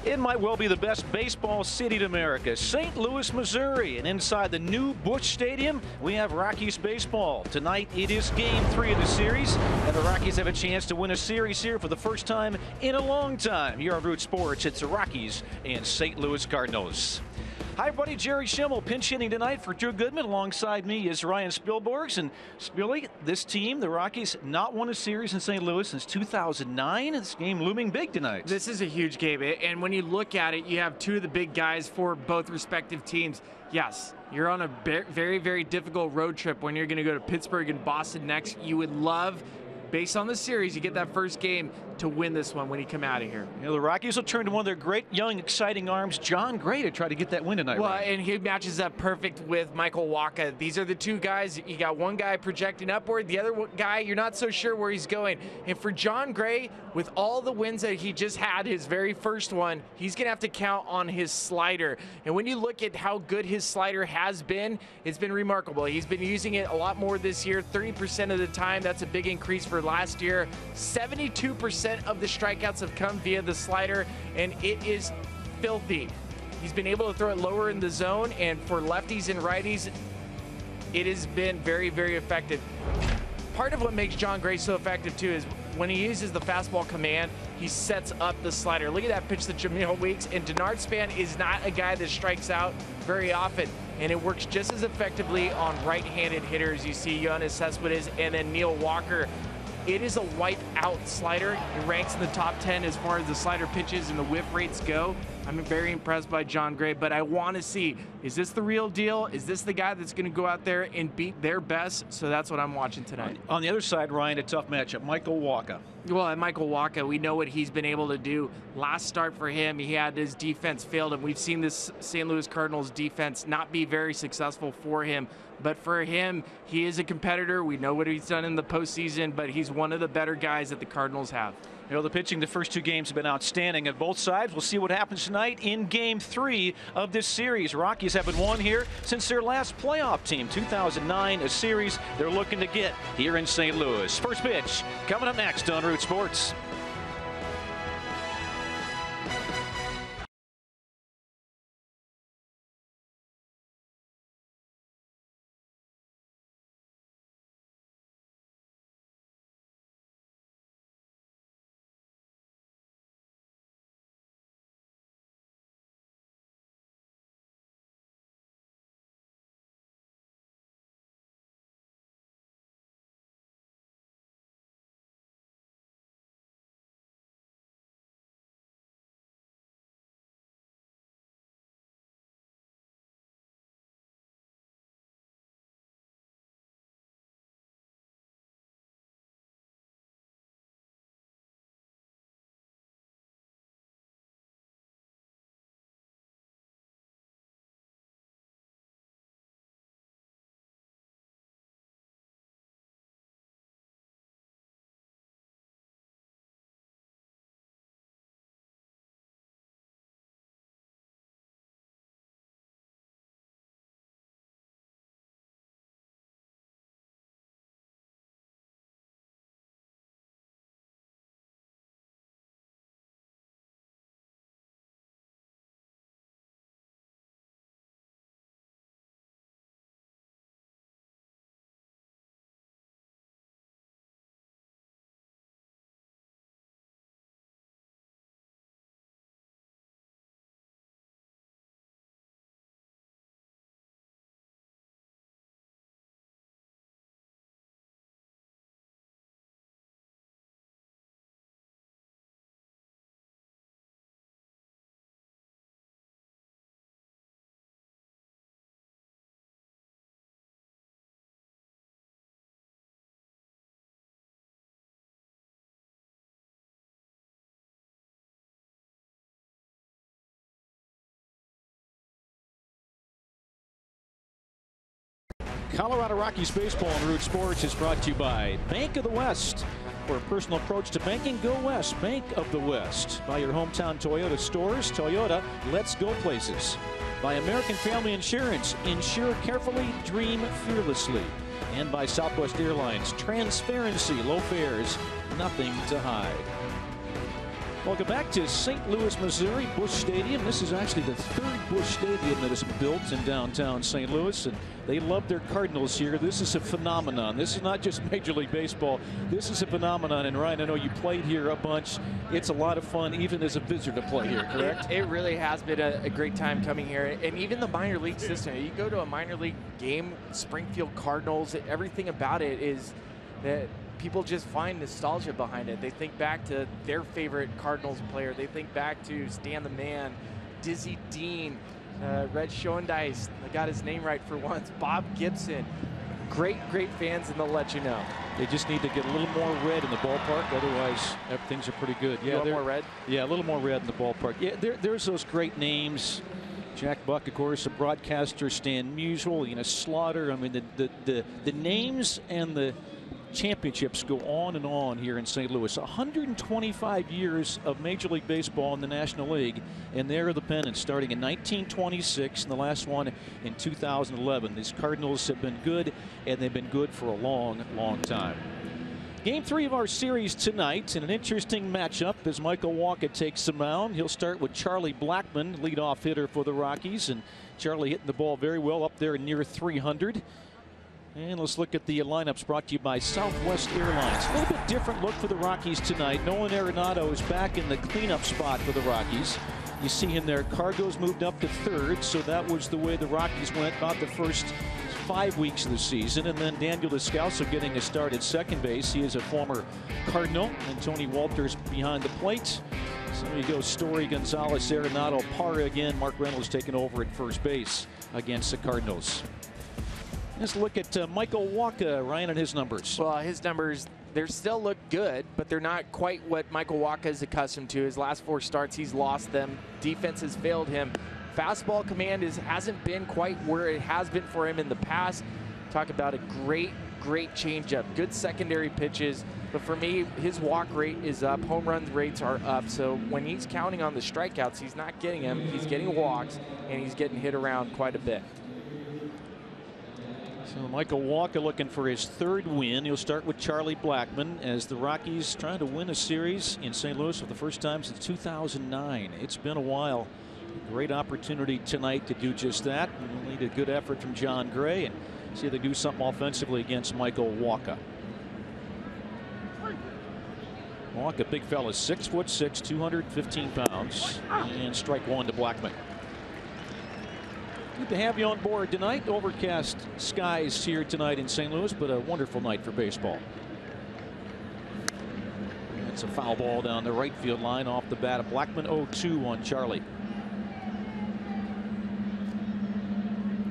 It might well be the best baseball city in America, St. Louis, Missouri. And inside the new Busch Stadium, we have Rockies baseball. Tonight, it is Game 3 of the series, and the Rockies have a chance to win a series here for the first time in a long time. Here on Root Sports, it's the Rockies and St. Louis Cardinals. Hi, everybody. Jerry Schimmel pinch hitting tonight for Drew Goodman. Alongside me is Ryan Spielborgs. And Spilly, this team, the Rockies, not won a series in St. Louis since 2009. This game looming big tonight. This is a huge game. And when you look at it, you have two of the big guys for both respective teams. Yes, you're on a very, very difficult road trip when you're going to go to Pittsburgh and Boston next. You would love, based on the series, you get that first game to win this one when you come out of here. You know, the Rockies will turn to one of their great, young, exciting arms, Jon Gray, to try to get that win tonight. Well, right? And he matches up perfect with Michael Wacha. These are the two guys. You got one guy projecting upward, the other guy, you're not so sure where he's going. And for Jon Gray, with all the wins that he just had, his very first one, he's going to have to count on his slider. And when you look at how good his slider has been, it's been remarkable. He's been using it a lot more this year, 30% of the time. That's a big increase for last year. 72% of the strikeouts have come via the slider, and it is filthy. He's been able to throw it lower in the zone, and for lefties and righties, it has been very, very effective. Part of what makes Jon Gray so effective, too, is when he uses the fastball command, he sets up the slider. Look at that pitch to Jamil Weeks, and Denard Span is not a guy that strikes out very often, and it works just as effectively on right-handed hitters. You see Yoenis Cespedes and then Neil Walker. It is a wipe-out slider. It ranks in the top 10 as far as the slider pitches and the whiff rates go. I'm very impressed by Jon Gray, but I want to see, is this the real deal? Is this the guy that's going to go out there and beat their best? So that's what I'm watching tonight. On the other side, Ryan, a tough matchup, Michael Wacha. Well, and Michael Wacha, we know what he's been able to do. Last start for him, he had his defense failed him. We've seen this St. Louis Cardinals defense not be very successful for him. But for him, he is a competitor. We know what he's done in the postseason, but he's one of the better guys that the Cardinals have. You know, the pitching the first two games have been outstanding at both sides. We'll see what happens tonight in Game 3 of this series. Rockies haven't won here since their last playoff team, 2009, a series they're looking to get here in St. Louis. First pitch coming up next on Root Sports. Colorado Rockies baseball on Root Sports is brought to you by Bank of the West. For a personal approach to banking, go west. Bank of the West. By your hometown Toyota stores. Toyota, let's go places. By American Family Insurance. Insure carefully, dream fearlessly. And by Southwest Airlines. Transparency, low fares, nothing to hide. Welcome back to St. Louis, Missouri, Busch Stadium. This is actually the third Busch Stadium that is built in downtown St. Louis, and they love their Cardinals here. This is a phenomenon. This is not just Major League Baseball. This is a phenomenon. And Ryan, I know you played here a bunch. It's a lot of fun, even as a visitor, to play here, correct? It really has been a great time coming here. And even the minor league system. You go to a minor league game, Springfield Cardinals, everything about it is that people just find nostalgia behind it. They think back to their favorite Cardinals player. They think back to Stan the Man, Dizzy Dean, Red Schoendice. I got his name right for once. Bob Gibson. Great fans, and they'll let you know. They just need to get a little more red in the ballpark. Otherwise, things are pretty good. Yeah, more red? Yeah, a little more red in the ballpark. Yeah, there's those great names. Jack Buck, of course, a broadcaster. Stan Musial, Slaughter. I mean, the names and the championships go on and on here in St. Louis. 125 years of Major League Baseball in the National League, and there are the pennants starting in 1926 and the last one in 2011. These Cardinals have been good, and they've been good for a long time. Game 3 of our series tonight, and an interesting matchup as Michael Wacha takes the mound. He'll start with Charlie Blackmon, leadoff hitter for the Rockies, and Charlie hitting the ball very well up there near 300. And let's look at the lineups brought to you by Southwest Airlines. A little bit different look for the Rockies tonight. Nolan Arenado is back in the cleanup spot for the Rockies. You see him there. Cargo's moved up to third, so that was the way the Rockies went about the first 5 weeks of the season. And then Daniel Descalso getting a start at second base. He is a former Cardinal, and Tony Walters behind the plate. So there you go. Story, Gonzalez, Arenado, Parra again. Mark Reynolds taking over at first base against the Cardinals. Let's look at Michael Wacha, Ryan, and his numbers. Well, his numbers, they still look good, but they're not quite what Michael Wacha is accustomed to. His last 4 starts, he's lost them. Defense has failed him. Fastball command hasn't been quite where it has been for him in the past. Talk about a great changeup, good secondary pitches. But for me, his walk rate is up, home run rates are up. So when he's counting on the strikeouts, he's not getting them. He's getting walks, and he's getting hit around quite a bit. So Michael Wacha looking for his 3rd win. He'll start with Charlie Blackmon as the Rockies trying to win a series in St. Louis for the first time since 2009. It's been a while. Great opportunity tonight to do just that. We'll need a good effort from John Gray and see if they do something offensively against Michael Wacha. Wacha, big fella, 6'6", 215 pounds, and strike 1 to Blackmon. Good to have you on board tonight. Overcast skies here tonight in St. Louis, but a wonderful night for baseball. That's a foul ball down the right field line off the bat of Blackmon. 0-2 on Charlie.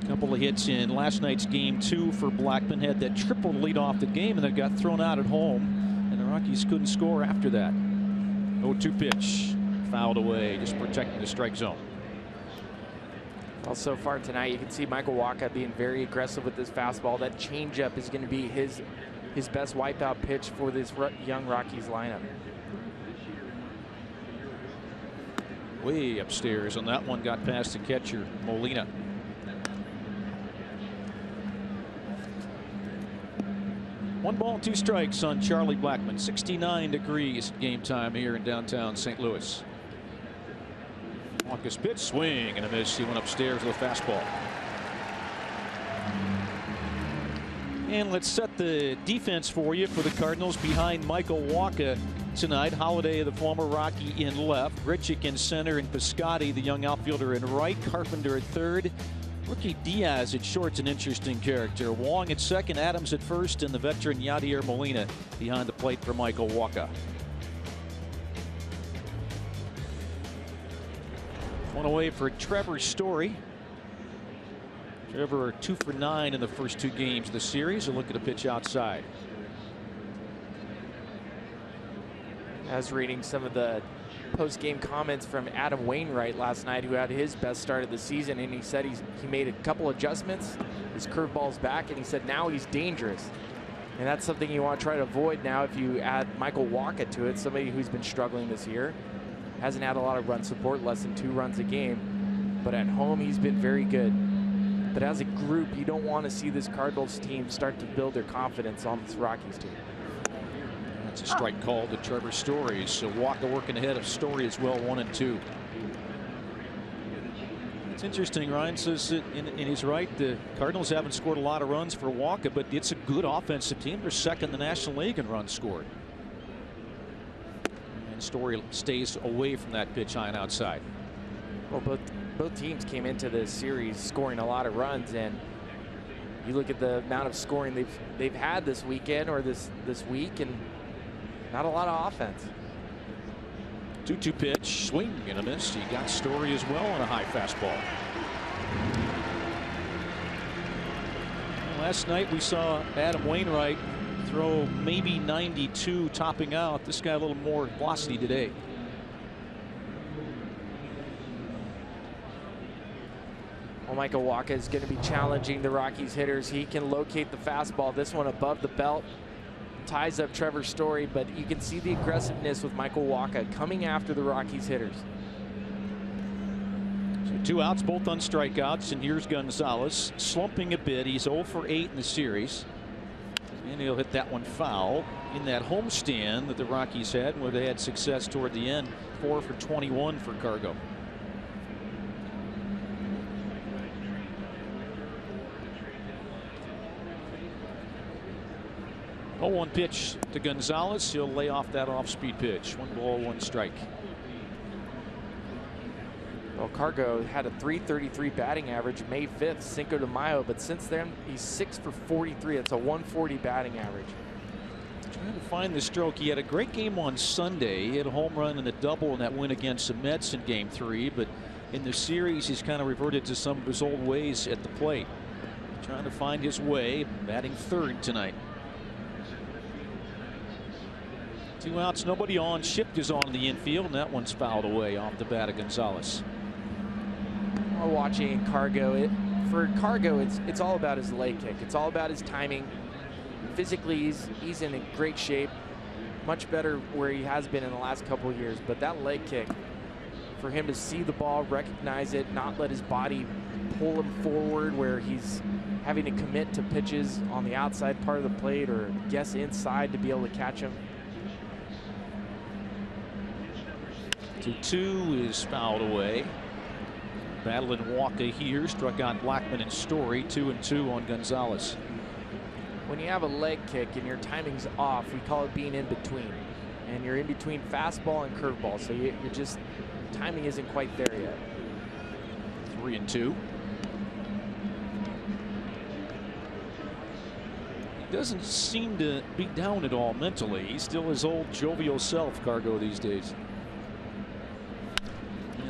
Couple of hits in last night's game 2 for Blackmon. Had that triple to lead off the game, and then got thrown out at home, and the Rockies couldn't score after that. 0-2 pitch, fouled away, just protecting the strike zone. Well, so far tonight, you can see Michael Wacha being very aggressive with this fastball. That changeup is going to be his best wipeout pitch for this young Rockies lineup. Way upstairs on that one, got past the catcher, Molina. One ball, 2 strikes on Charlie Blackmon. 69 degrees game time here in downtown St. Louis. Wacha's pitch, swing and a miss. He went upstairs with a fastball. And let's set the defense for you for the Cardinals behind Michael Wacha tonight. Holiday, the former Rocky, in left. Grichuk in center, and Piscotty, the young outfielder, in right. Carpenter at third. Rookie Diaz at short's an interesting character. Wong at second, Adams at first, and the veteran Yadier Molina behind the plate for Michael Wacha. One away for Trevor Story. Trevor 2 for 9 in the first 2 games of the series. A look at a pitch outside. I was reading some of the post-game comments from Adam Wainwright last night, who had his best start of the season, and he said he made a couple adjustments. His curveball's back, and he said now he's dangerous. And that's something you want to try to avoid now if you add Michael Wacha to it, somebody who's been struggling this year. Hasn't had a lot of run support, less than 2 runs a game. But at home, he's been very good. But as a group, you don't want to see this Cardinals team start to build their confidence on this Rockies team. It's a strike call to Trevor Story. So Walker working ahead of Story as well, 1-2. It's interesting. Ryan says in his right, the Cardinals haven't scored a lot of runs for Walker, but it's a good offensive team. They're second in the National League in runs scored. And Story stays away from that pitch high and outside. Well, both teams came into this series scoring a lot of runs, and you look at the amount of scoring they've had this weekend or this week, and not a lot of offense. 2-2 pitch, swing and a miss. He got Story as well on a high fastball. Last night we saw Adam Wainwright throw maybe 92 topping out. This guy a little more velocity today. Well, Michael Wacha is going to be challenging the Rockies hitters. He can locate the fastball. This one above the belt ties up Trevor Story, but you can see the aggressiveness with Michael Wacha coming after the Rockies hitters. So 2 outs, both on strikeouts, and here's Gonzalez slumping a bit. He's 0 for 8 in the series, and he'll hit that one foul in that homestand that the Rockies had, where they had success toward the end. 4 for 21 for Cargo. 0-1 pitch to Gonzalez. He'll lay off that off-speed pitch. 1 ball, 1 strike. Well, Cargo had a .333 batting average May 5th, Cinco de Mayo, but since then he's 6 for 43. That's a .140 batting average. Trying to find the stroke. He had a great game on Sunday. He had a home run and a double in that win against the Mets in Game 3, but in the series he's kind of reverted to some of his old ways at the plate. Trying to find his way, batting 3rd tonight. 2 outs, nobody on. Shift is on in the infield, and that one's fouled away off the bat of Gonzalez. We're watching Cargo. For Cargo, it's all about his leg kick. It's all about his timing. Physically, he's in a great shape, much better where he has been in the last couple of years. But that leg kick, for him to see the ball, recognize it, not let his body pull him forward where he's having to commit to pitches on the outside part of the plate or guess inside to be able to catch him. 2-2 is fouled away. Battling Walker here, struck out Blackman and Story. 2-2 on Gonzalez. When you have a leg kick and your timing's off, we call it being in between, and you're in between fastball and curveball, so you're just, timing isn't quite there yet. 3-2. He doesn't seem to be down at all mentally. He's still his old jovial self, Cargo, these days.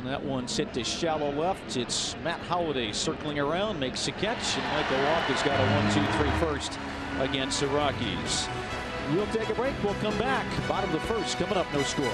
That one's hit to shallow left. It's Matt Holliday circling around, makes a catch, and Michael Walker's got a 1-2-3 first against the Rockies. We'll take a break. We'll come back. Bottom of the first coming up. No score.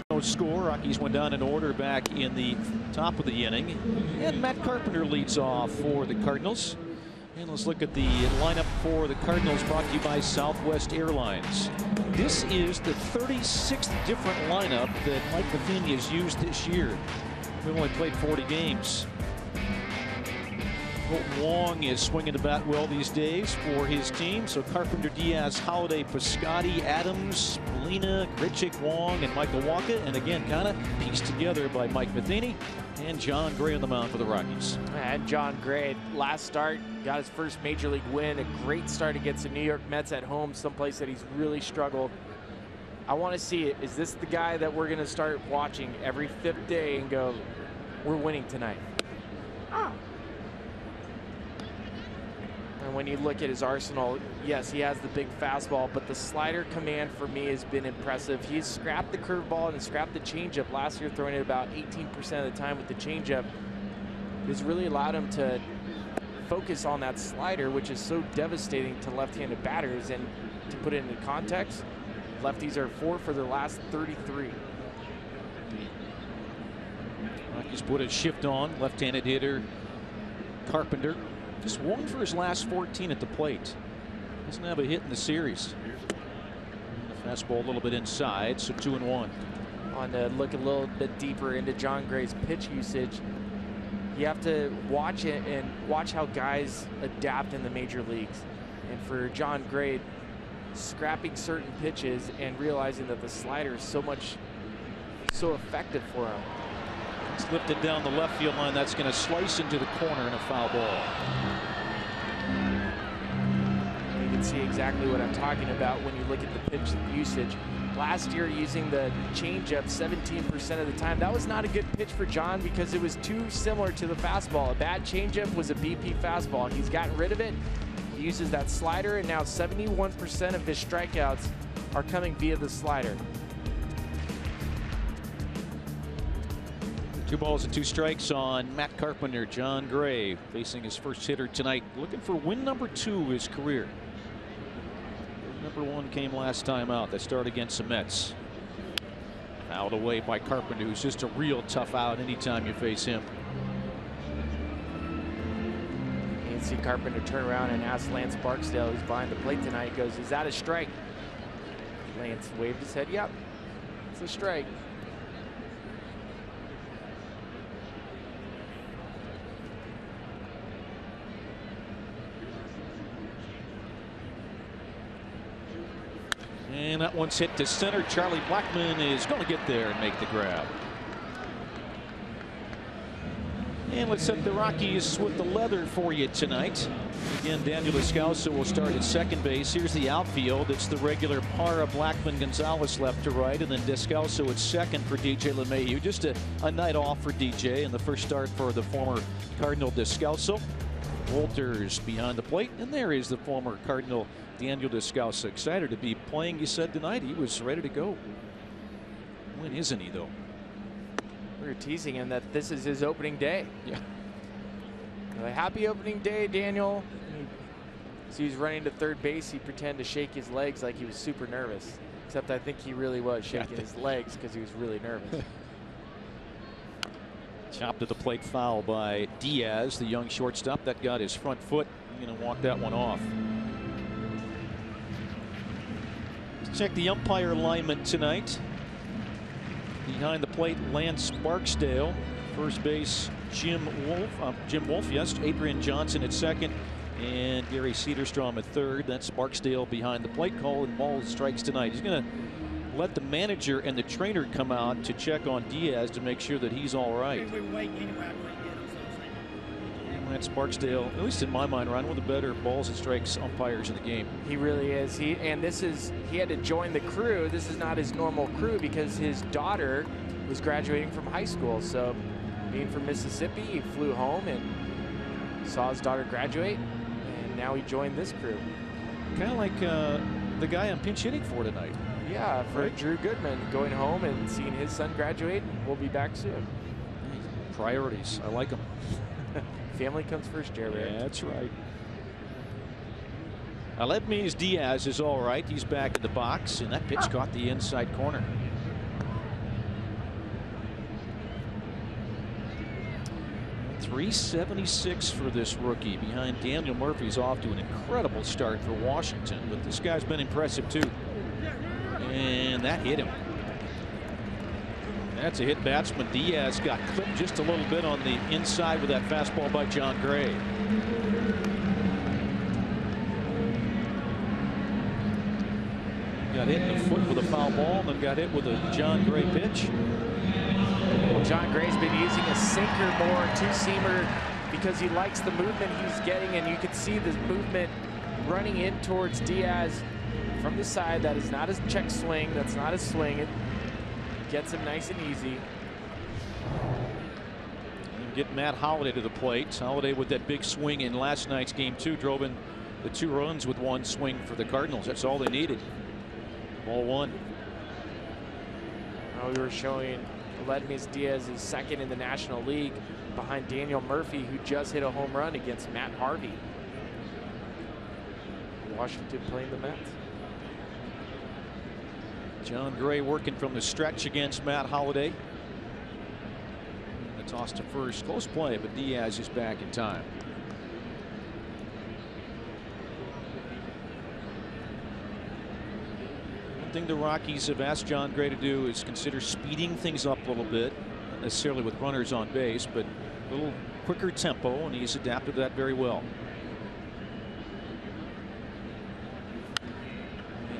No score. Rockies went down in order back in the top of the inning, and Matt Carpenter leads off for the Cardinals. And let's look at the lineup for the Cardinals, brought to you by Southwest Airlines. This is the 36th different lineup that Mike Matheny has used this year. We've only played 40 games. Colton Wong is swinging the bat well these days for his team. So Carpenter, Diaz, Holiday, Piscotty, Adams, Molina, Grichuk, Wong, and Michael Wacha. And again, kind of pieced together by Mike Matheny and Jon Gray on the mound for the Rockies. And Jon Gray, last start, got his first major league win. A great start against the New York Mets at home, someplace that he's really struggled. I want to see it. Is this the guy that we're going to start watching every 5th day and go, we're winning tonight? And when you look at his arsenal, yes, he has the big fastball, but the slider command for me has been impressive. He's scrapped the curveball and scrapped the changeup last year, throwing it about 18% of the time with the changeup. It's really allowed him to focus on that slider, which is so devastating to left-handed batters. And to put it into context, lefties are 4 for their last 33. Rockies put a shift on, left-handed hitter Carpenter. Just 1 for his last 14 at the plate. Doesn't have a hit in the series. The fastball a little bit inside, so 2-1. On to look a little bit deeper into Jon Gray's pitch usage. You have to watch it and watch how guys adapt in the major leagues. And for Jon Gray, scrapping certain pitches and realizing that the slider is so effective for him. It's lifted down the left field line. That's going to slice into the corner and a foul ball. You can see exactly what I'm talking about when you look at the pitch usage. Last year, using the changeup 17% of the time. That was not a good pitch for Jon because it was too similar to the fastball. A bad changeup was a BP fastball. He's gotten rid of it. He uses that slider, and now 71% of his strikeouts are coming via the slider. 2 balls and 2 strikes on Matt Carpenter. Jon Gray facing his first hitter tonight, looking for win number 2 of his career. Number 1 came last time out. That start against the Mets. Fouled away by Carpenter, who's just a real tough out anytime you face him. You can see Carpenter turn around and ask Lance Barksdale, who's behind the plate tonight. He goes, "Is that a strike?" Lance waved his head, "Yep, it's a strike." And that one's hit to center. Charlie Blackmon is going to get there and make the grab. And let's set the Rockies with the leather for you tonight. Again, Daniel Descalso will start at second base. Here's the outfield. It's the regular Parra, Blackmon, Gonzalez left to right, and then Descalso at second for DJ LeMahieu. Just a night off for DJ, and the first start for the former Cardinal Descalso. Walters behind the plate, and there is the former Cardinal Daniel Descalso. Excited to be playing, you said tonight. He was ready to go. When isn't he, though? We were teasing him that this is his opening day. Yeah. Happy opening day, Daniel. So he was running to third base. He pretended to shake his legs like he was super nervous. Except I think he really was shaking his legs because he was really nervous. Chopped to the plate, foul by Diaz, the young shortstop. That got his front foot. He's going to walk that one off. Let's check the umpire alignment tonight. Behind the plate, Lance Barksdale. First base, Jim Wolf, yes. Adrian Johnson at second. And Gary Cederstrom at third. That's Barksdale behind the plate, calling balls and strikes tonight. He's going to let the manager and the trainer come out to check on Diaz to make sure that he's all right. Lance Barksdale, at least in my mind, Ryan, one of the better balls and strikes umpires in the game. He really is. He had to join the crew. This is not his normal crew because his daughter was graduating from high school. So being from Mississippi, he flew home and saw his daughter graduate, and now he joined this crew. Kind of like the guy I'm pinch hitting for tonight. Yeah, for Drew Goodman, going home and seeing his son graduate. We'll be back soon. Priorities. I like them. Family comes first, Jerry. Yeah, that's right. Aledmys Diaz is all right. He's back in the box, and that pitch caught the inside corner. 376 for this rookie behind Daniel Murphy's off to an incredible start for Washington, but this guy's been impressive too. And that hit him. That's a hit batsman. Diaz got clipped just a little bit on the inside with that fastball by John Gray. Got hit in the foot with a foul ball and then got hit with a John Gray pitch. Well, John Gray's been using a sinker more, two-seamer, because he likes the movement he's getting, and you can see this movement running in towards Diaz from the side. That is not his check swing. That's not his swing. It gets him nice and easy. And get Matt Holliday to the plate. Holliday with that big swing in last night's game 2 drove in the 2 runs with 1 swing for the Cardinals. That's all they needed. Ball 1. We were showing Aledmys Diaz is second in the National League behind Daniel Murphy, who just hit a home run against Matt Harvey. Washington playing the Mets. John Gray working from the stretch against Matt Holliday. A toss to first. Close play, but Diaz is back in time. One thing the Rockies have asked John Gray to do is consider speeding things up a little bit. Not necessarily with runners on base, but a little quicker tempo, and he's adapted to that very well.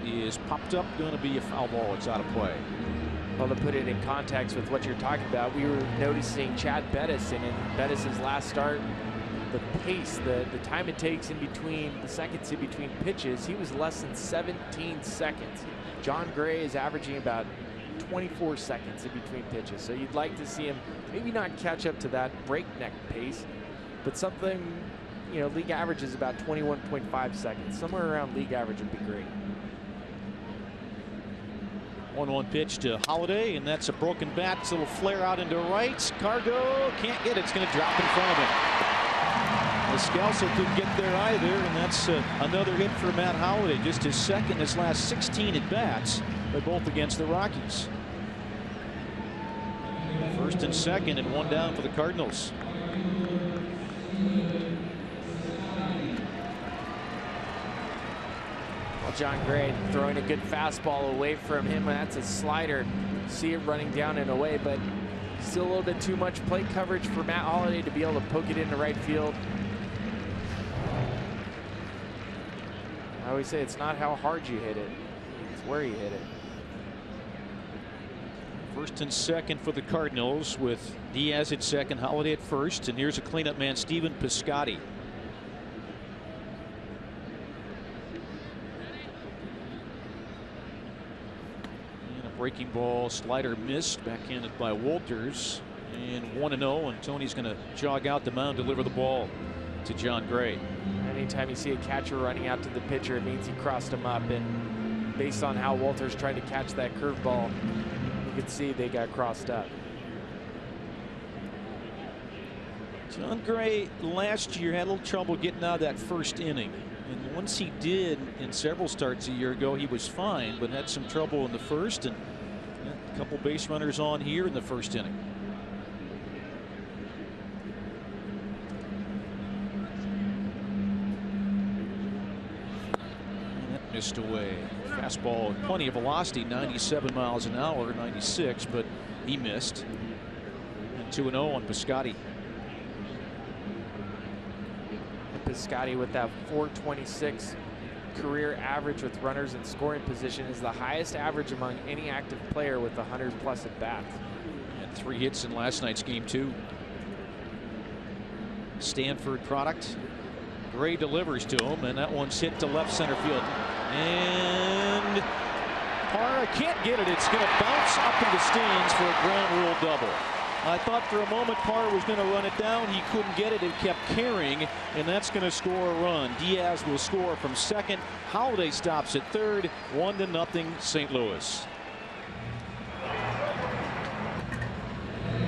He is popped up, going to be a foul ball. It's out of play. Well, to put it in context with what you're talking about, we were noticing Chad Bettis, and in Bettis' last start, the pace, the time it takes in between, the seconds in between pitches, he was less than 17 seconds. John Gray is averaging about 24 seconds in between pitches. So you'd like to see him maybe not catch up to that breakneck pace, but something, you know, league average is about 21.5 seconds. Somewhere around league average would be great. 1-1 pitch to Holliday, and that's a broken bat. It's a little flare out into right. Cargo can't get it. It's going to drop in front of him. Scalzo couldn't get there either, and that's another hit for Matt Holliday. Just his second, his last 16 at bats, but both against the Rockies. First and second, and 1 down for the Cardinals. Well, John Gray throwing a good fastball away from him. That's a slider. See it running down and away, but still a little bit too much plate coverage for Matt Holliday to be able to poke it into right field. I always say it's not how hard you hit it, it's where you hit it. First and second for the Cardinals with Diaz at second, Holliday at first, and here's a cleanup man, Stephen Piscotty. And a breaking ball, slider missed, backhanded by Walters, and 1-0, and Tony's going to jog out the mound, deliver the ball to John Gray. Anytime you see a catcher running out to the pitcher, it means he crossed him up, and based on how Walters tried to catch that curveball, you could see they got crossed up. John Gray last year had a little trouble getting out of that first inning, and once he did in several starts a year ago, he was fine, but had some trouble in the first, and a couple base runners on here in the first inning. Missed away. Fastball, plenty of velocity, 97 miles an hour, 96, but he missed. And 2-0 on Piscotty. Piscotty with that .426 career average with runners in scoring position is the highest average among any active player with 100+ at bats. And 3 hits in last night's game 2. Stanford product. Gray delivers to him, and that one's hit to left center field. And Parra can't get it. It's going to bounce up in the stands for a ground rule double. I thought for a moment Parra was going to run it down. He couldn't get it. It kept carrying, and that's going to score a run. Diaz will score from second. Holliday stops at third. 1-0 St. Louis.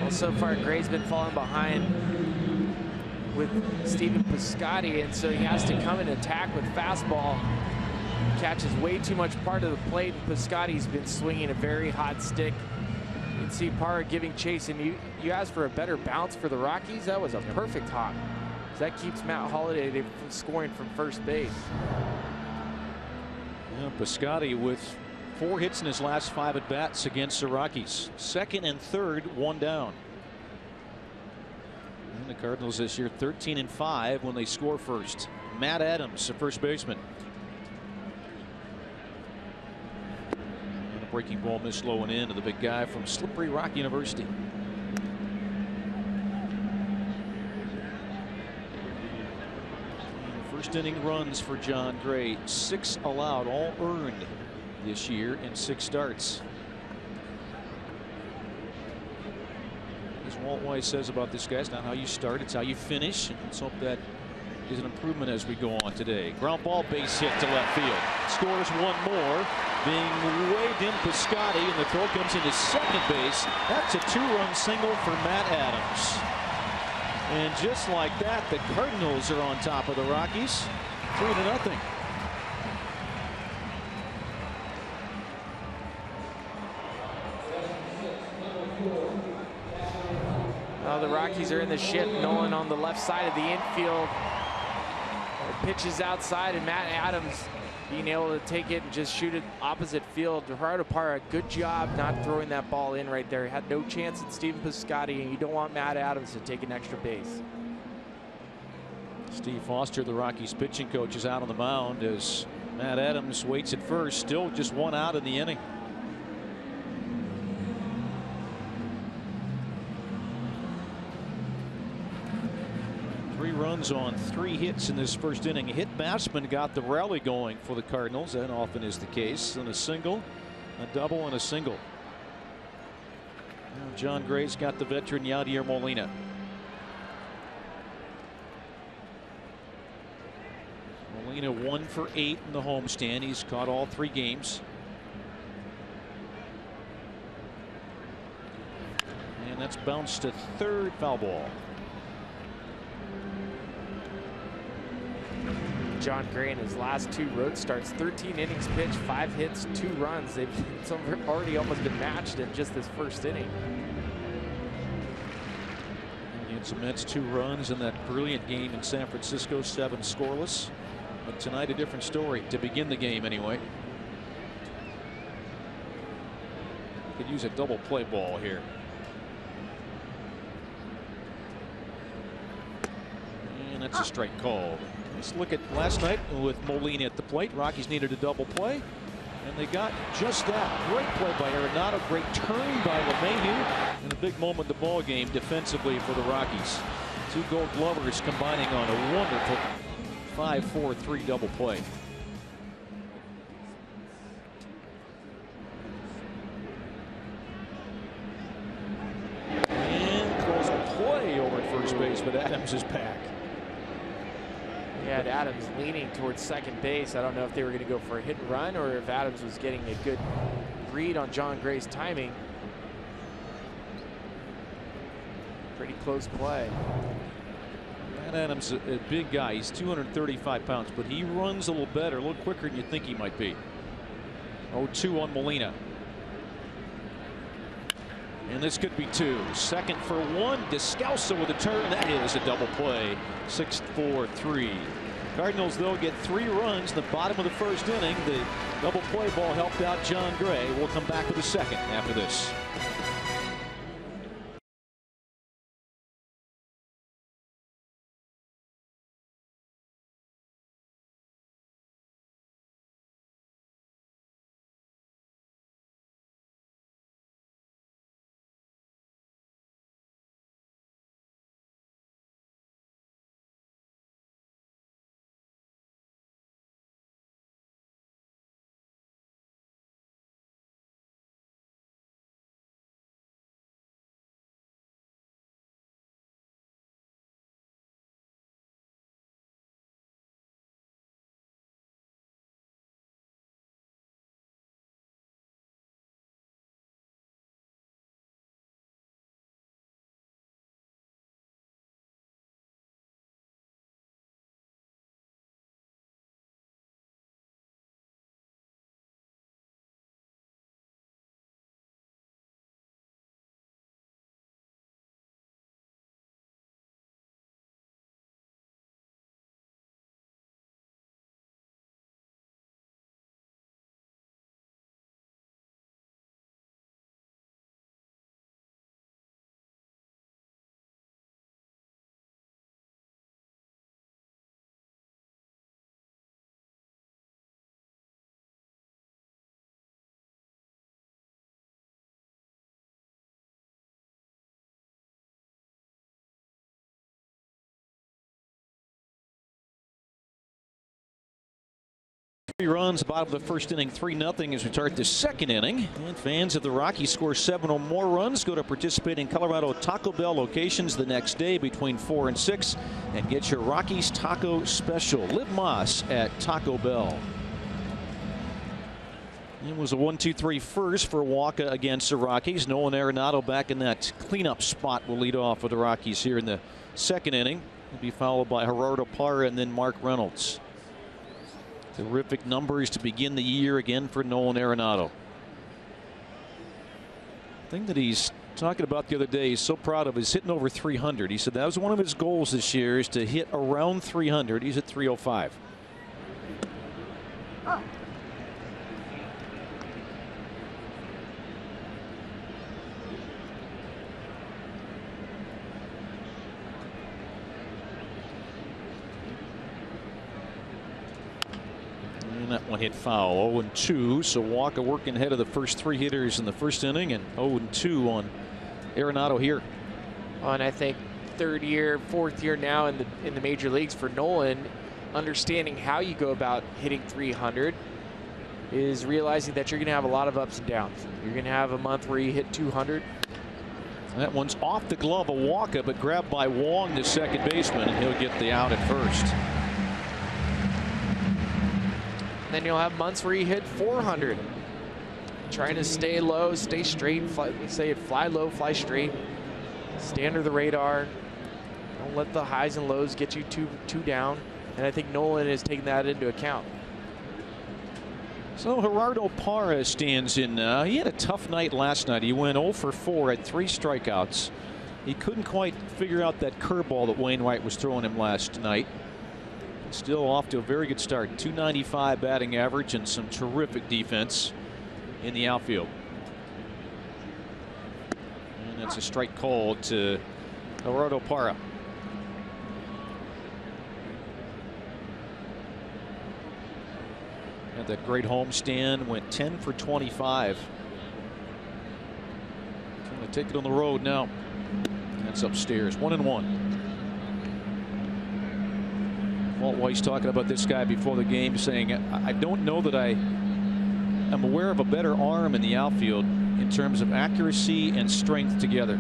Well, so far Gray's been falling behind with Stephen Piscotty, and so he has to come and attack with fastball. Catches way too much part of the plate. Piscotty's been swinging a very hot stick You can see Parra giving chase, and you asked for a better bounce for the Rockies. That was a perfect hop. That keeps Matt Holliday from scoring from first base. Yeah, Piscotty with 4 hits in his last 5 at bats against the Rockies. Second and third, 1 down. And the Cardinals this year 13-5 when they score first. Matt Adams, the first baseman. And a breaking ball missed low and in to the big guy from Slippery Rock University. First inning runs for John Gray. 6 allowed, all earned this year in 6 starts. As Walt Weiss says about this guy, it's not how you start, it's how you finish. And let's hope that is an improvement as we go on today. Ground ball, base hit to left field. Scores 1 more, being waved in Piscotty, and the throw comes into second base. That's a 2-run single for Matt Adams. And just like that, the Cardinals are on top of the Rockies, 3-0. The Rockies are in the ship. Nolan on the left side of the infield. Pitches outside, and Matt Adams being able to take it and just shoot it opposite field. Gerardo Parra, good job not throwing that ball in right there. Had no chance at Stephen Piscotty, and you don't want Matt Adams to take an extra base. Steve Foster, the Rockies pitching coach, is out on the mound as Matt Adams waits at first. Still just 1 out in the inning. Runs on 3 hits in this first inning. A hit batsman got the rally going for the Cardinals. That often is the case. And a single, a double, and a single. Now John Gray's got the veteran Yadier Molina. Molina 1 for 8 in the homestand. He's caught all 3 games. And that's bounced to third, foul ball. John Gray in his last 2 road starts, 13 innings pitched, 5 hits, 2 runs. It's already almost been matched in just this first inning. Against the Mets, 2 runs in that brilliant game in San Francisco, 7 scoreless. But tonight a different story to begin the game anyway. Could use a double play ball here. And that's a strike called. Let's look at last night with Molina at the plate. Rockies needed a double play, and they got just that. Great play by Arenado, great turn by LeMahieu, and a big moment in the ball game defensively for the Rockies. 2 Gold Glovers combining on a wonderful 5-4-3 double play. And throws a play over at first base, but Adams is back. He had Adams leaning towards second base. I don't know if they were going to go for a hit and run or if Adams was getting a good read on John Gray's timing. Pretty close play. Matt Adams, a big guy. He's 235 pounds, but he runs a little better, a little quicker than you think he might be. 0-2 on Molina. And this could be 2. Second for 1. Descalso with a turn. That is a double play. 6-4-3. Cardinals, though, get 3 runs in the bottom of the first inning. The double play ball helped out John Gray. We'll come back with the second after this. 3 runs, bottom of the first inning, 3-0 as we start the second inning. And fans of the Rockies score 7 or more runs. Go to participating Colorado Taco Bell locations the next day between 4 and 6 and get your Rockies Taco Special. Liv Moss at Taco Bell. It was a 1-2-3 first for Walker against the Rockies. Nolan Arenado back in that cleanup spot will lead off for the Rockies here in the second inning. Will be followed by Gerardo Parra and then Mark Reynolds. Terrific numbers to begin the year again for Nolan Arenado. The thing that he's talking about the other day, he's so proud of, is hitting over 300. He said that was one of his goals this year, is to hit around 300. He's at 305. That one hit foul. 0-2. So Walker working ahead of the first 3 hitters in the first inning, and 0-2 on Arenado here. And I think 3rd year, 4th year now in the major leagues for Nolan, understanding how you go about hitting 300 is realizing that you're going to have a lot of ups and downs. You're going to have a month where you hit 200. That one's off the glove of Walker, but grabbed by Wong, the second baseman, and he'll get the out at first. Then you'll have months where you hit 400. Trying to stay low, stay straight, fly low, fly straight. Stay under the radar. Don't let the highs and lows get you too down. And I think Nolan is taking that into account. So Gerardo Parra stands in. He had a tough night last night. He went 0 for 4, had 3 strikeouts. He couldn't quite figure out that curveball that Wainwright was throwing him last night. Still off to a very good start. .295 batting average and some terrific defense in the outfield. And that's a strike called to Gerardo Parra. Had that great homestand, went 10 for 25. Trying to take it on the road now. That's upstairs. 1-1. Walt Weiss talking about this guy before the game, saying, I don't know that I am aware of a better arm in the outfield in terms of accuracy and strength together.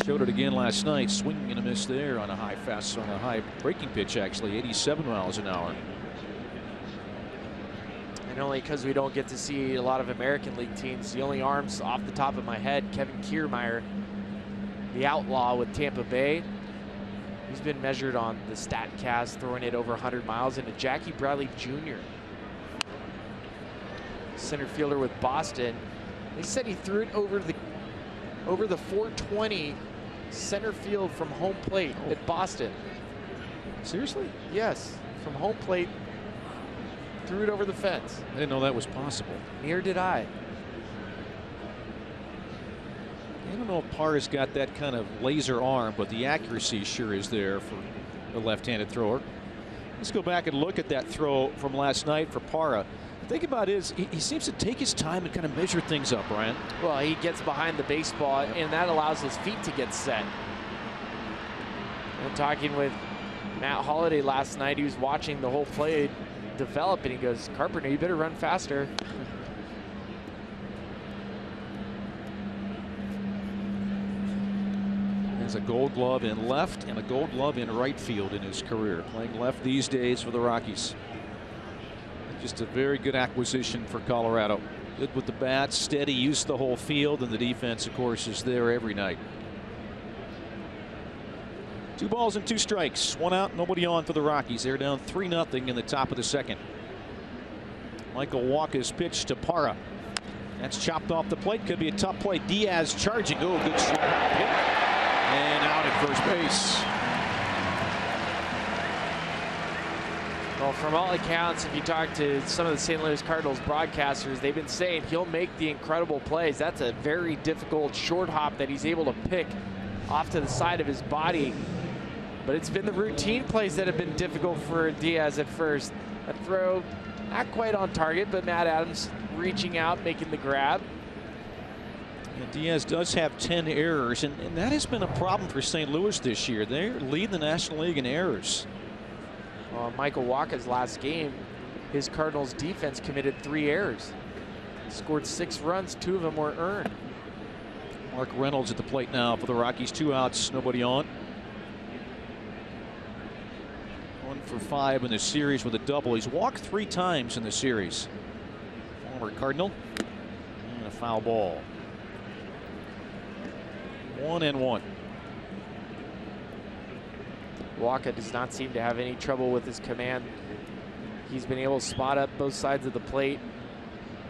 Showed it again last night, swinging and a miss there on a high breaking pitch, actually 87 miles an hour. And only because we don't get to see a lot of American League teams, the only arms off the top of my head, Kevin Kiermaier, the outlaw with Tampa Bay. He's been measured on the StatCast, throwing it over 100 miles. And a Jackie Bradley Jr., center fielder with Boston. They said he threw it over the 420 center field from home plate at Boston. Seriously? Yes, from home plate, threw it over the fence. I didn't know that was possible. Neither did I. I don't know if Parra's got that kind of laser arm, but the accuracy sure is there for the left-handed thrower. Let's go back and look at that throw from last night for Parra. The thing about it is he seems to take his time and kind of measure things up, Brian. Well, he gets behind the baseball, and that allows his feet to get set. And talking with Matt Holliday last night, he was watching the whole play develop, and he goes, Carpenter, you better run faster. Has a Gold Glove in left and a Gold Glove in right field in his career. Playing left these days for the Rockies. Just a very good acquisition for Colorado. Good with the bat, steady, used the whole field, and the defense, of course, is there every night. 2 balls and 2 strikes. 1 out, nobody on for the Rockies. They're down 3-0 in the top of the second. Michael Walker's pitch to Parra. That's chopped off the plate. Could be a tough play. Diaz charging. Oh, good slap hit. And out at first base. Well, from all accounts, if you talk to some of the St. Louis Cardinals broadcasters, they've been saying he'll make the incredible plays. That's a very difficult short hop that he's able to pick off to the side of his body. But it's been the routine plays that have been difficult for Diaz at first. That throw, not quite on target, but Matt Adams reaching out, making the grab. And Diaz does have 10 errors, and that has been a problem for St. Louis this year. They're leading the National League in errors. Michael Wacha's last game his Cardinals defense committed 3 errors. Scored 6 runs, 2 of them were earned. Mark Reynolds at the plate now for the Rockies. 2 outs, nobody on. 1 for 5 in the series with a double. He's walked 3 times in the series. Former Cardinal. And a foul ball. 1-1. Wacha does not seem to have any trouble with his command. He's been able to spot up both sides of the plate.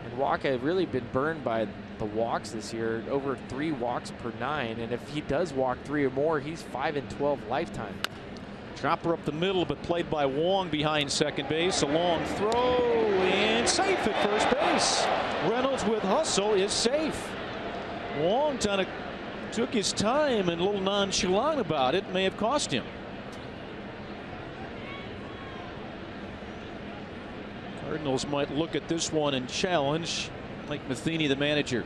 And Wacha really been burned by the walks this year, over 3 walks per 9. And if he does walk 3 or more, he's 5-12 lifetime. Chopper up the middle, but played by Wong behind second base. A long throw and safe at first base. Reynolds with hustle is safe. Wong took his time and a little nonchalant about it. May have cost him. Cardinals might look at this one and challenge Mike Matheny, the manager.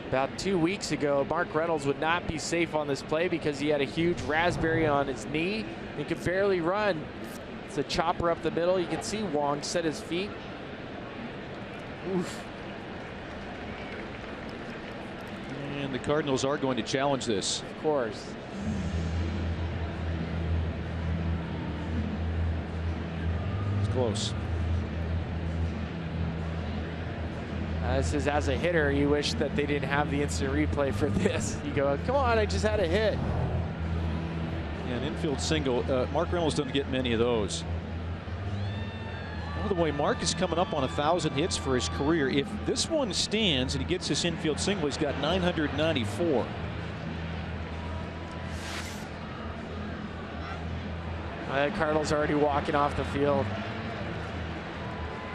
About 2 weeks ago, Mark Reynolds would not be safe on this play because he had a huge raspberry on his knee. He could barely run. It's a chopper up the middle. You can see Wong set his feet. Oof. And the Cardinals are going to challenge this. Of course. It's close. This is, as a hitter, you wish that they didn't have the instant replay for this. You go, come on, I just had a hit. Yeah, an infield single. Mark Reynolds doesn't get many of those. By the way, Mark is coming up on 1,000 hits for his career. If this one stands and he gets his infield single, he's got 994. The Cardinals already walking off the field.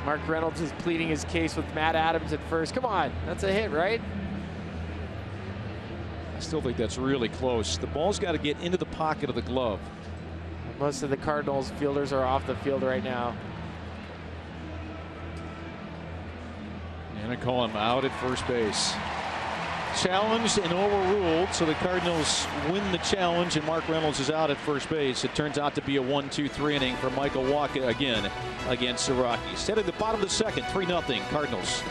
Mark Reynolds is pleading his case with Matt Adams at first. Come on, that's a hit, right? I still think that's really close. The ball's got to get into the pocket of the glove. Most of the Cardinals fielders are off the field right now. And I call him out at first base. Challenged and overruled, so the Cardinals win the challenge, and Mark Reynolds is out at first base. It turns out to be a 1-2-3 inning for Michael Wacha again against the Rockies. Headed to the bottom of the second, 3-0 Cardinals.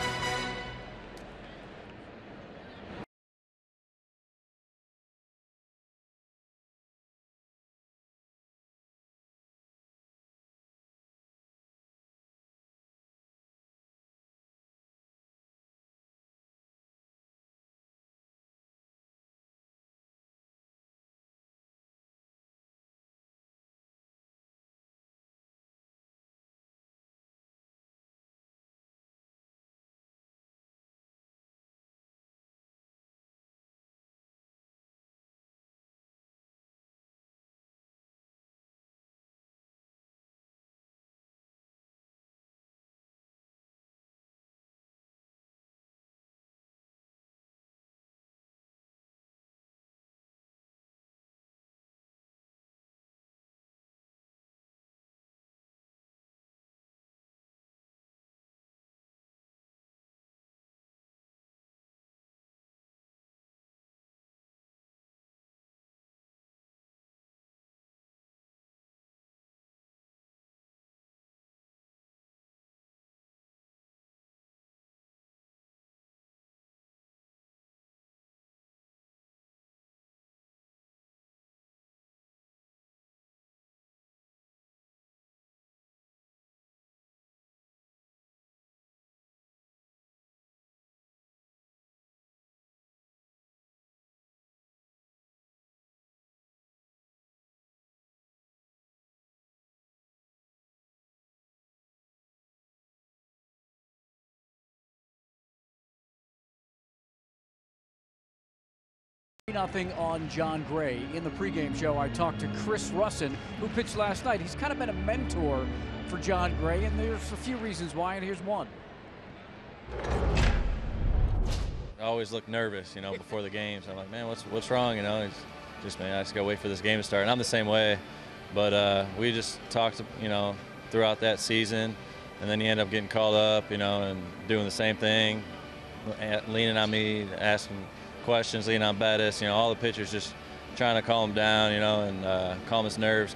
Nothing on John Gray. In the pregame show, I talked to Chris Russin, who pitched last night. He's kind of been a mentor for John Gray, and there's a few reasons why, and here's one. I always look nervous, before the games. I'm like, man, what's wrong? It's just, man, I just gotta wait for this game to start. And I'm the same way, but we just talked, throughout that season, and then you end up getting called up, and doing the same thing, leaning on me, asking questions, leaning on Bettis. All the pitchers just trying to calm him down, you know, and calm his nerves,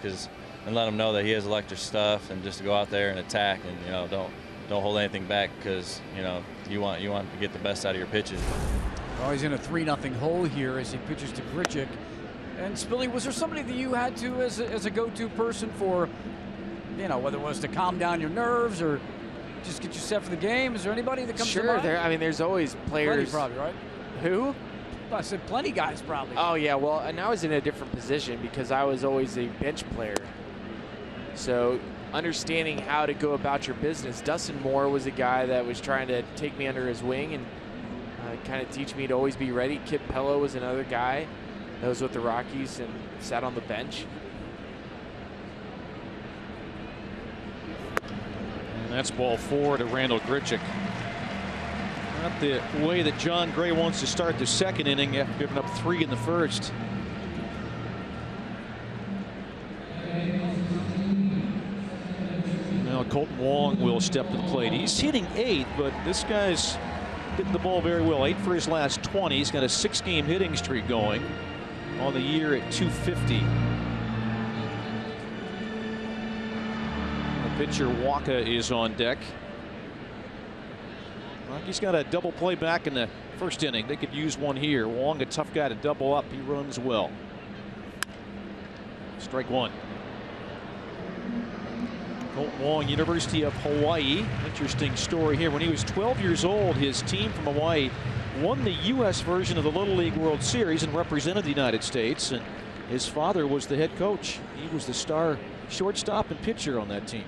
and let him know that he has electric stuff, and just to go out there and attack, and you know, don't hold anything back, because you know you want to get the best out of your pitches. Well, he's in a 3-0 hole here as he pitches to Grichuk. And Spilly, was there somebody that you had to as a go-to person for, you know, whether it was to calm down your nerves or just get you set for the game? Is there anybody that comes to mind? Sure, I mean, there's always players. Plenty probably, right? Who? I said plenty guys probably. Oh yeah, well, and I was in a different position because I was always a bench player. So understanding how to go about your business. Dustin Moore was a guy that was trying to take me under his wing and kind of teach me to always be ready. Kip Pello was another guy that was with the Rockies and sat on the bench. And that's ball 4 to Randall Grichuk. Not the way that John Gray wants to start the second inning after giving up 3 in the first. Now Colton Wong will step to the plate. He's hitting 8, but this guy's hitting the ball very well. 8 for his last 20. He's got a 6-game hitting streak going on the year at 250. The pitcher Waka is on deck. He's got a double play back in the first inning. They could use one here. Wong, a tough guy to double up. He runs well. Strike 1. Colt Wong, University of Hawaii. Interesting story here. When he was 12 years old, his team from Hawaii won the U.S. version of the Little League World Series and represented the United States. And his father was the head coach. He was the star shortstop and pitcher on that team.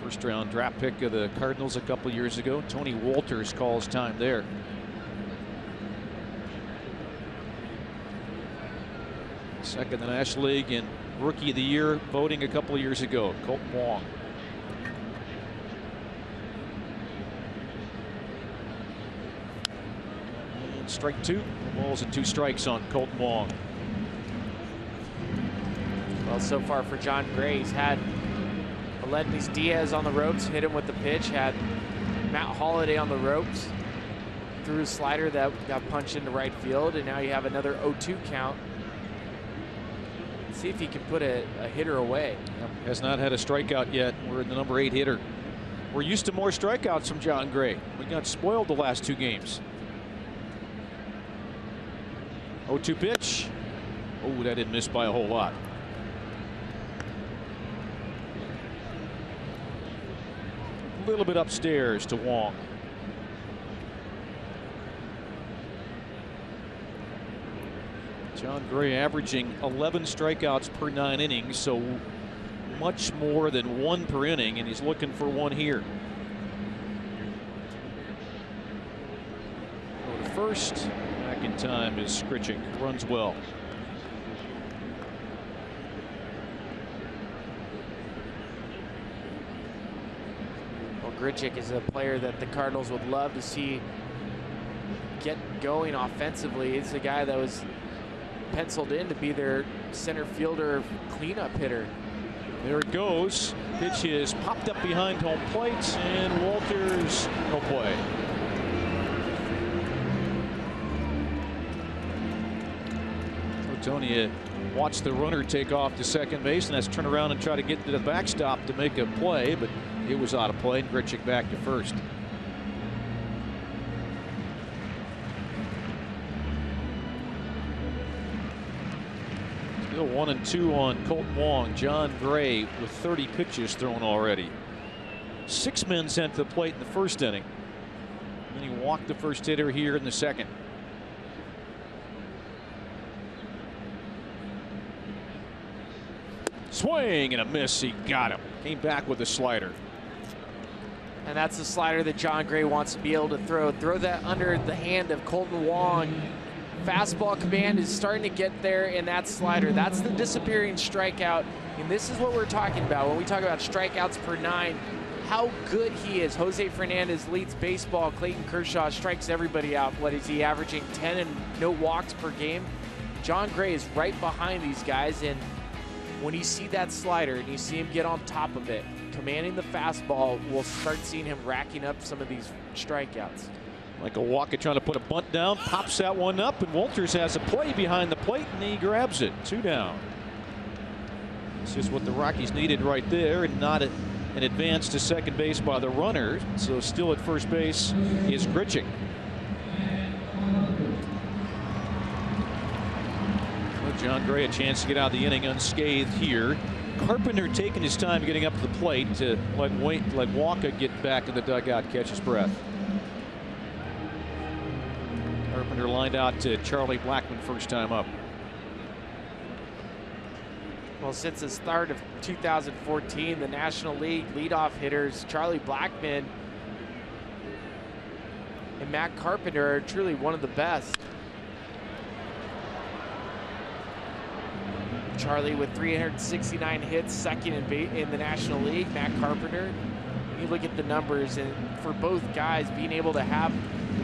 First round draft pick of the Cardinals a couple years ago. Tony Walters calls time there. Second in the National League and Rookie of the Year voting a couple of years ago. Colton Wong. And strike 2. Balls and 2 strikes on Colton Wong. Well, so far for John Gray, he's had Aledmys Diaz on the ropes, hit him with the pitch, had Matt Holliday on the ropes, threw a slider that got punched into right field, and now you have another 0-2 count. Let's see if he can put a hitter away. Yep. Has not had a strikeout yet. We're in the number 8 hitter. We're used to more strikeouts from John Gray. We got spoiled the last 2 games. 0-2 pitch. Oh, that didn't miss by a whole lot. A little bit upstairs to Wong. John Gray averaging 11 strikeouts per 9 innings, so much more than 1 per inning, and he's looking for 1 here. Go to first. Back in time is Grichuk. Runs well. Grichuk is a player that the Cardinals would love to see get going offensively. He's a guy that was penciled in to be their center fielder cleanup hitter. There it goes. Pitch is popped up behind home plate, and Walters, no play. Tony watched the runner take off to second base, and that's turn around and try to get to the backstop to make a play, but it was out of play, and Grichuk back to first. Still 1-2 on Colton Wong. John Gray with 30 pitches thrown already. 6 men sent to the plate in the first inning. And he walked the first hitter here in the second. Swing and a miss. He got him. Came back with a slider. And that's the slider that John Gray wants to be able to throw. Throw that under the hand of Colton Wong. Fastball command is starting to get there in that slider. That's the disappearing strikeout. And this is what we're talking about when we talk about strikeouts per 9. How good he is. Jose Fernandez leads baseball. Clayton Kershaw strikes everybody out. What is he averaging? 10 and no walks per game. John Gray is right behind these guys, and when you see that slider and you see him get on top of it, commanding the fastball, we'll start seeing him racking up some of these strikeouts. Michael Walker trying to put a bunt down, pops that one up, and Walters has a play behind the plate, and he grabs it. 2 down. It's just what the Rockies needed right there, and not an advance to second base by the runner. So still at first base is Grichuk. Well, John Gray a chance to get out of the inning unscathed here. Carpenter taking his time getting up to the plate to let Walker get back in the dugout, catch his breath. Carpenter lined out to Charlie Blackmon first time up. Well, since the start of 2014, the National League leadoff hitters Charlie Blackmon and Matt Carpenter are truly one of the best. Charlie with 369 hits, second in the National League. Matt Carpenter, you look at the numbers, and for both guys being able to have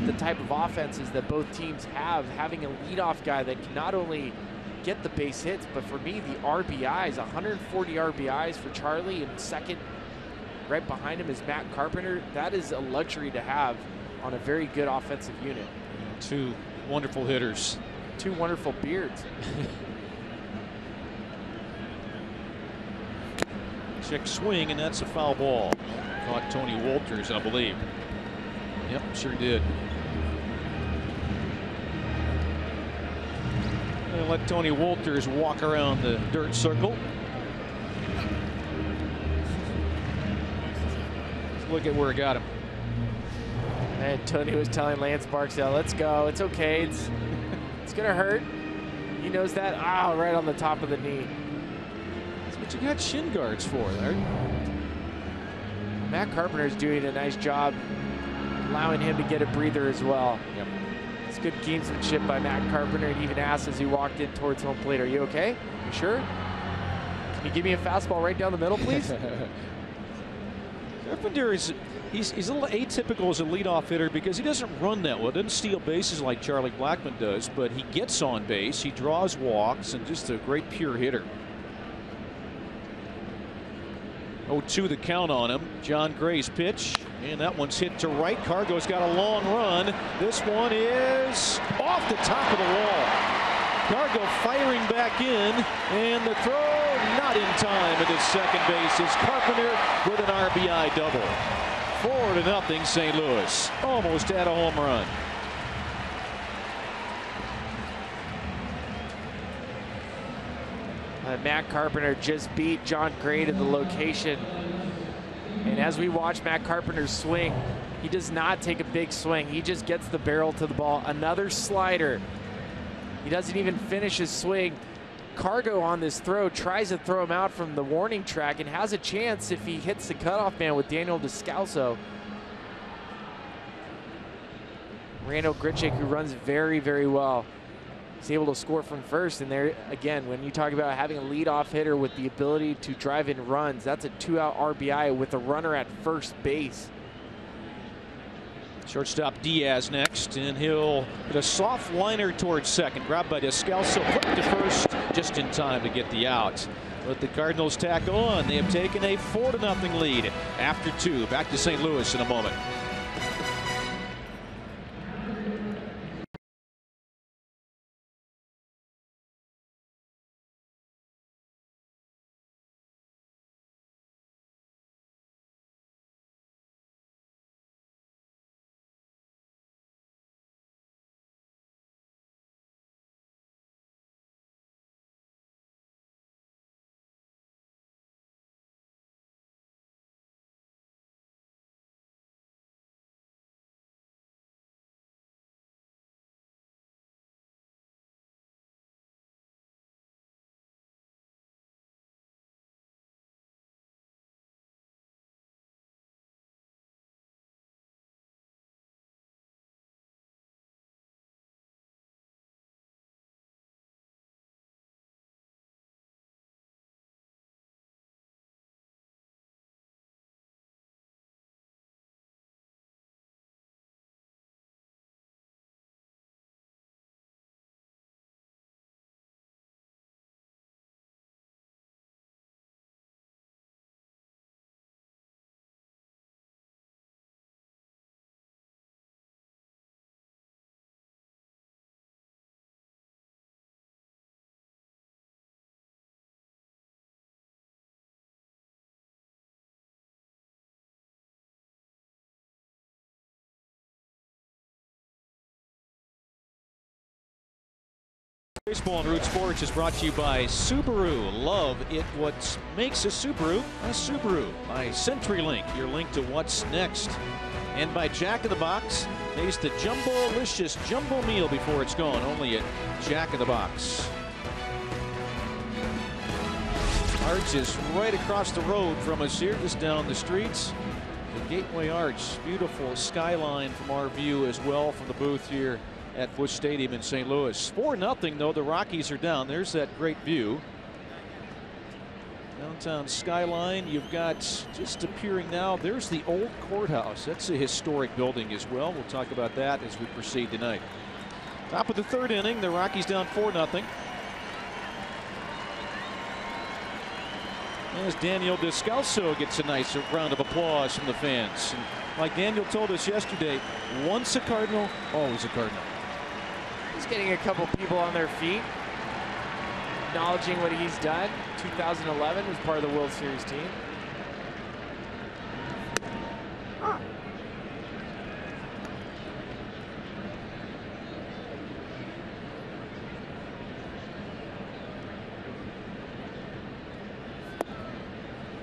the type of offenses that both teams have, having a leadoff guy that can not only get the base hits, but for me, the RBIs, 140 RBIs for Charlie, and second right behind him is Matt Carpenter. That is a luxury to have on a very good offensive unit. 2 wonderful hitters. 2 wonderful beards. Check swing, and that's a foul ball. Caught Tony Walters, I believe. Yep, sure did. And let Tony Walters walk around the dirt circle. Let's look at where it got him. And Tony was telling Lance Barksdale, let's go, it's okay, it's gonna hurt. He knows that. Right on the top of the knee. That's what you got shin guards for there. Matt Carpenter's doing a nice job allowing him to get a breather as well. Yep. It's good gamesmanship by Matt Carpenter, and even asked as he walked in towards home plate, "Are you okay? You sure? Can you give me a fastball right down the middle, please?" Carpenter is he's a little atypical as a leadoff hitter because he doesn't run that well. Doesn't steal bases like Charlie Blackmon does, but he gets on base, he draws walks, and just a great pure hitter. 0-2 the count on him. John Gray's pitch, and that one's hit to right. Cargo's got a long run. This one is off the top of the wall. Cargo firing back in, and the throw not in time at his second base is Carpenter with an RBI double. 4-0 St. Louis. Almost had a home run. Matt Carpenter just beat John Gray to the location. And as we watch Matt Carpenter swing, he does not take a big swing. He just gets the barrel to the ball. Another slider. He doesn't even finish his swing. Cargo on this throw tries to throw him out from the warning track and has a chance if he hits the cutoff man with Daniel Descalso. Randall Grichuk, who runs very, very well, is able to score from first. And there again, when you talk about having a leadoff hitter with the ability to drive in runs, that's a 2-out RBI with a runner at first base. Shortstop Diaz next, and he'll put a soft liner towards second. Grabbed by Descalso, put to first just in time to get the out. Let the Cardinals tack on. They have taken a 4-0 lead after 2. Back to St. Louis in a moment. Baseball on Root Sports is brought to you by Subaru. Love it what makes a Subaru a Subaru. By CenturyLink, your link to what's next. And by Jack in the Box. Taste the Jumbo-licious Jumbo meal before it's gone. Only at Jack in the Box. Arch is right across the road from us here, just down the streets. The Gateway Arch, beautiful skyline from our view as well from the booth here at Busch Stadium in St. Louis. 4-0 though, the Rockies are down. There's that great view. Downtown skyline, you've got just appearing now, there's the old courthouse. That's a historic building as well. We'll talk about that as we proceed tonight. Top of the third inning, the Rockies down 4-0. As Daniel Descalso gets a nice round of applause from the fans. And like Daniel told us yesterday, once a Cardinal, always a Cardinal. He's getting a couple people on their feet, acknowledging what he's done. 2011 was part of the World Series team.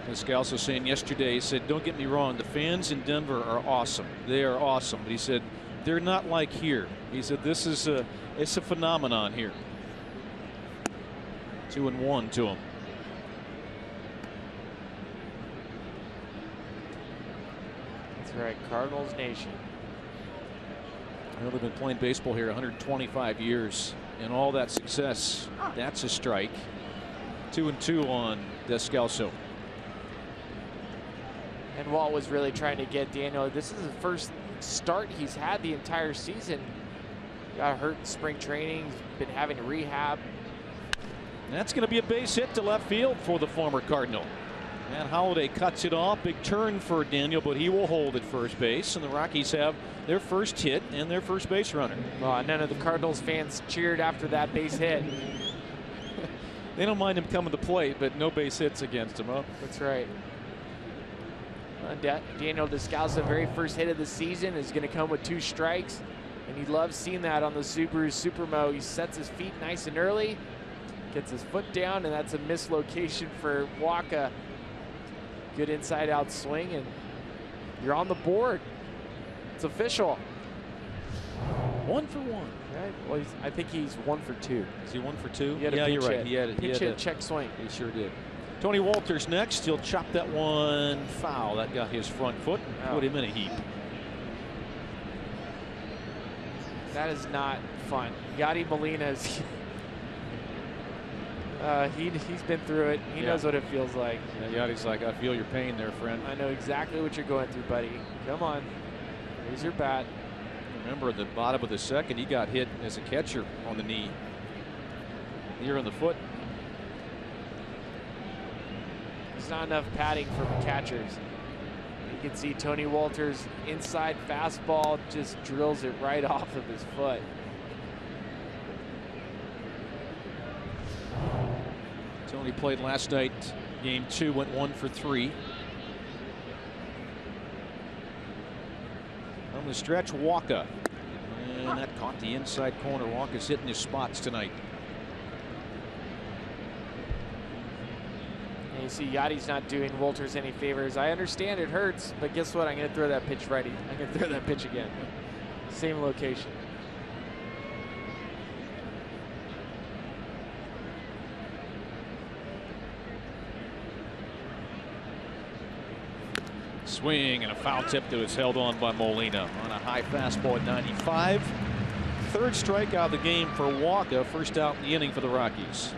Descalso saying yesterday, he said, don't get me wrong, the fans in Denver are awesome. They are awesome. But he said, they're not like here. He said, this is it's a phenomenon here. 2-1 to him. That's right, Cardinals Nation. I know they've been playing baseball here 125 years, and all that success, that's a strike. 2-2 on Descalso. And Walt was really trying to get Daniel. This is the first start he's had the entire season. Got hurt in spring training, been having rehab. That's going to be a base hit to left field for the former Cardinal. Matt Holliday cuts it off. Big turn for Daniel, but he will hold at first base. And the Rockies have their first hit and their first base runner. Well, none of the Cardinals fans cheered after that base hit. They don't mind him coming to plate, but no base hits against him. Huh? That's right. Daniel Descalso, very first hit of the season, is going to come with 2 strikes. And he loves seeing that on the Subaru Supermo. He sets his feet nice and early, gets his foot down, and that's a mislocation for Waka. Good inside-out swing, and you're on the board. It's official. 1 for 1. Right. Well, I think he's 1 for 2. Is he 1 for 2? Yeah, you're right. He had a pitch hit, check swing. He sure did. Tony Walters next. He'll chop that one foul. That got his front foot and put him in a heap. That is not fun. Yadi Molina's he's been through it. He knows what it feels like. Yeah, Yadi's like, I feel your pain there, friend. I know exactly what you're going through, buddy. Come on. Raise your bat. Remember at the bottom of the second, he got hit as a catcher on the knee. Here on the foot. There's not enough padding for catchers. You can see Tony Walters' inside fastball just drills it right off of his foot. Tony played last night. Game 2 went 1 for 3. On the stretch, Waka. And that caught the inside corner. Waka's hitting his spots tonight. And you see Yadi's not doing Walters any favors. I understand it hurts, but guess what? I'm going to throw that pitch righty. I'm going to throw that pitch again. Same location. Swing and a foul tip that was held on by Molina on a high fastball at 95. Third strikeout of the game for Waka. First out in the inning for the Rockies.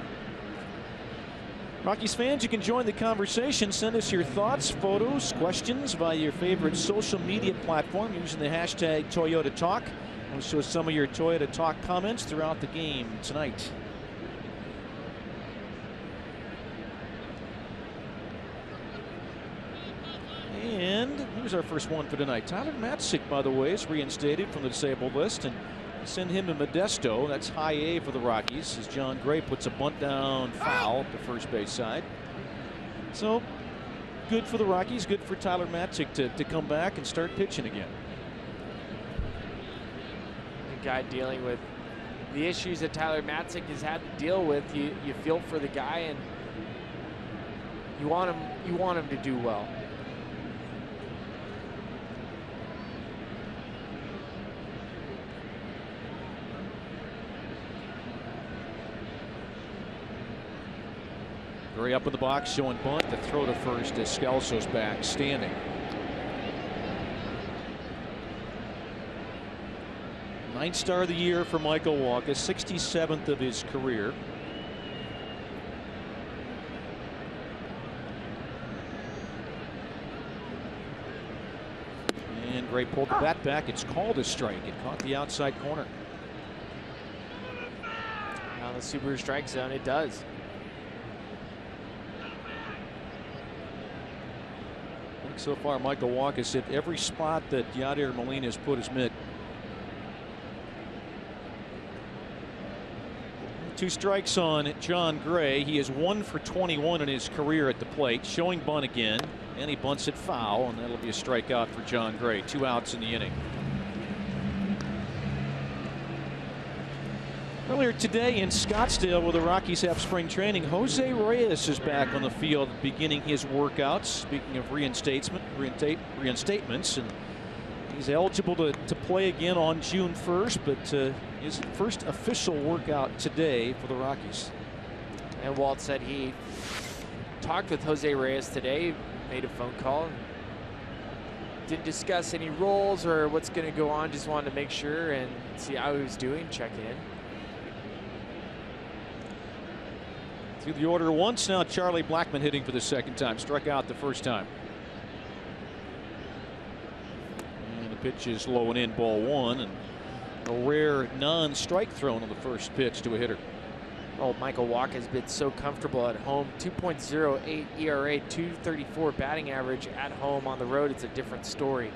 Rockies fans, you can join the conversation. Send us your thoughts, photos, questions via your favorite social media platform using the hashtag Toyota Talk. We'll show some of your Toyota Talk comments throughout the game tonight. And here's our first one for tonight. Tyler Matzik, by the way, is reinstated from the disabled list, and send him to Modesto. That's high A for the Rockies as John Gray puts a bunt down foul at the first base side. So good for the Rockies, good for Tyler Matzik to come back and start pitching again. A guy dealing with the issues that Tyler Matzik has had to deal with, you feel for the guy, and you want him to do well. Gray up in the box, showing bunt. The throw to first as Scalzo's back, standing. Ninth star of the year for Michael Wacha, 67th of his career. And Gray pulled the bat back. It's called a strike. It caught the outside corner. On the Subaru strike zone, it does. I think so far Michael Wacha has hit every spot that Yadier Molina has put his mitt. 2 strikes on John Gray. He is 1 for 21 in his career at the plate. Showing bunt again, and he bunts it foul, and that'll be a strikeout for John Gray. 2 outs in the inning. Earlier today in Scottsdale, where the Rockies have spring training, Jose Reyes is back on the field beginning his workouts. Speaking of reinstatements, and he's eligible to play again on June 1st, but his first official workout today for the Rockies. And Walt said he talked with Jose Reyes today, made a phone call, didn't discuss any roles or what's going to go on, just wanted to make sure and see how he was doing, check in. Through the order once now, Charlie Blackmon hitting for the second time. Struck out the first time. And the pitch is low and in, ball 1, and a rare non-strike thrown on the first pitch to a hitter. Oh, Michael Wacha has been so comfortable at home. 2.08 ERA, 234 batting average at home. On the road, it's a different story.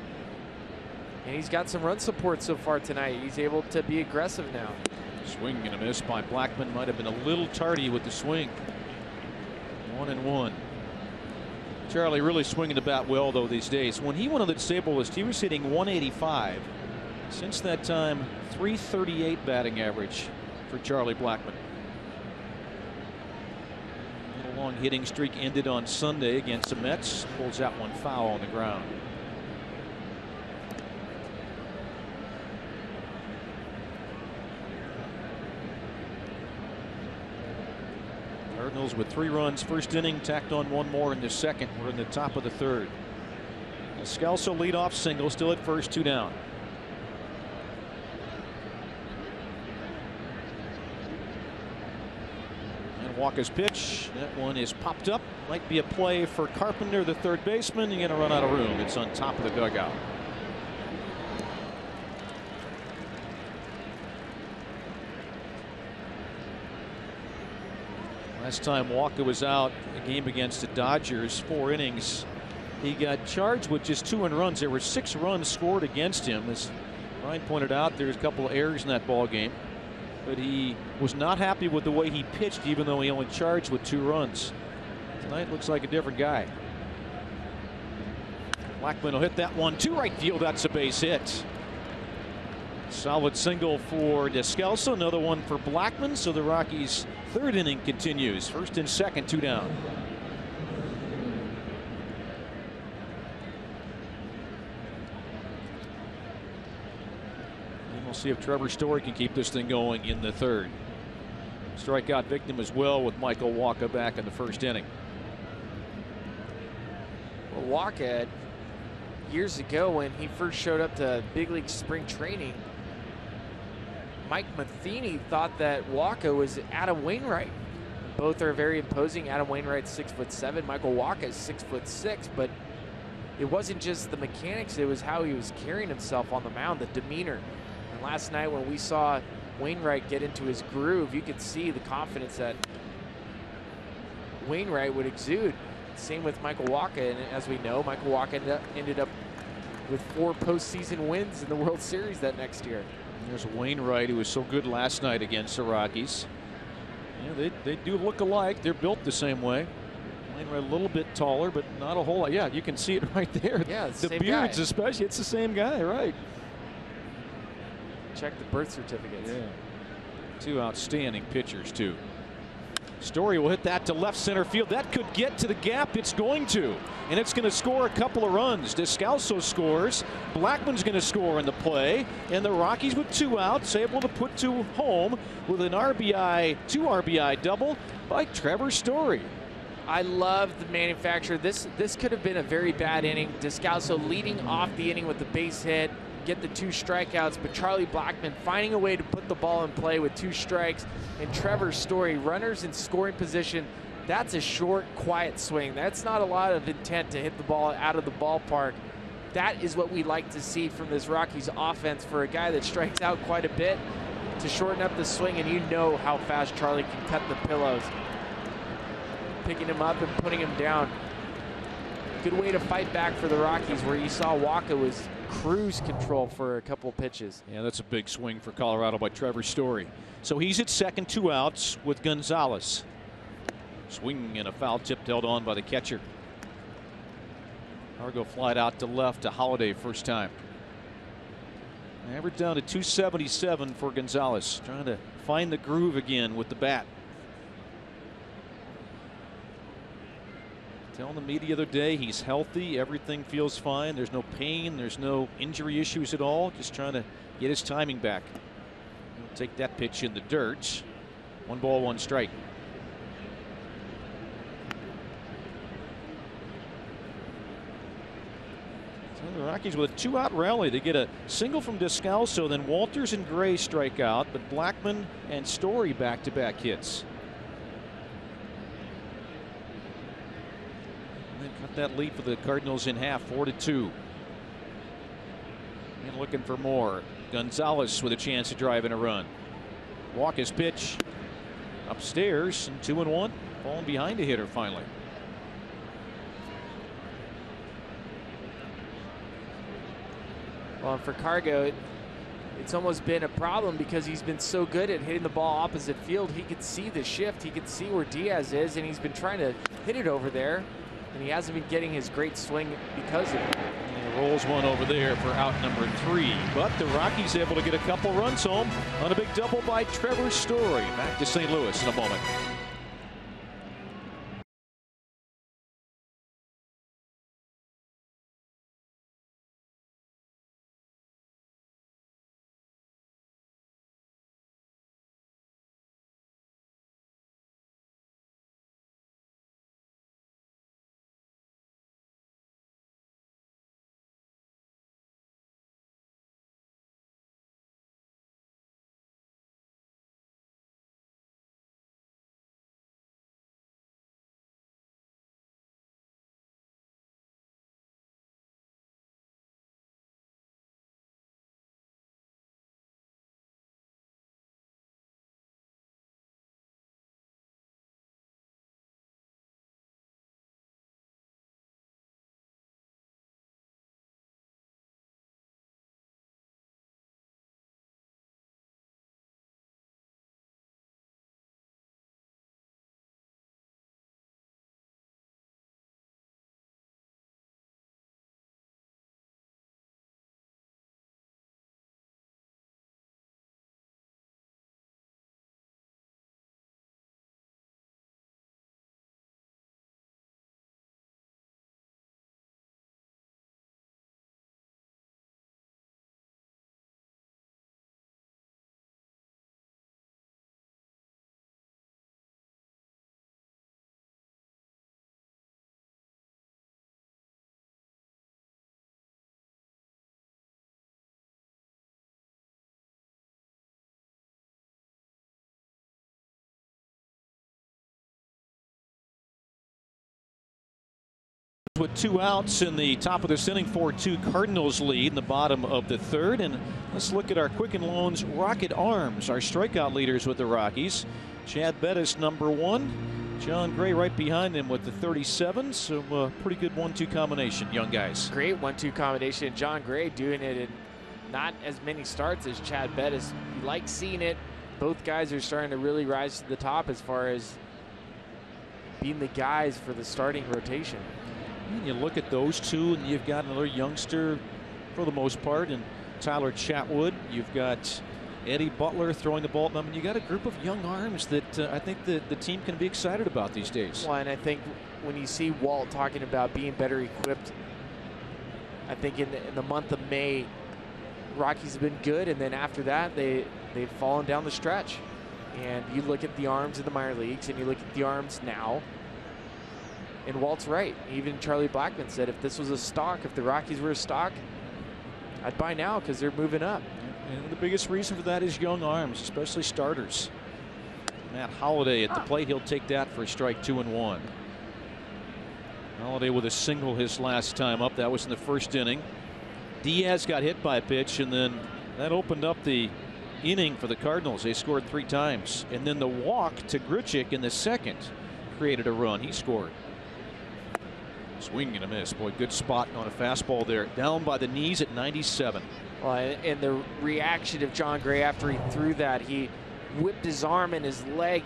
And he's got some run support so far tonight. He's able to be aggressive now. Swing and a miss by Blackmon. Might have been a little tardy with the swing. 1-1. Charlie really swinging the bat well, though, these days. When he went on the disabled list, he was hitting 185. Since that time, 338 batting average for Charlie Blackmon. A long hitting streak ended on Sunday against the Mets. Pulls that one foul on the ground. Cardinals with 3 runs first inning, tacked on 1 more in the second. We're in the top of the third. Scalzo leadoff single, still at first, 2 down. And Wacha's pitch, that one is popped up. Might be a play for Carpenter, the third baseman. You're going to run out of room. It's on top of the dugout. Last time Wacha was out, a game against the Dodgers, 4 innings. He got charged with just 2 earned runs. There were 6 runs scored against him. As Ryan pointed out, there's a couple of errors in that ball game. But he was not happy with the way he pitched, even though he only charged with 2 runs. Tonight looks like a different guy. Blackmon will hit that one to right field. That's a base hit. Solid single for Descalso, another one for Blackmon. So the Rockies' 3rd inning continues. First and second, 2 down. And we'll see if Trevor Story can keep this thing going in the 3rd. Strikeout victim as well with Michael Wacha back in the 1st inning. Well, Wacha, years ago when he first showed up to big league spring training, Mike Matheny thought that Wacha was Adam Wainwright. Both are very imposing. Adam Wainwright's 6'7", Michael Wacha is 6'6", but it wasn't just the mechanics, it was how he was carrying himself on the mound, the demeanor. And last night when we saw Wainwright get into his groove, you could see the confidence that Wainwright would exude. Same with Michael Wacha, and as we know, Michael Wacha ended up with 4 postseason wins in the World Series that next year. There's Wainwright, who was so good last night against the Rockies. Yeah, they do look alike. They're built the same way. Wainwright a little bit taller, but not a whole lot. Yeah, you can see it right there. Yeah, it's the beards, guy. Especially. It's the same guy, right? Check the birth certificate. Yeah. Two outstanding pitchers, too. Story will hit that to left center field. That could get to the gap. It's going to. And it's going to score a couple of runs. Descalso scores. Blackman's going to score in the play. And the Rockies with 2 outs able to put 2 home with an RBI, 2 RBI double by Trevor Story. I love the manufacturer. This could have been a very bad inning. Descalso leading off the inning with the base hit, get the 2 strikeouts, but Charlie Blackman finding a way to put the ball in play with 2 strikes. And Trevor Story, runners in scoring position. That's a short, quiet swing. That's not a lot of intent to hit the ball out of the ballpark. That is what we like to see from this Rockies offense for a guy that strikes out quite a bit to shorten up the swing, and you know how fast Charlie can cut the pillows. Picking him up and putting him down. Good way to fight back for the Rockies, where you saw Waka was cruise control for a couple pitches. Yeah, that's a big swing for Colorado by Trevor Story. So he's at second, 2 outs with Gonzalez. Swing and a foul tip held on by the catcher. Argo flied out to left to Holiday first time. Average down to 277 for Gonzalez. Trying to find the groove again with the bat. Telling the media the other day he's healthy, everything feels fine, there's no pain, there's no injury issues at all, just trying to get his timing back. He'll take that pitch in the dirt. 1 ball, 1 strike. So the Rockies with a 2-out rally. They get a single from Descalso, then Walters and Gray strike out, but Blackman and Story back-to-back hits. Cut that lead for the Cardinals in half, 4-2. And looking for more. Gonzalez with a chance to drive in a run. Walker's pitch upstairs, and 2-1. Falling behind a hitter finally. Well, for Cargo, it's almost been a problem because he's been so good at hitting the ball opposite field. He could see the shift, he could see where Diaz is, and he's been trying to hit it over there. And he hasn't been getting his great swing because of it. And he rolls one over there for out number 3. But the Rockies able to get a couple runs home on a big double by Trevor Story. Back to St. Louis in a moment. With 2 outs in the top of this inning, 4-2 Cardinals lead in the bottom of the 3rd. And let's look at our Quicken Loans Rocket Arms, our strikeout leaders with the Rockies. Chad Bettis number 1. John Gray right behind him with the 37. So pretty good 1-2 combination, young guys. Great 1-2 combination. John Gray doing it in not as many starts as Chad Bettis. You like seeing it. Both guys are starting to really rise to the top as far as being the guys for the starting rotation. And you look at those two, and you've got another youngster for the most part, and Tyler Chatwood. You've got Eddie Butler throwing the ball. I mean, you got a group of young arms that I think the team can be excited about these days. Well, and I think when you see Walt talking about being better equipped, I think in the month of May, Rockies have been good, and then after that, they've fallen down the stretch. And you look at the arms in the minor leagues, and you look at the arms now, and Walt's right. Even Charlie Blackmon said if this was a stock, if the Rockies were a stock, I'd buy now because they're moving up. And the biggest reason for that is young arms, especially starters. Matt Holliday at the plate. He'll take that for a strike, 2-1. Holliday with a single his last time up. That was in the first inning. Diaz got hit by a pitch, and then that opened up the inning for the Cardinals. They scored 3 times. And then the walk to Grichuk in the second created a run. He scored. Swing and a miss. Boy, good spot on a fastball there. Down by the knees at 97. Well, and the reaction of Jon Gray after he threw that, he whipped his arm and his leg.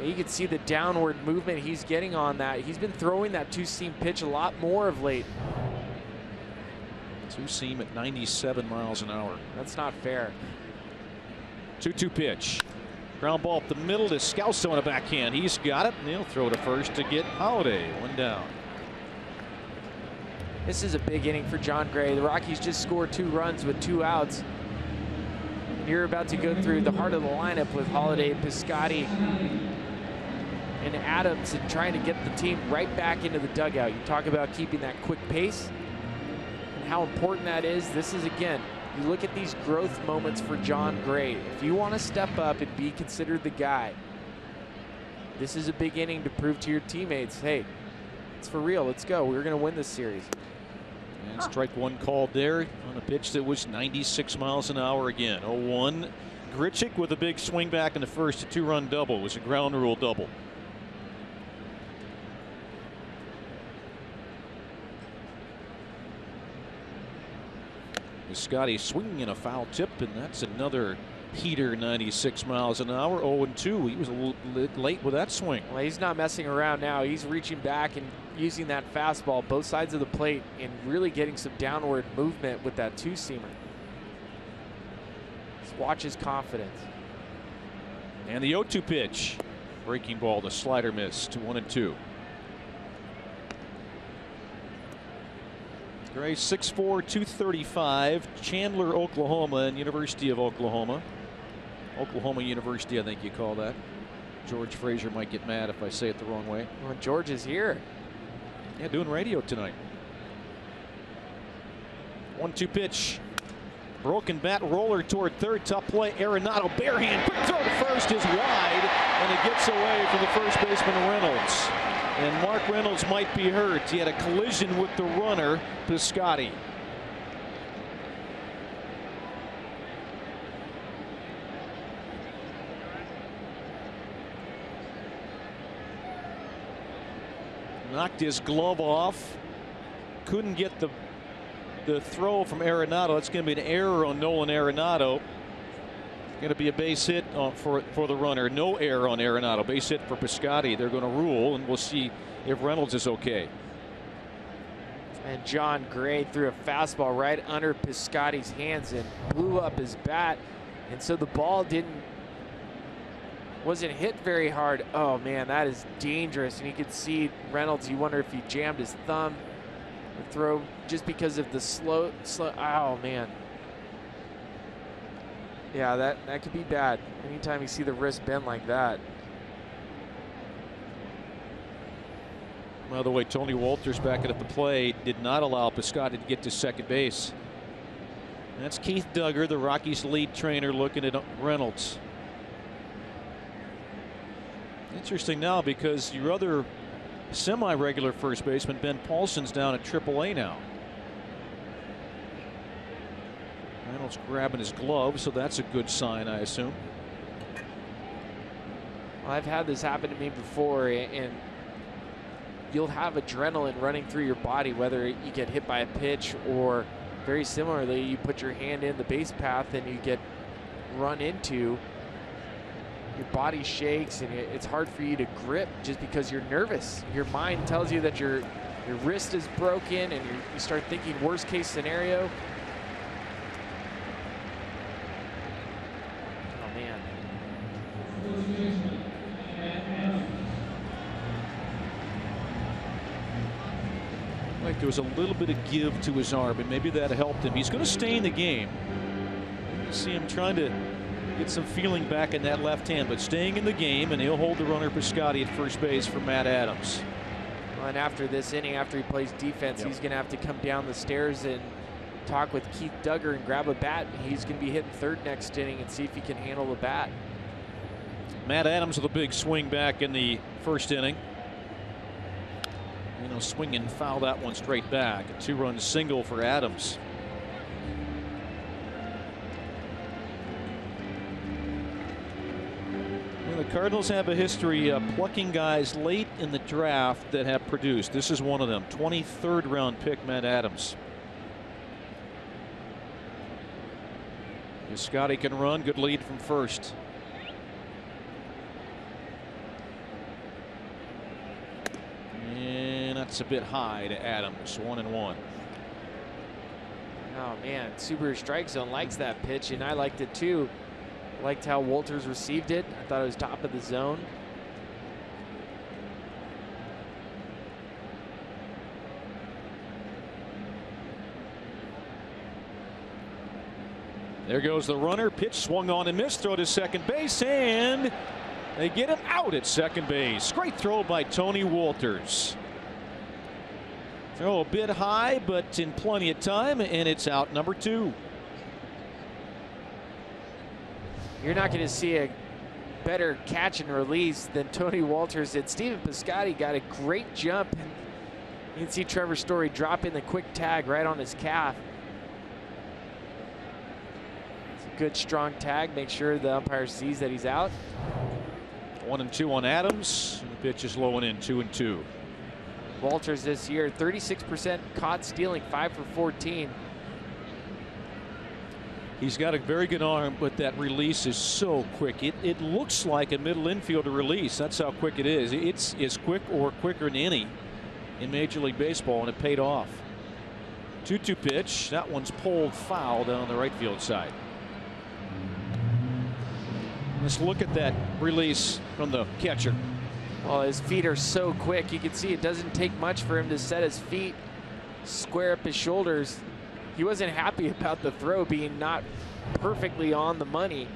You could see the downward movement he's getting on that. He's been throwing that two-seam pitch a lot more of late. Two-seam at 97 miles an hour. That's not fair. 2-2 pitch. Ground ball up the middle to Scalzo on a backhand. He's got it, and he'll throw to first to get Holliday. 1 down. This is a big inning for Jon Gray. The Rockies just scored 2 runs with 2 outs. You're about to go through the heart of the lineup with Holliday, Piscotty, and Adams, and trying to get the team right back into the dugout. You talk about keeping that quick pace and how important that is. This is, again, you look at these growth moments for Jon Gray. If you want to step up and be considered the guy, this is a big inning to prove to your teammates, hey, it's for real. Let's go. We're going to win this series. And strike 1 called there on a pitch that was 96 miles an hour again. 0-1. Grichuk with a big swing back in the first. A 2-run double. It was a ground rule double. Scotty swinging a foul tip, and that's another heater, 96 miles an hour. 0-2. He was a little late with that swing. Well, he's not messing around now. He's reaching back and using that fastball both sides of the plate and really getting some downward movement with that two-seamer. Just watch his confidence. And the 0-2 pitch. Breaking ball, the slider miss to 1-2. Gray 6'4", 235, Chandler, Oklahoma, and University of Oklahoma. Oklahoma University, I think you call that. George Frazier might get mad if I say it the wrong way. Well, George is here. Yeah, doing radio tonight. 1-2 pitch. Broken bat, roller toward third, tough play. Arenado, bare hand, quick throw to first is wide, and it gets away from the first baseman Reynolds. And Mark Reynolds might be hurt. He had a collision with the runner, Piscotty. Knocked his glove off. Couldn't get the throw from Arenado. It's going to be an error on Nolan Arenado. Going to be a base hit for the runner. No error on Arenado. Base hit for Piscotty. They're going to rule, and we'll see if Reynolds is okay. And Jon Gray threw a fastball right under Piscotty's hands and blew up his bat. And so the ball wasn't hit very hard. Oh man, that is dangerous. And you could see Reynolds, you wonder if he jammed his thumb. The throw just because of the slow. Oh man. Yeah, that could be bad. Anytime you see the wrist bend like that. By the way, Tony Walters back at the plate did not allow Piscotty to get to second base. That's Keith Duggar, the Rockies lead trainer, looking at Reynolds. Interesting now because your other semi-regular first baseman, Ben Paulson's down at AAA now. Reynolds grabbing his glove, so that's a good sign, I assume. Well, I've had this happen to me before, and you'll have adrenaline running through your body, whether you get hit by a pitch or very similarly, you put your hand in the base path and you get run into. Your body shakes and it's hard for you to grip just because you're nervous. Your mind tells you that your wrist is broken and you start thinking worst case scenario. like there was a little bit of give to his arm, and maybe that helped him. He's going to stay in the game. You see him trying to get some feeling back in that left hand, but staying in the game, and he'll hold the runner Piscotty at first base for Matt Adams. Well, and after this inning, after he plays defense, he's going to have to come down the stairs and talk with Keith Duggar and grab a bat. He's going to be hitting third next inning and see if he can handle the bat. Matt Adams with a big swing back in the first inning. You know, swing and foul that one straight back. A 2-run single for Adams. The Cardinals have a history of plucking guys late in the draft that have produced. This is one of them. 23rd round pick, Matt Adams. Scotty can run. Good lead from first. And that's a bit high to Adams. 1-1. Oh man, Subaru Strike Zone likes that pitch, and I liked it too. Liked how Walters received it. I thought it was top of the zone. There goes the runner. Pitch swung on and missed. Throw to second base, and they get him out at second base. Great throw by Tony Walters. Throw a bit high, but in plenty of time, and it's out number 2. You're not going to see a better catch and release than Tony Walters did. Stephen Piscotty got a great jump. You can see Trevor Story drop in the quick tag right on his calf. It's a good strong tag. Make sure the umpire sees that he's out. 1-2 on Adams. And the pitch is low and in. 2-2. Walters this year, 36% caught stealing, 5 for 14. He's got a very good arm, but that release is so quick. It looks like a middle infielder release. That's how quick it is. It's as quick or quicker than any in Major League Baseball, and it paid off. 2-2 pitch. That one's pulled foul down the right field side. Let's look at that release from the catcher. Well, his feet are so quick. You can see it doesn't take much for him to set his feet, square up his shoulders. He wasn't happy about the throw being not perfectly on the money.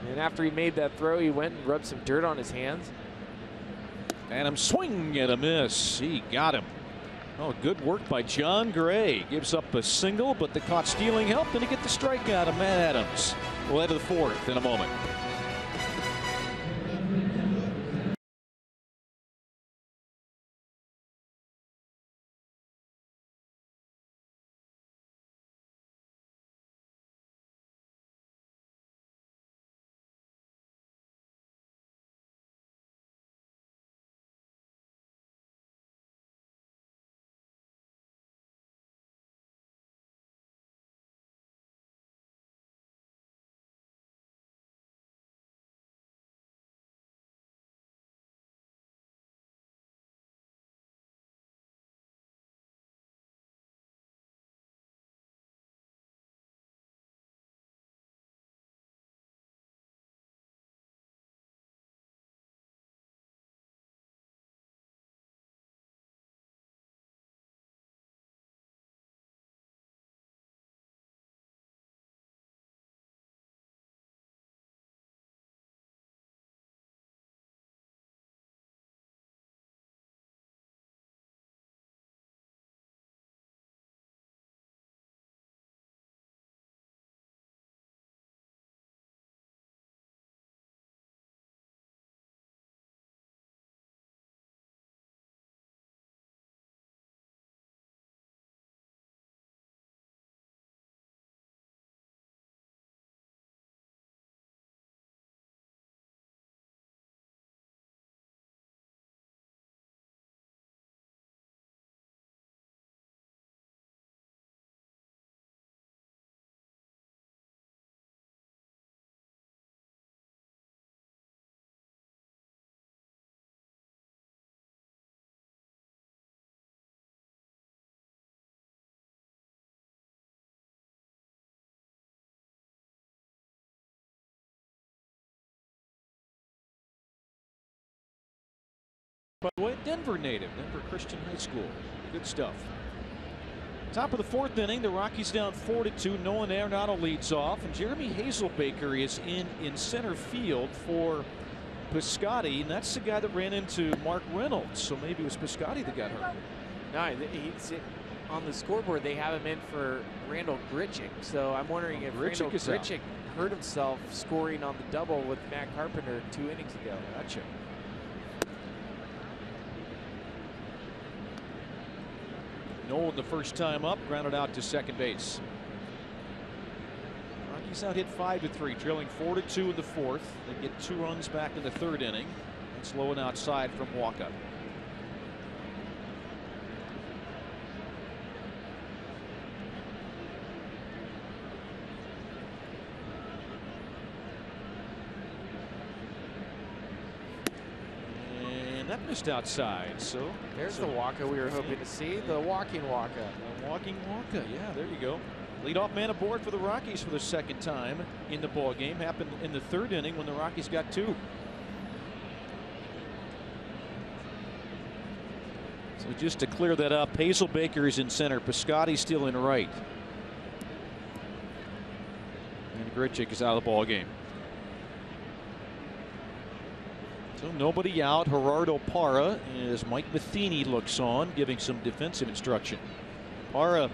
And after he made that throw, he went and rubbed some dirt on his hands. Adams swing and a miss. He got him. Oh, good work by John Gray. Gives up a single, but the caught stealing helped him to get the strikeout of Matt Adams. We'll head to the 4th in a moment. By the way, Denver native, Denver Christian High School. Good stuff. Top of the 4th inning, the Rockies down 4-2. Nolan Arenado leads off, and Jeremy Hazelbaker is in center field for Piscotty, and that's the guy that ran into Mark Reynolds. So maybe it was Piscotty that got hurt. No, he's on the scoreboard. They have him in for Randall Grichuk. So I'm wondering if Randall Grichuk hurt himself scoring on the double with Matt Carpenter 2 innings ago. Gotcha. Nolan, the first time up, grounded out to second base. Rockies out hit 5-3, trailing 4-2 in the 4th. They get 2 runs back in the 3rd inning. It's low and outside from Walker. That missed outside, so there's the Walker we were hoping to see, the walking Walker. The walking Walker, yeah, there you go. Leadoff man aboard for the Rockies for the 2nd time in the ball game. Happened in the 3rd inning when the Rockies got 2. So just to clear that up, Hazelbaker is in center, Piscotty still in right, and Grichuk is out of the ball game. So nobody out. Gerardo Parra as Mike Matheny looks on, giving some defensive instruction. Parra,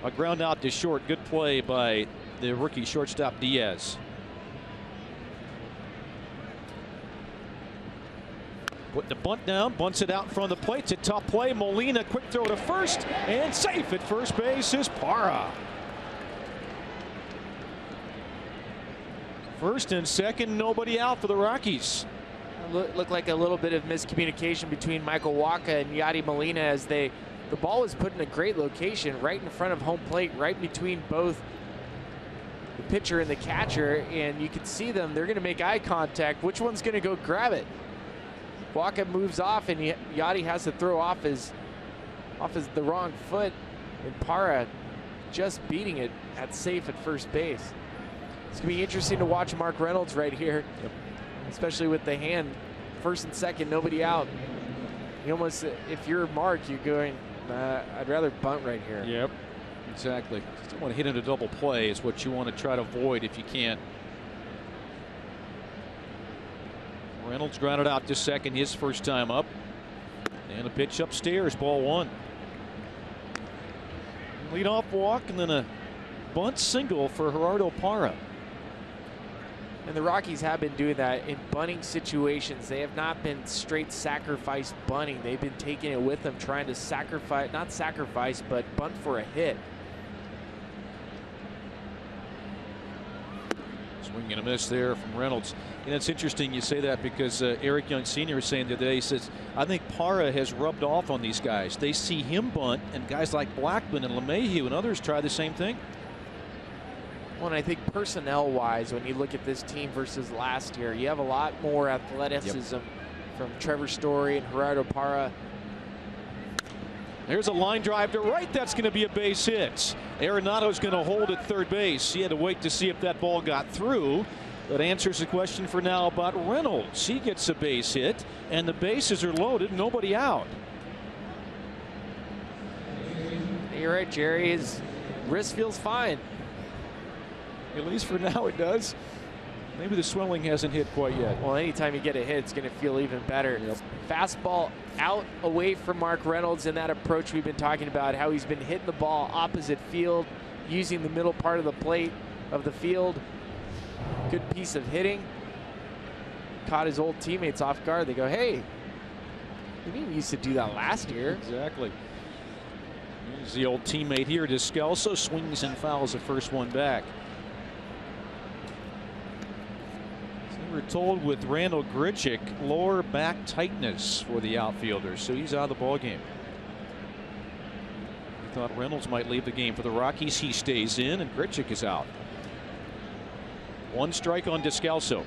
a ground out to short. Good play by the rookie shortstop Diaz. Putting the bunt down, bunts it out in front of the plate. It's a tough play. Molina, quick throw to first, and safe at first base is Parra. First and second, nobody out for the Rockies. Looked like a little bit of miscommunication between Michael Wacha and Yadi Molina as the ball was put in a great location right in front of home plate, right between both the pitcher and the catcher, and you can see them. They're going to make eye contact. Which one's going to go grab it? Wacha moves off, and Yadi has to throw off his the wrong foot, and Parra just beating it at safe at first base. It's going to be interesting to watch Mark Reynolds right here. Yep. Especially with the hand, 1st and 2nd, nobody out. You almost, if you're Mark, you're going, I'd rather bunt right here. Yep, exactly. Just don't want to hit into a double play is what you want to try to avoid if you can. Reynolds grounded out to second, his first time up. And a pitch upstairs, ball 1. Leadoff walk and then a bunt single for Gerardo Parra. And the Rockies have been doing that in bunting situations. They have not been straight sacrifice bunting. They've been taking it with them, trying to sacrifice, not sacrifice, but bunt for a hit. Swing and a miss there from Reynolds. And it's interesting you say that because Eric Young Sr. was saying today, he says, I think Parra has rubbed off on these guys. They see him bunt, and guys like Blackman and LeMahieu and others try the same thing. Well, and I think personnel-wise, when you look at this team versus last year, you have a lot more athleticism from Trevor Story and Gerardo Parra. There's a line drive to right. That's going to be a base hit. Arenado's going to hold at third base. He had to wait to see if that ball got through. That answers the question for now about Reynolds. He gets a base hit, and the bases are loaded. Nobody out. You're right, Jerry. His wrist feels fine. At least for now it does. Maybe the swelling hasn't hit quite yet. Well, anytime you get a hit, it's going to feel even better. Yep. Fastball out away from Mark Reynolds in that approach we've been talking about, how he's been hitting the ball opposite field, using the middle part of the plate of the field. Good piece of hitting. Caught his old teammates off guard. They go, hey, we didn't used to do that last year. Exactly. Here's the old teammate here. Descalso swings and fouls the first one back. We're told with Randall Grichuk, lower back tightness for the outfielder, so he's out of the ball game. We thought Reynolds might leave the game for the Rockies. He stays in, and Grichuk is out. 1 strike on Descalso.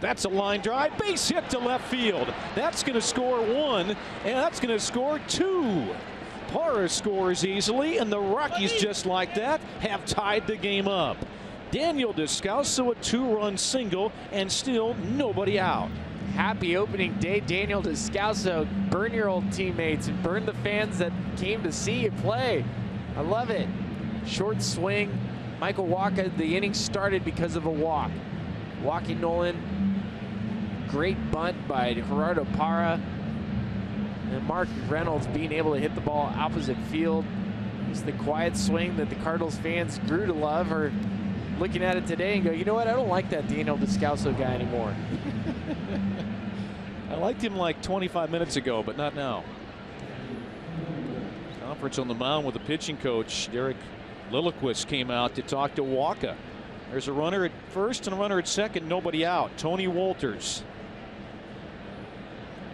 That's a line drive, base hit to left field. That's going to score 1, and that's going to score 2. Parra scores easily, and the Rockies, just like that, have tied the game up. Daniel Descalso, a 2-run single, and still nobody out. Happy opening day, Daniel Descalso. Burn your old teammates and burn the fans that came to see you play. I love it. Short swing. Michael Wacha, the inning started because of a walk. Walking Nolan. Great bunt by Gerardo Parra. And Mark Reynolds being able to hit the ball opposite field. It's the quiet swing that the Cardinals fans grew to love, or looking at it today and go, you know what, I don't like that Daniel Descalso guy anymore. I liked him like 25 minutes ago, but not now. Conference on the mound with the pitching coach. Derek Lilliquist came out to talk to Wacha. There's a runner at first and a runner at second, nobody out. Tony Wolters.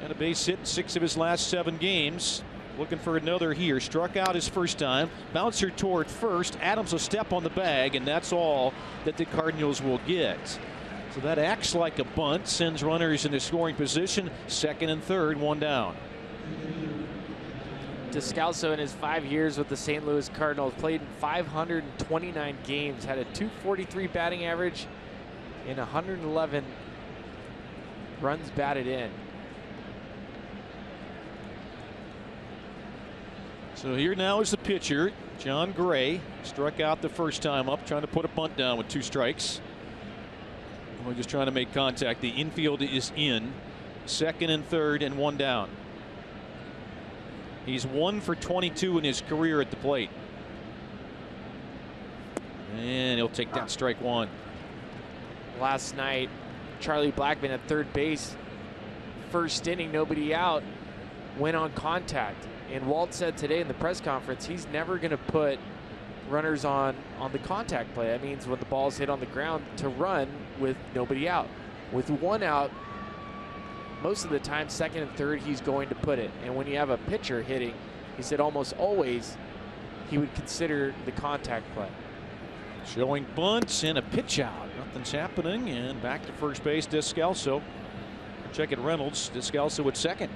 Had a base hit in 6 of his last 7 games. Looking for another here. Struck out his first time. Bouncer toward first. Adams will step on the bag, and that's all that the Cardinals will get. So that acts like a bunt. Sends runners into scoring position. Second and third, 1 down. Descalso in his 5 years with the St. Louis Cardinals played in 529 games. Had a .243 batting average and 111 runs batted in. So here now is the pitcher, John Gray. Struck out the first time up, trying to put a bunt down with 2 strikes. We're just trying to make contact. The infield is in. Second and third and 1 down. He's 1 for 22 in his career at the plate. And he'll take that strike 1. Last night, Charlie Blackmon at third base, first inning, nobody out, went on contact. And Walt said today in the press conference he's never going to put runners on the contact play. That means when the ball's hit on the ground to run with nobody out. With 1 out, most of the time, second and third, he's going to put it. And when you have a pitcher hitting, he said almost always he would consider the contact play. Showing bunts and a pitch out. Nothing's happening, and back to first base, Descalso. Check it, Reynolds. Descalso at second.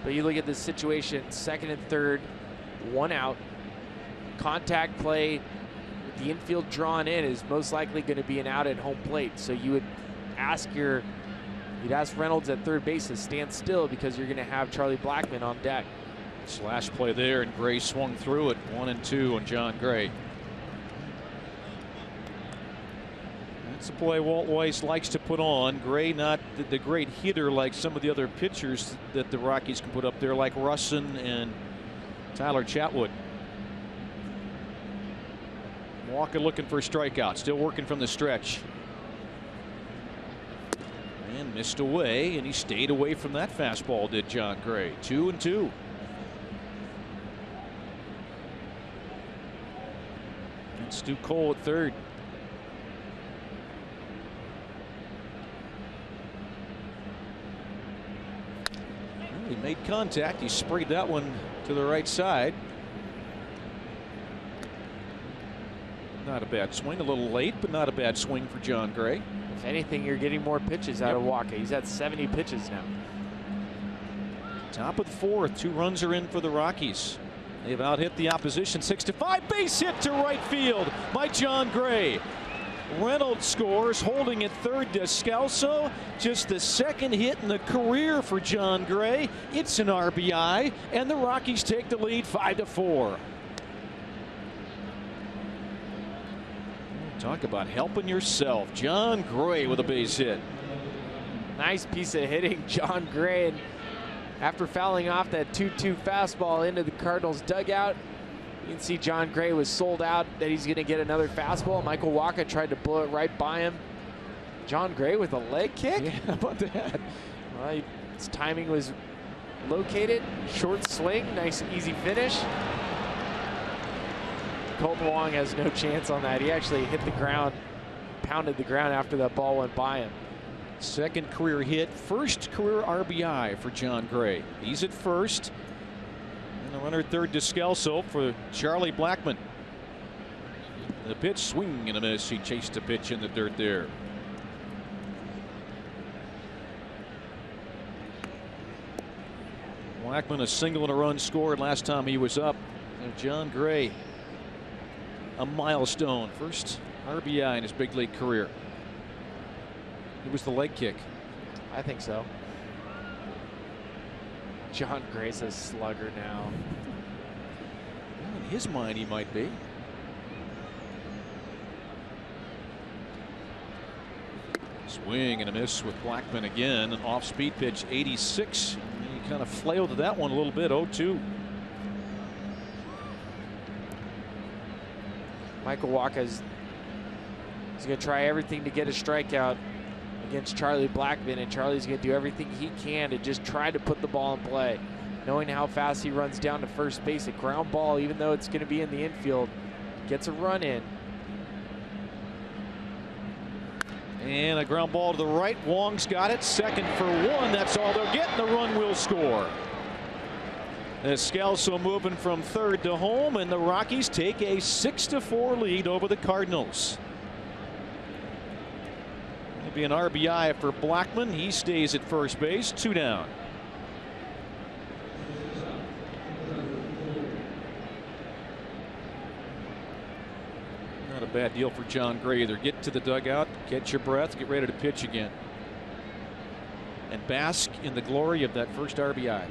But you look at this situation, second and third, 1 out. Contact play with the infield drawn in is most likely going to be an out at home plate. So you would ask you'd ask Reynolds at third base to stand still because you're going to have Charlie Blackmon on deck. Slash play there, and Gray swung through it. 1 and 2 on John Gray. That's a play Walt Weiss likes to put on. Gray not the great hitter like some of the other pitchers that the Rockies can put up there, like Russin and Tyler Chatwood. Walker looking for a strikeout, still working from the stretch. And missed away, and he stayed away from that fastball, did John Gray. 2 and 2. And Stu Cole at third. He made contact. He sprayed that one to the right side. Not a bad swing. A little late, but not a bad swing for John Gray. If anything, you're getting more pitches out of Wacha. He's at 70 pitches now. Top of the 4th. 2 runs are in for the Rockies. They've out-hit the opposition 6-5. Base hit to right field by John Gray. Reynolds scores, holding at third. Descalso, just the 2nd hit in the career for John Gray. It's an RBI, and the Rockies take the lead 5-4. Talk about helping yourself. John Gray with a base hit. Nice piece of hitting, John Gray. And after fouling off that 2-2 fastball into the Cardinals dugout, you can see John Gray was sold out that he's going to get another fastball. Michael Wacha tried to blow it right by him. John Gray with a leg kick? Yeah, how about that? Well, his timing was located. Short swing, nice easy finish. Colton Wong has no chance on that. He actually hit the ground, pounded the ground after that ball went by him. 2nd career hit, 1st career RBI for John Gray. He's at first. And the runner at third, Descalso for Charlie Blackmon. The pitch, swing and a miss. He chased the pitch in the dirt there. Blackmon a single and a run scored last time he was up. And John Gray, a milestone. First RBI in his big league career. It was the leg kick. I think so. John Gray's a slugger now. Well, in his mind, he might be. Swing and a miss with Blackman again. An off-speed pitch, 86. He kind of flailed to that one a little bit, 0-2. Michael Wacha's going to try everything to get a strikeout against Charlie Blackman, and Charlie's going to do everything he can to just try to put the ball in play. Knowing how fast he runs down to first base, a ground ball, even though it's going to be in the infield, gets a run in. And a ground ball to the right. Wong's got it. Second for one. That's all they're getting. The run will score. Scalzo moving from third to home, and the Rockies take a 6-4 lead over the Cardinals. It'll be an RBI for Blackman. He stays at first base. 2 down. Not a bad deal for John Gray either. Get to the dugout, catch your breath, get ready to pitch again, and bask in the glory of that first RBI.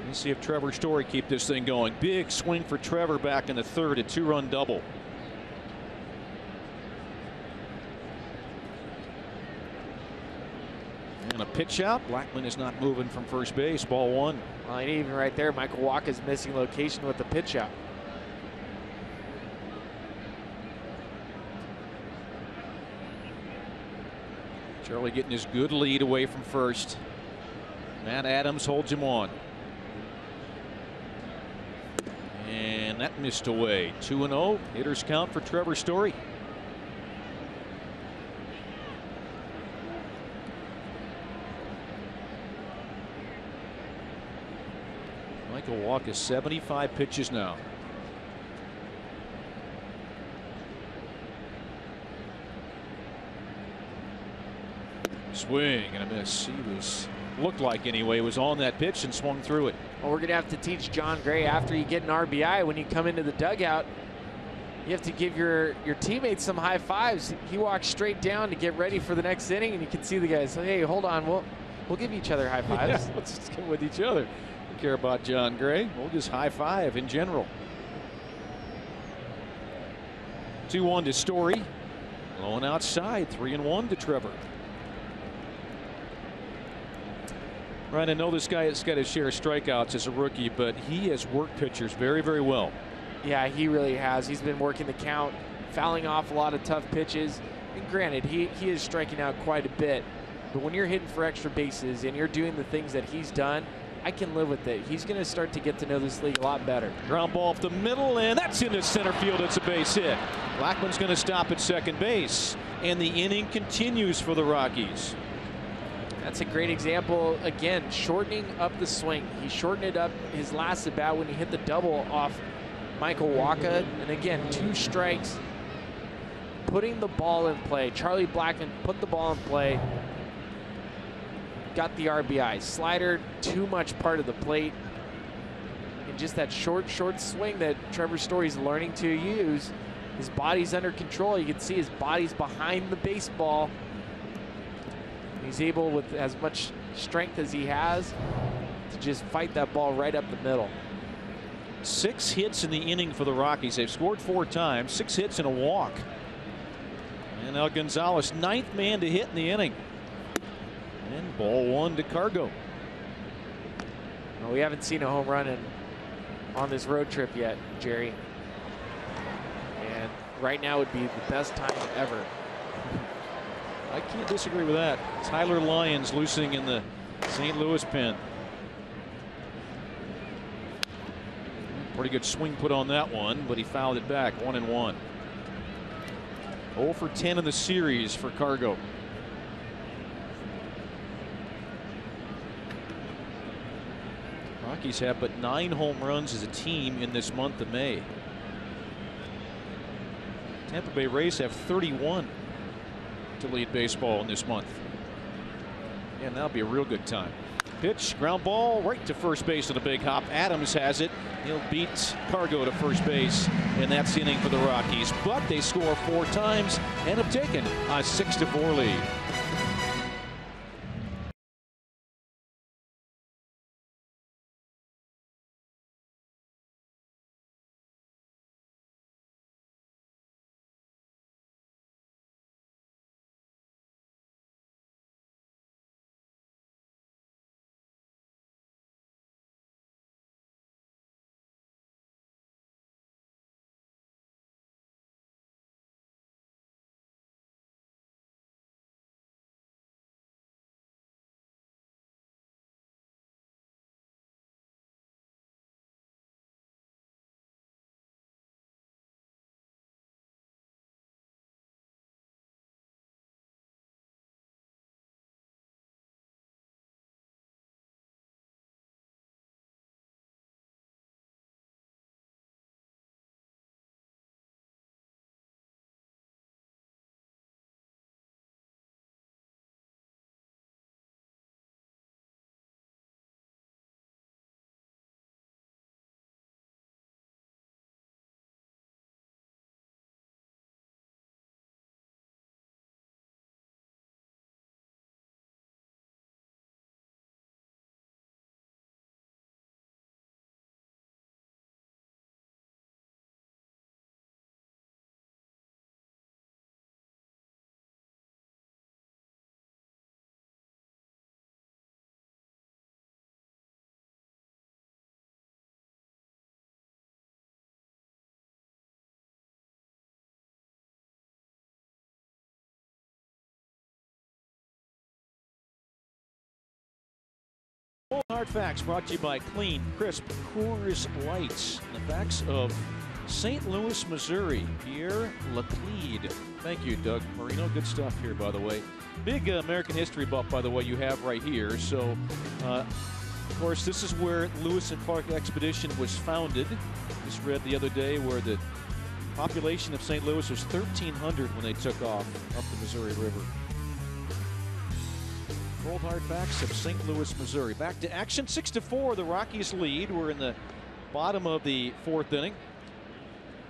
Let's see if Trevor Story keep this thing going. Big swing for Trevor back in the third, a 2-run double. And a pitch out. Blackman is not moving from first base. Ball 1. Well, and even right there, Michael Wacha's missing location with the pitch out. Charlie getting his good lead away from first. Matt Adams holds him on. And that missed away. 2-0. Hitters count for Trevor Story. Michael Wacha 75 pitches now. Swing and a miss. He looked like anyway was on that pitch and swung through it. Well, we're going to have to teach John Gray, after you get an RBI, when you come into the dugout, you have to give your teammates some high fives. He walks straight down to get ready for the next inning, and you can see the guys say, hey, hold on, we'll give each other high fives. Yeah, let's just get with each other. Don't care about John Gray. We'll just high five in general. 2-1 to Story. Blowing outside. 3-1 to Trevor. Right, I know this guy has got his share of strikeouts as a rookie, but he has worked pitchers very, very well. Yeah, he really has. He's been working the count, fouling off a lot of tough pitches. And granted, he is striking out quite a bit. But when you're hitting for extra bases and you're doing the things that he's done, I can live with it. He's going to start to get to know this league a lot better. Ground ball off the middle, and that's into center field. It's a base hit. Blackman's going to stop at second base, and the inning continues for the Rockies. That's a great example. Again, shortening up the swing. He shortened it up his last at bat when he hit the double off Michael Wacha. And again, 2 strikes. Putting the ball in play. Charlie Blackman put the ball in play. Got the RBI. Slider, too much part of the plate. And just that short swing that Trevor Story's learning to use. His body's under control. You can see his body's behind the baseball. He's able, with as much strength as he has, to just fight that ball right up the middle. 6 hits in the inning for the Rockies. They've scored 4 times, 6 hits and a walk. And now Gonzalez, 9th man to hit in the inning. And ball 1 to Cargo. Well, we haven't seen a home run on this road trip yet, Jerry. And right now would be the best time ever. I can't disagree with that. Tyler Lyons losing in the St. Louis pen. Pretty good swing put on that one, but he fouled it back. 1-1. 0 for 10 in the series for Cargo. Rockies have but 9 home runs as a team in this month of May. Tampa Bay Rays have 31 to lead baseball in this month. And that'll be a real good time. Pitch, ground ball right to first base with a big hop. Adams has it. He'll beat Cargo to first base, and that's the inning for the Rockies. But they score 4 times and have taken a 6-4 lead. Hard Facts brought to you by Clean, Crisp, Coors Lights. The facts of St. Louis, Missouri. Pierre Laclede. Thank you, Doug Marino. Good stuff here, by the way. Big American history buff, by the way, you have right here. So, of course, this is where Lewis and Clark Expedition was founded. Just read the other day where the population of St. Louis was 1,300 when they took off up the Missouri River. Cold hard facts of St. Louis, Missouri. Back to action, 6-4. The Rockies lead. We're in the bottom of the 4th inning.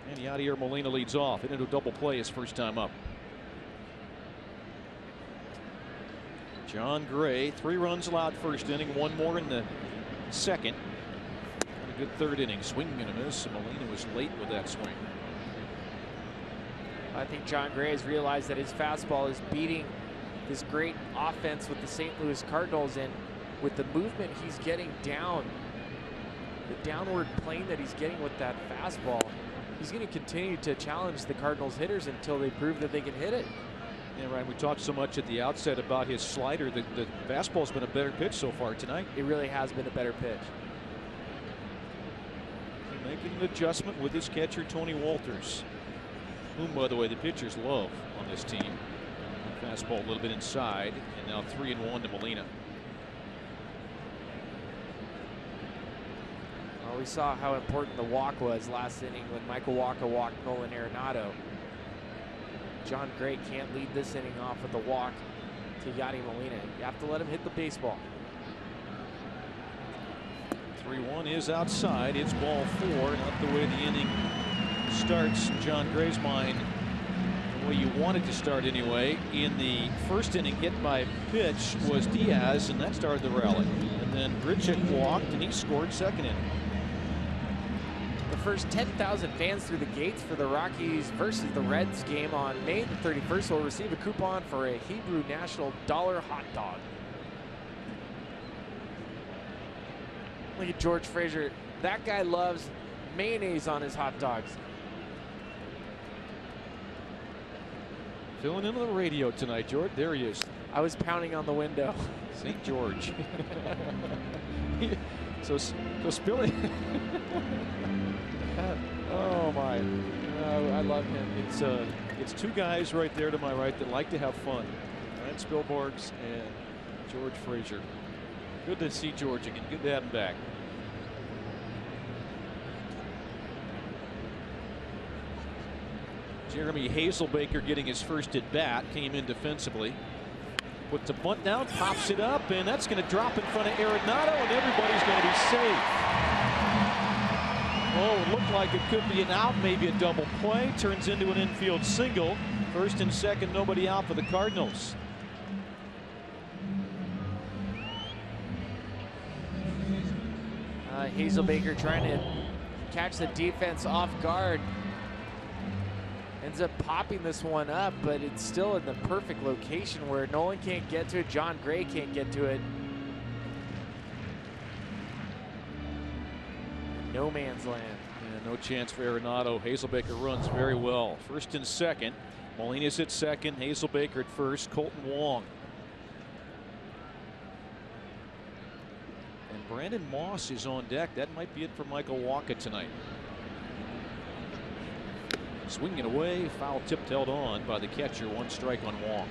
And Yadier Molina leads off. Hit into a double play his first time up. John Gray, 3 runs allowed first inning, 1 more in the second. And a good 3rd inning. Swing and a miss. Molina was late with that swing. I think John Gray has realized that his fastball is beating this great offense with the St. Louis Cardinals, and with the movement he's getting down, the downward plane that he's getting with that fastball, he's going to continue to challenge the Cardinals hitters until they prove that they can hit it. Yeah, Ryan, we talked so much at the outset about his slider. The fastball's been a better pitch so far tonight. It really has been a better pitch. Making an adjustment with his catcher, Tony Walters, whom, by the way, the pitchers love on this team. Fastball a little bit inside, and now 3-1 to Molina. Well, we saw how important the walk was last inning when Michael Wacha walked Nolan Arenado. John Gray can't lead this inning off with a walk to Yadi Molina. You have to let him hit the baseball. 3-1 is outside. It's ball 4. Not the way the inning starts in John Gray's mind. The way you wanted to start anyway. In the first inning, hit by pitch was Diaz, and that started the rally. And then Grichuk walked, and he scored second inning. The first 10,000 fans through the gates for the Rockies versus the Reds game on May the 31st will receive a coupon for a Hebrew National Dollar hot dog. Look at George Frazier. That guy loves mayonnaise on his hot dogs. Filling in on the radio tonight, George. There he is. I was pounding on the window. St. George. so spilling. Oh my! I love him. It's 2 guys right there to my right that like to have fun. Ryan Spilborghs and George Frazier. Good to see George again. Good to have him back. Jeremy Hazelbaker getting his first at bat, came in defensively. Puts a bunt down, pops it up, and that's going to drop in front of Arenado, and everybody's going to be safe. Oh, it looked like it could be an out, maybe a double play. Turns into an infield single. First and second, nobody out for the Cardinals. Hazelbaker trying to catch the defense off guard. Ends up popping this one up, but it's still in the perfect location where Nolan can't get to it, John Gray can't get to it. No man's land. Yeah, no chance for Arenado. Hazelbaker runs very well. First and second. Molina's at second, Hazelbaker at first, Colton Wong. And Brandon Moss is on deck. That might be it for Michael Wacha tonight. Swinging away, foul tipped, held on by the catcher. One strike on Wong.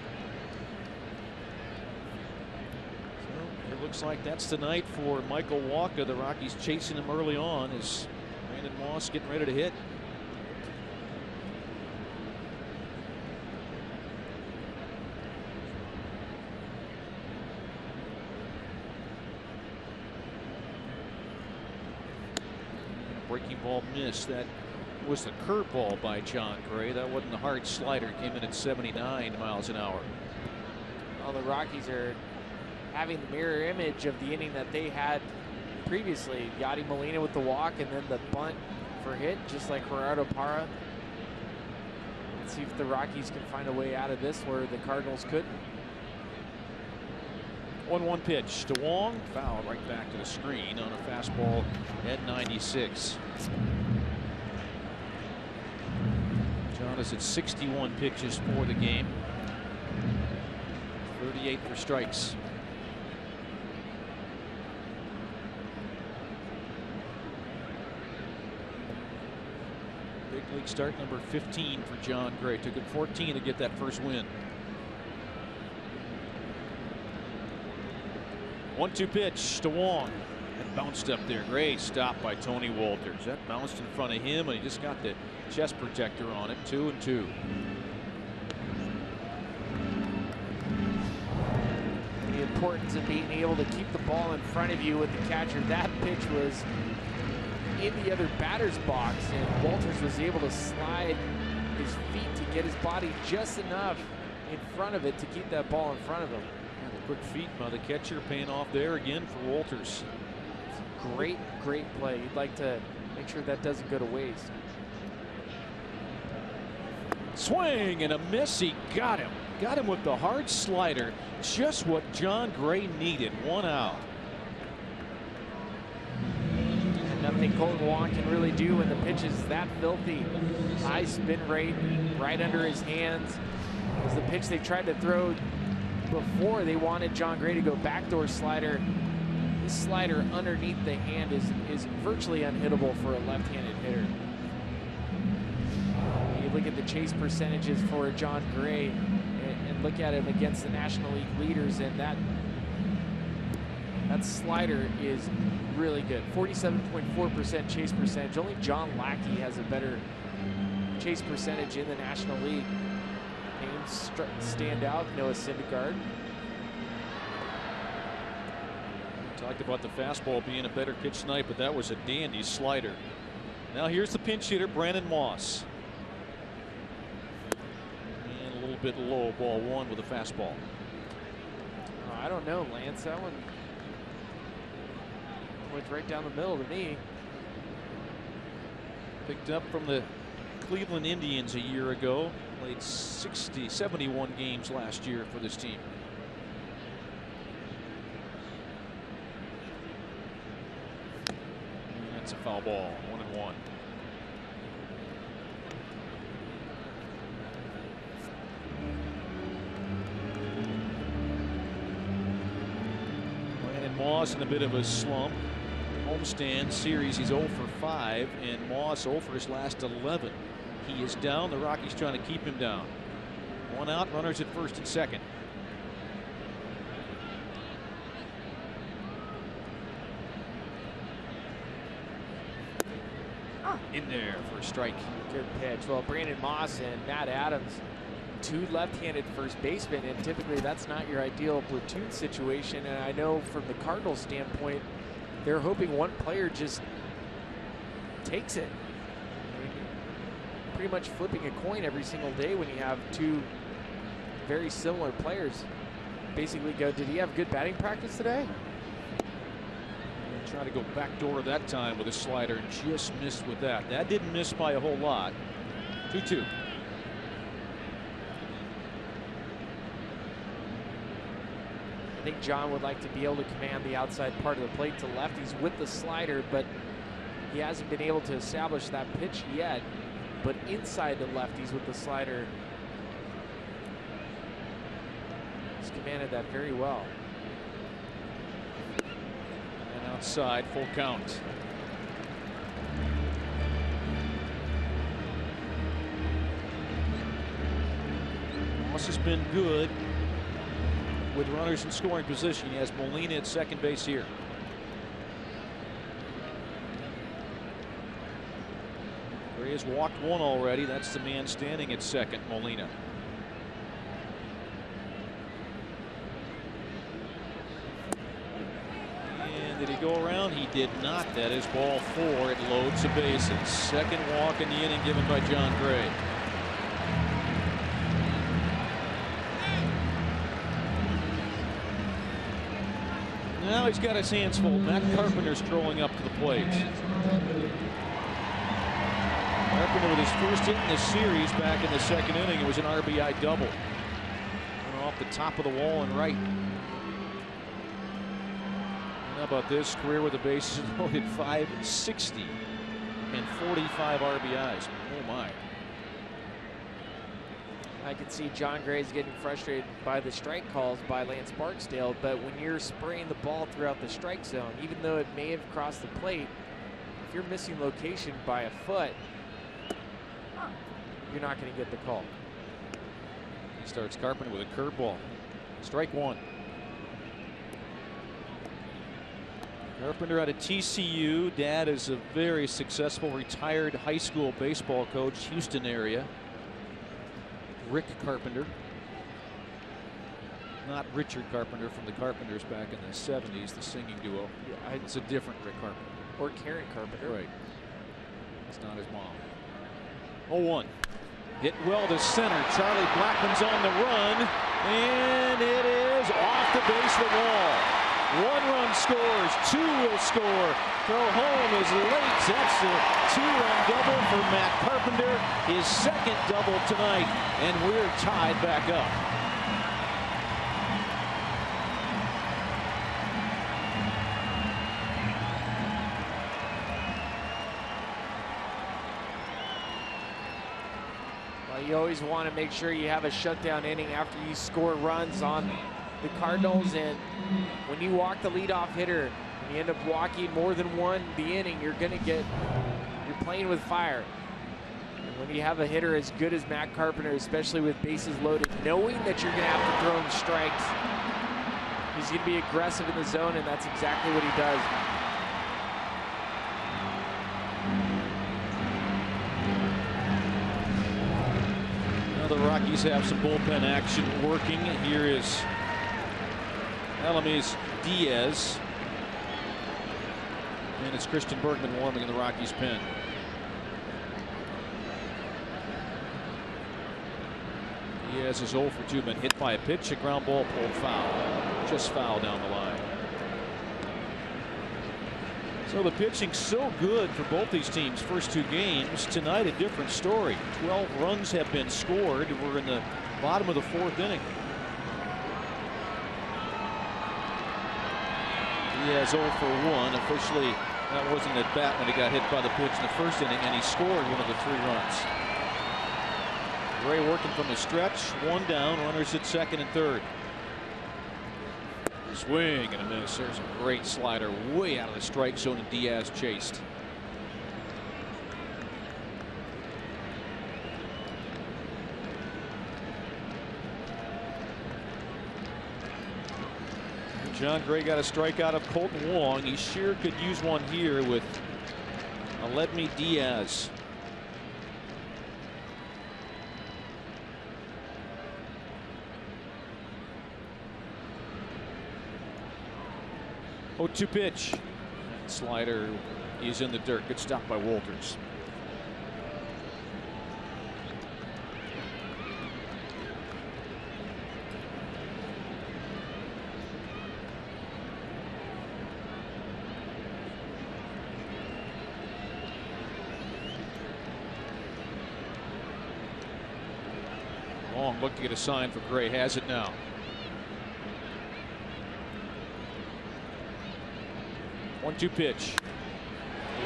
So it looks like that's the night for Michael Wacha. The Rockies chasing him early on as Brandon Moss getting ready to hit. Breaking ball miss. That was the curveball by John Gray. That wasn't the hard slider. Came in at 79 miles an hour. Well, the Rockies are having the mirror image of the inning that they had previously. Yadi Molina with the walk and then the bunt for hit, just like Gerardo Parra. Let's see if the Rockies can find a way out of this where the Cardinals couldn't. 1-1 pitch to Wong. Foul right back to the screen on a fastball at 96. John is at 61 pitches for the game. 38 for strikes. Big league start number 15 for John Gray. Took it 14 to get that first win. 1-2 pitch to Wong. It bounced up there. Great stop by Tony Walters. That bounced in front of him, and he just got the chest protector on it. 2-2. The importance of being able to keep the ball in front of you with the catcher. That pitch was in the other batter's box, and Walters was able to slide his feet to get his body just enough in front of it to keep that ball in front of him. Quick feet by the catcher, paying off there again for Walters. Great play. You'd like to make sure that doesn't go to waste. Swing and a miss. He got him. Got him with the hard slider. Just what John Gray needed. One out. And nothing Colton Wong can really do when the pitch is that filthy. High spin rate right under his hands. It was the pitch they tried to throw before. They wanted John Gray to go backdoor slider. This slider underneath the hand is virtually unhittable for a left-handed hitter. You look at the chase percentages for John Gray and look at him against the National League leaders, and that slider is really good. 47.4% chase percentage. Only John Lackey has a better chase percentage in the National League. Names stand out. Noah Syndergaard. Talked about the fastball being a better pitch tonight, but that was a dandy slider. Now here's the pinch hitter, Brandon Moss. And a little bit low, ball one with a fastball. I don't know, Lance. That one went right down the middle to me. Picked up from the Cleveland Indians a year ago. Played 71 games last year for this team. And that's a foul ball. 1-1. Brandon Moss in a bit of a slump. Homestand series, he's 0 for 5, and Moss 0 for his last 11. He is down. The Rockies trying to keep him down. One out, runners at first and second. In there for a strike. Good pitch. Well, Brandon Moss and Matt Adams two left-handed first basemen, and typically that's not your ideal platoon situation. And I know from the Cardinals standpoint, they're hoping one player just takes it. I mean, pretty much flipping a coin every single day when you have two very similar players. Basically go, did he have good batting practice today? Trying to go backdoor that time with a slider and just missed with that. That didn't miss by a whole lot. 2-2. I think John would like to be able to command the outside part of the plate to lefties with the slider, but he hasn't been able to establish that pitch yet. But inside the lefties with the slider, he's commanded that very well. And outside, full count. Moss has been good with runners in scoring position. He has Molina at second base here. Gray has walked one already. That's the man standing at second, Molina. And did he go around? He did not. That is ball 4. It loads the bases. Second walk in the inning given by John Gray. Now he's got his hands full. Matt Carpenter's strolling up to the plate. Carpenter with his first hit in the series back in the second inning. It was an RBI double. Went off the top of the wall and right. How about this? Career with the bases loaded .560 and 45 RBIs. Oh my. I can see John Gray's getting frustrated by the strike calls by Lance Barksdale, but when you're spraying the ball throughout the strike zone, even though it may have crossed the plate, if you're missing location by a foot, you're not going to get the call. He starts Carpenter with a curveball. Strike one. Carpenter out of TCU. Dad is a very successful retired high school baseball coach, Houston area. Rick Carpenter. Not Richard Carpenter from the Carpenters back in the 70s, the singing duo. Yeah, it's a different Rick Carpenter. Or Karen Carpenter. Right. It's not his mom. 0-1. Hit well to center. Charlie Blackman's on the run. And it is off the base of the wall. 1 run scores. 2 will score. Throw home is late. That's a 2-run double for Matt Carpenter. His second double tonight. And we're tied back up. Well, you always want to make sure you have a shutdown inning after you score runs on the Cardinals, and when you walk the leadoff hitter and you end up walking more than one the inning, you're playing with fire. And when you have a hitter as good as Matt Carpenter, especially with bases loaded, knowing that you're going to have to throw him strikes, he's going to be aggressive in the zone, and that's exactly what he does. Now the Rockies have some bullpen action working. Here is Alamis Diaz. And it's Christian Bergman warming in the Rockies pen. Diaz is 0 for 2, been hit by a pitch, a ground ball pulled foul. Just foul down the line. So the pitching's so good for both these teams' first 2 games. Tonight a different story. 12 runs have been scored. We're in the bottom of the 4th inning. Diaz 0 for 1. Officially, that wasn't at bat when he got hit by the pitch in the first inning, and he scored one of the 3 runs. Gray working from the stretch. 1 down. Runners at second and third. Swing and a miss. There's a great slider way out of the strike zone, and Diaz chased. John Gray got a strikeout of Colton Wong. He sure could use one here with Aledmys Diaz. 0-2 pitch. Slider is in the dirt. Good stop by Walters. Long look to get a sign for Gray. Has it now. One-two pitch.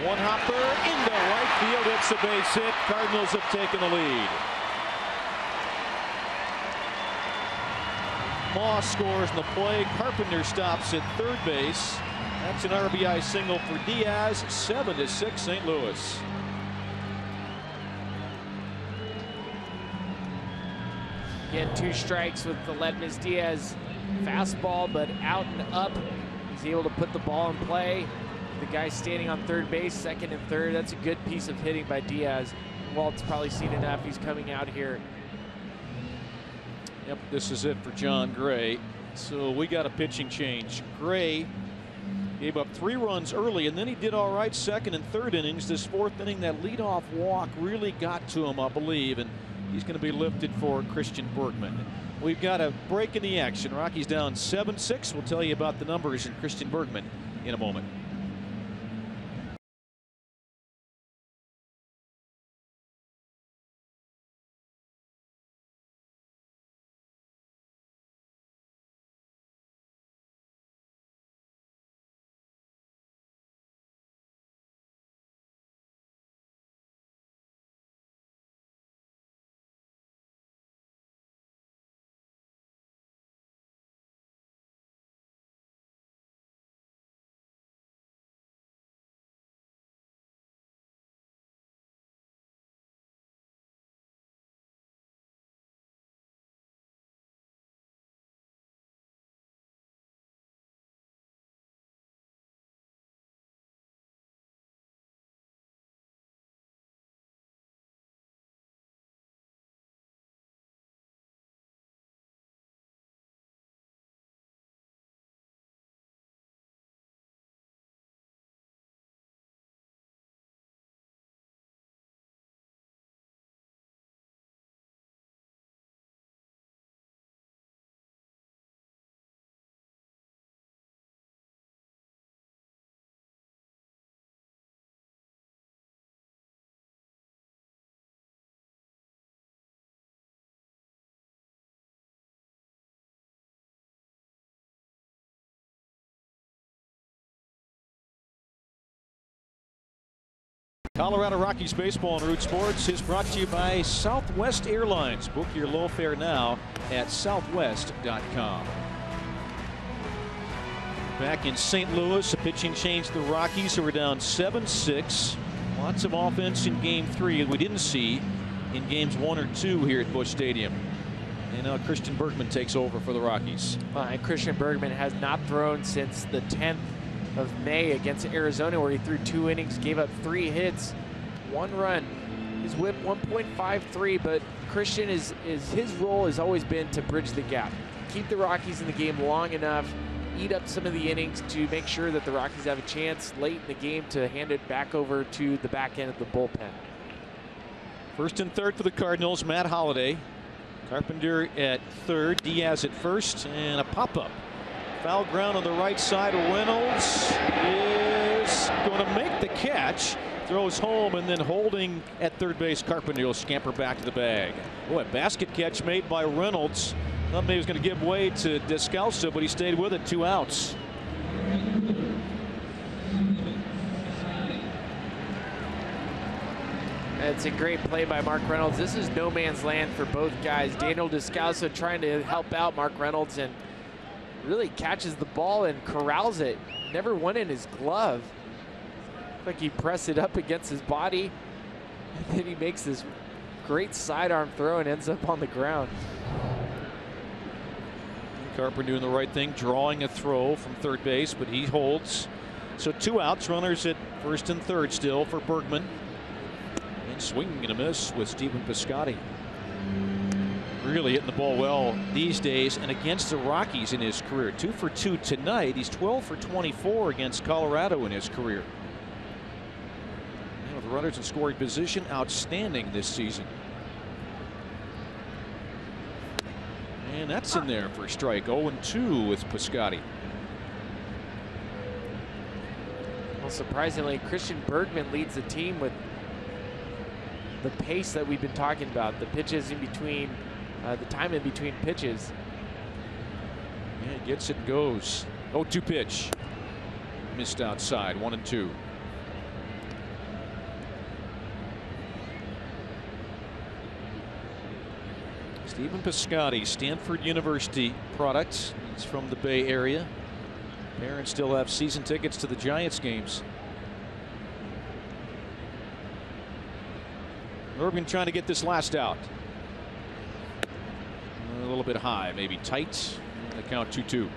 One hopper into right field. It's a base hit. Cardinals have taken the lead. Moss scores in the play. Carpenter stops at third base. That's an RBI single for Diaz. 7-6 St. Louis. Again, 2 strikes with the Ledmus Diaz fastball, but out and up. He's able to put the ball in play. The guy standing on third base, second and third. That's a good piece of hitting by Diaz. Walt's probably seen enough. He's coming out here. Yep, this is it for John Gray. So we got a pitching change. Gray gave up 3 runs early, and then he did all right second and third innings. This fourth inning, that leadoff walk really got to him, I believe, and he's going to be lifted for Christian Bergman. We've got a break in the action. Rockies down 7-6. We'll tell you about the numbers and Christian Bergman in a moment. Colorado Rockies baseball on Root Sports is brought to you by Southwest Airlines. Book your low fare now at southwest.com. Back in St. Louis, a pitching change. The Rockies, who are down 7-6. Lots of offense in Game 3 we didn't see in Games 1 or 2 here at Busch Stadium. And now Christian Bergman takes over for the Rockies. And Christian Bergman has not thrown since the 10th of May against Arizona, where he threw 2 innings, gave up 3 hits, 1 run. His whip 1.53, but Christian his role has always been to bridge the gap, keep the Rockies in the game long enough, eat up some of the innings to make sure that the Rockies have a chance late in the game to hand it back over to the back end of the bullpen. First and third for the Cardinals, Matt Holliday. Carpenter at third, Diaz at first, and a pop-up. Foul ground on the right side. Reynolds is going to make the catch. Throws home, and then holding at third base, Carpenter will scamper back to the bag. Boy, a basket catch made by Reynolds. Thought maybe he was going to give way to Descalso, but he stayed with it. 2 outs. It's a great play by Mark Reynolds. This is no man's land for both guys. Daniel Descalso trying to help out Mark Reynolds and really catches the ball and corrals it. Never went in his glove. Like he pressed it up against his body, and then he makes this great sidearm throw and ends up on the ground. Carpenter doing the right thing, drawing a throw from third base, but he holds. So 2 outs, runners at first and third still for Bergman. And swinging and a miss with Stephen Piscotty. Really hitting the ball well these days, and against the Rockies in his career. 2 for 2 tonight. He's 12 for 24 against Colorado in his career. And with runners in scoring position, outstanding this season. And that's in there for a strike. 0-2 with Piscotty. Well, surprisingly, Christian Bergman leads the team with the pace that we've been talking about. The pitches in between, the time in between pitches. Yeah, gets it and goes. 0-2 pitch. Missed outside. 1-2. Stephen Piscotty, Stanford University product. He's from the Bay Area. Parents still have season tickets to the Giants games. Urban trying to get this last out. A little bit high, maybe tight. The count 2-2. So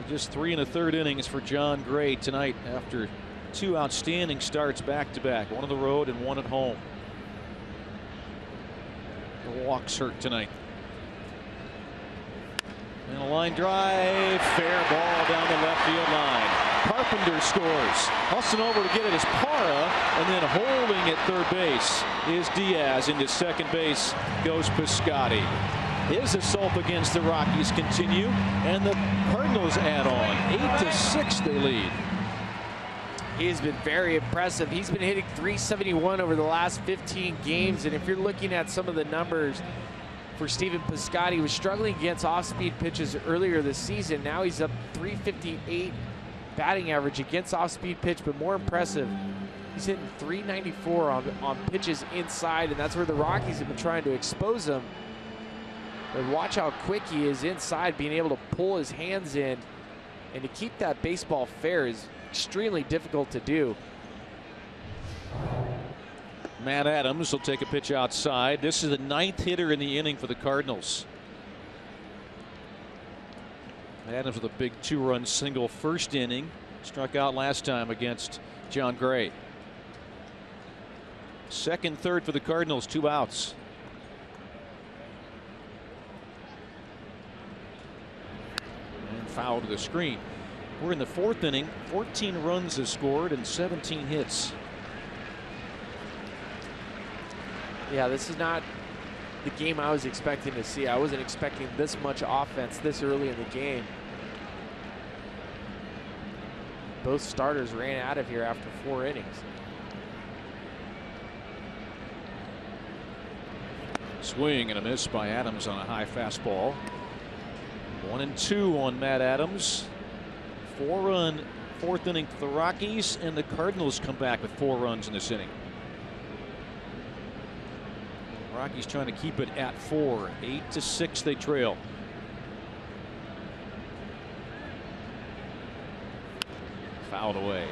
just 3 1/3 innings for Jon Gray tonight after 2 outstanding starts back to back. 1 on the road and 1 at home. The walks hurt tonight. And a line drive, fair ball down the left field line. Carpenter scores. Hustling over to get it is Parra, and then holding at third base is Diaz. Into second base goes Piscotty. His assault against the Rockies continue, and the Cardinals add on. 8-6 they lead. He has been very impressive. He's been hitting .371 over the last 15 games, and if you're looking at some of the numbers for Stephen Piscotty, he was struggling against off-speed pitches earlier this season. Now he's up .358 batting average against off-speed pitch, but more impressive, he's hitting .394 on pitches inside, and that's where the Rockies have been trying to expose him. But watch how quick he is inside, being able to pull his hands in, and to keep that baseball fair is extremely difficult to do. Matt Adams will take a pitch outside. This is the 9th hitter in the inning for the Cardinals. Adams with a big 2-run single first inning. Struck out last time against Jon Gray. Second, third for the Cardinals, 2 outs. And foul to the screen. We're in the 4th inning. 14 runs have scored and 17 hits. Yeah, this is not the game I was expecting to see. I wasn't expecting this much offense this early in the game. Both starters ran out of here after 4 innings. Swing and a miss by Adams on a high fastball. 1-2 on Matt Adams. 4-run 4th inning for the Rockies, and the Cardinals come back with 4 runs in this inning. Rockies trying to keep it at 4. 8-6 they trail. Fouled away.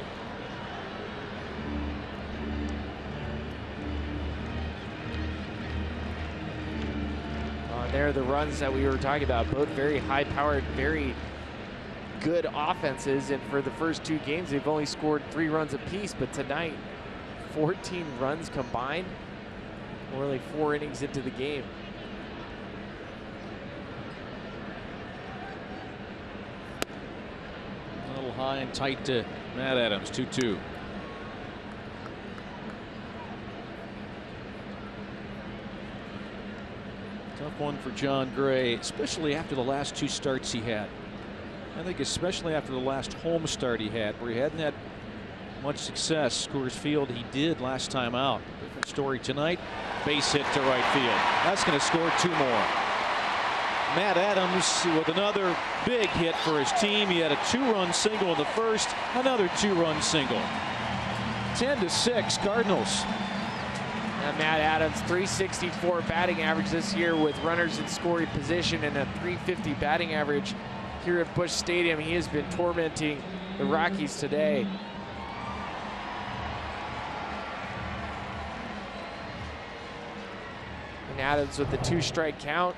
There are the runs that we were talking about. Both very high-powered, very good offenses, and for the first 2 games they've only scored 3 runs apiece, but tonight 14 runs combined. We're only 4 innings into the game. A little high and tight to Matt Adams. 2-2. Tough one for Jon Gray, especially after the last 2 starts he had. I think especially after the last home start he had, where he hadn't had much success. Coors Field he did last time out. Different story tonight. Base hit to right field. That's going to score 2 more. Matt Adams with another big hit for his team. He had a 2-run single in the first, another 2-run single. 10-6 Cardinals. Now Matt Adams, .364 batting average this year with runners in scoring position and a .350 batting average here at Busch Stadium. He has been tormenting the Rockies today. And Adams with the 2-strike count,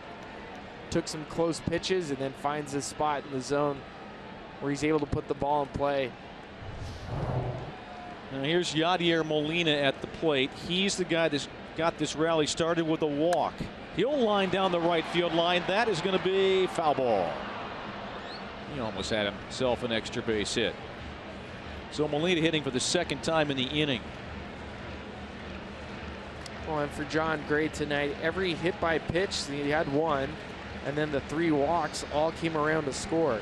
took some close pitches and then finds a spot in the zone where he's able to put the ball in play. Now here's Yadier Molina at the plate. He's the guy that's got this rally started with a walk. He'll line down the right field line. That is going to be foul ball. He almost had himself an extra base hit. So Molina hitting for the second time in the inning. Well, and for John Gray tonight, every hit by pitch, he had one, and then the 3 walks all came around to score.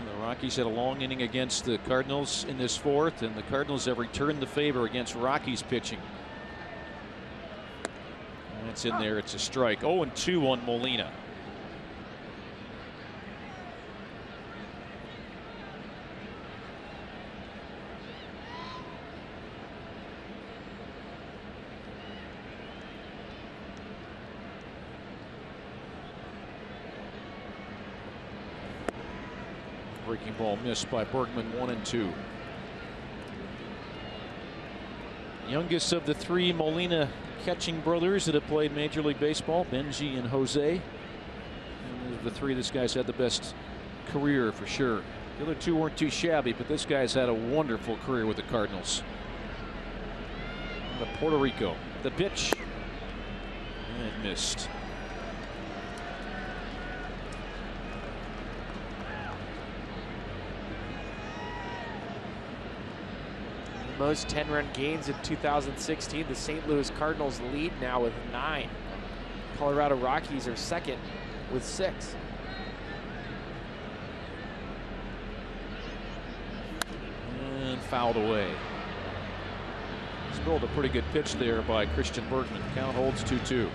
The Rockies had a long inning against the Cardinals in this 4th, and the Cardinals have returned the favor against Rockies pitching. That's in there. It's a strike. 0-2 on Molina. Breaking ball missed by Bergman. 1-2. Youngest of the 3 Molina catching brothers that have played Major League Baseball, Benji and Jose. And of the 3, this guy's had the best career for sure. The other 2 weren't too shabby, but this guy's had a wonderful career with the Cardinals. The Puerto Rico. The pitch. And missed. Most 10-run games in 2016. The St. Louis Cardinals lead now with 9. Colorado Rockies are second with 6. And fouled away. Spilled a pretty good pitch there by Christian Bergman. Count holds 2-2.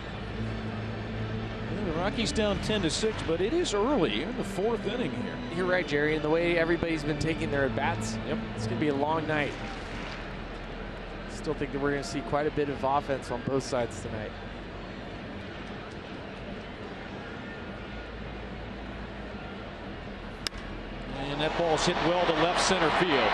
The Rockies down 10-6, but it is early in the 4th inning here. You're right, Jerry. And the way everybody's been taking their at-bats, it's going to be a long night. Still think that we're going to see quite a bit of offense on both sides tonight. And that ball's hit well to left center field.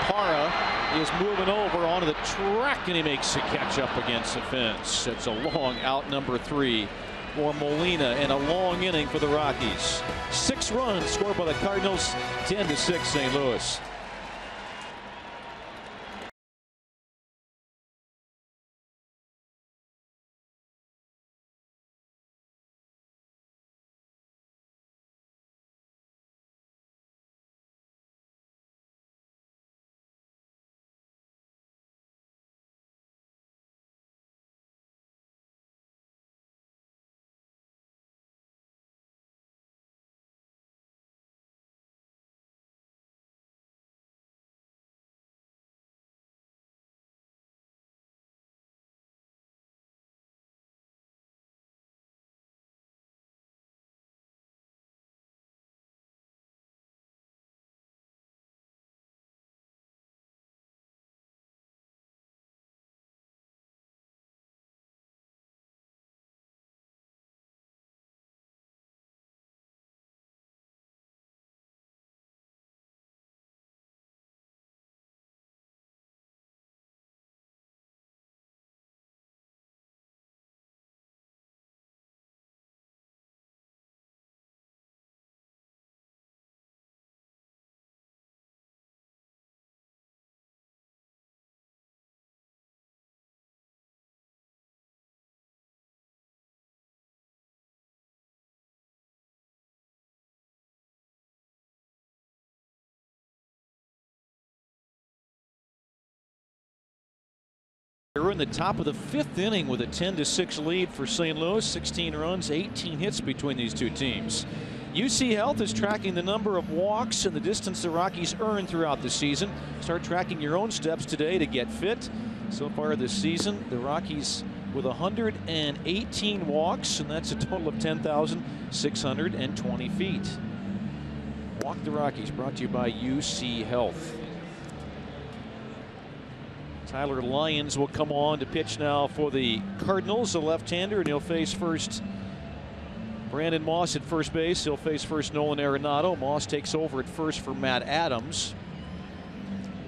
Parra is moving over onto the track, and he makes a catch up against the fence. It's a long out, number 3 for Molina, and a long inning for the Rockies. 6 runs scored by the Cardinals. 10-6 St. Louis. We're in the top of the 5th inning with a 10-6 lead for St. Louis. 16 runs, 18 hits between these 2 teams. UC Health is tracking the number of walks and the distance the Rockies earn throughout the season. Start tracking your own steps today to get fit. So far this season, the Rockies with 118 walks, and that's a total of 10,620 feet. Walk the Rockies, brought to you by UC Health. Tyler Lyons will come on to pitch now for the Cardinals, the left-hander, and he'll face first Brandon Moss at first base. He'll face first Nolan Arenado. Moss takes over at first for Matt Adams.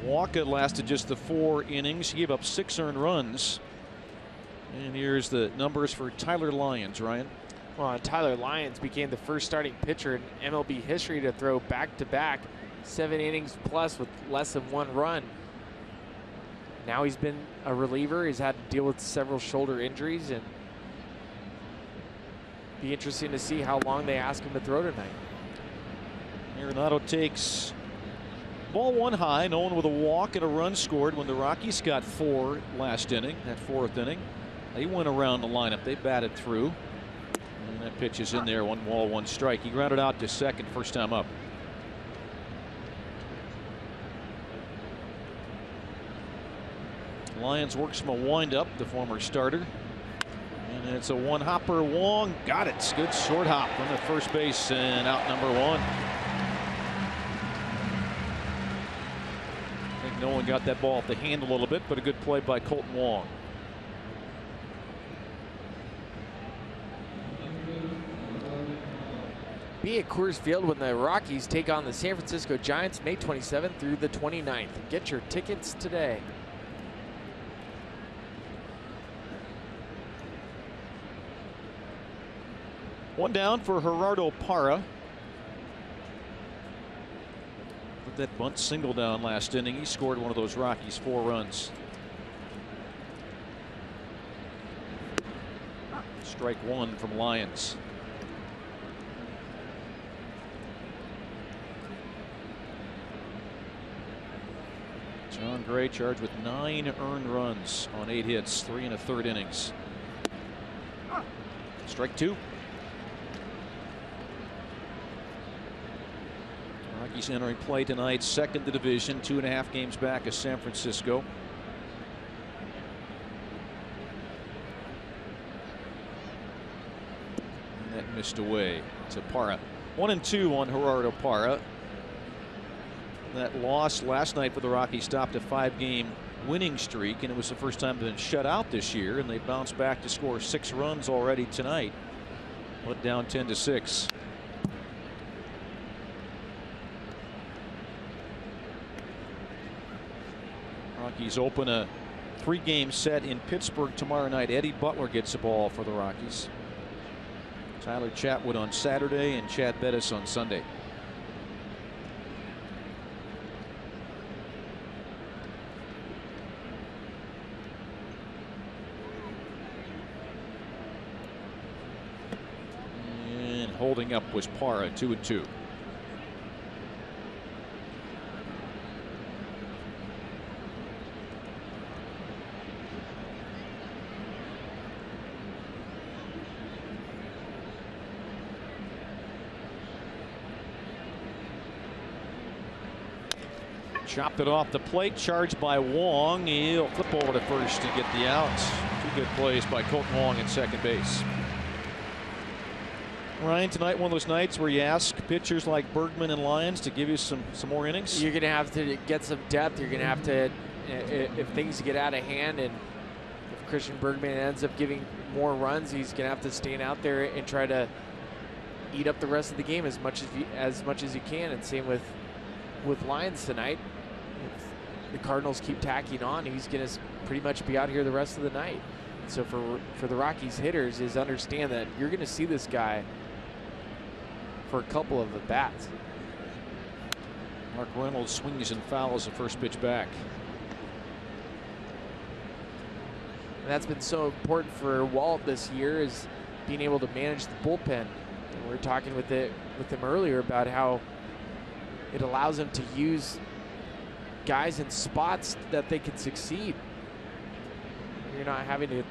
Walker lasted just the 4 innings. He gave up 6 earned runs. And here's the numbers for Tyler Lyons, Ryan. Well, Tyler Lyons became the first starting pitcher in MLB history to throw back-to-back 7 innings plus with less than 1 run. Now he's been a reliever. He's had to deal with several shoulder injuries, and be interesting to see how long they ask him to throw tonight. Arenado takes ball 1 high, no one with a walk and a run scored when the Rockies got 4 last inning, that 4th inning. They went around the lineup. They batted through. And that pitch is in there, 1 ball, 1 strike. He grounded out to second, first time up. Lyons works from a windup, the former starter. And it's a 1-hopper. Wong got it. Good short hop from the first base and out number 1. I think no one got that ball off the hand a little bit, but a good play by Kolten Wong. Be at Coors Field when the Rockies take on the San Francisco Giants May 27th through the 29th. Get your tickets today. One down for Gerardo Parra. Put that bunt single down last inning. He scored one of those Rockies 4 runs. Strike 1 from Lyons. John Gray charged with 9 earned runs on 8 hits, 3 1/3 innings. Strike 2. Rockies entering play tonight, second the division, 2.5 games back of San Francisco. And that missed away to Parra. 1-2 on Gerardo Parra. That loss last night for the Rockies stopped a 5-game winning streak, and it was the first time they've been shut out this year, and they bounced back to score 6 runs already tonight, but down 10-6. Rockies open a 3-game set in Pittsburgh tomorrow night. Eddie Butler gets the ball for the Rockies. Tyler Chatwood on Saturday and Chad Bettis on Sunday. And holding up was Parra, 2-2. Chopped it off the plate, charged by Wong. He'll flip over to first to get the out. 2 good plays by Kolten Wong at second base. Ryan, tonight one of those nights where you ask pitchers like Bergman and Lyons to give you some more innings. You're going to have to get some depth. You're going to have to, if things get out of hand, and if Christian Bergman ends up giving more runs, he's going to have to stand out there and try to eat up the rest of the game as much as you can. And same with Lyons tonight. If the Cardinals keep tacking on, he's going to pretty much be out here the rest of the night. So for the Rockies hitters is understand that you're going to see this guy for a couple of at-bats. Mark Reynolds swings and fouls the first pitch back. And that's been so important for Walt this year, is being able to manage the bullpen. And we were talking with him earlier about how it allows him to use guys in spots that they can succeed. You're not having to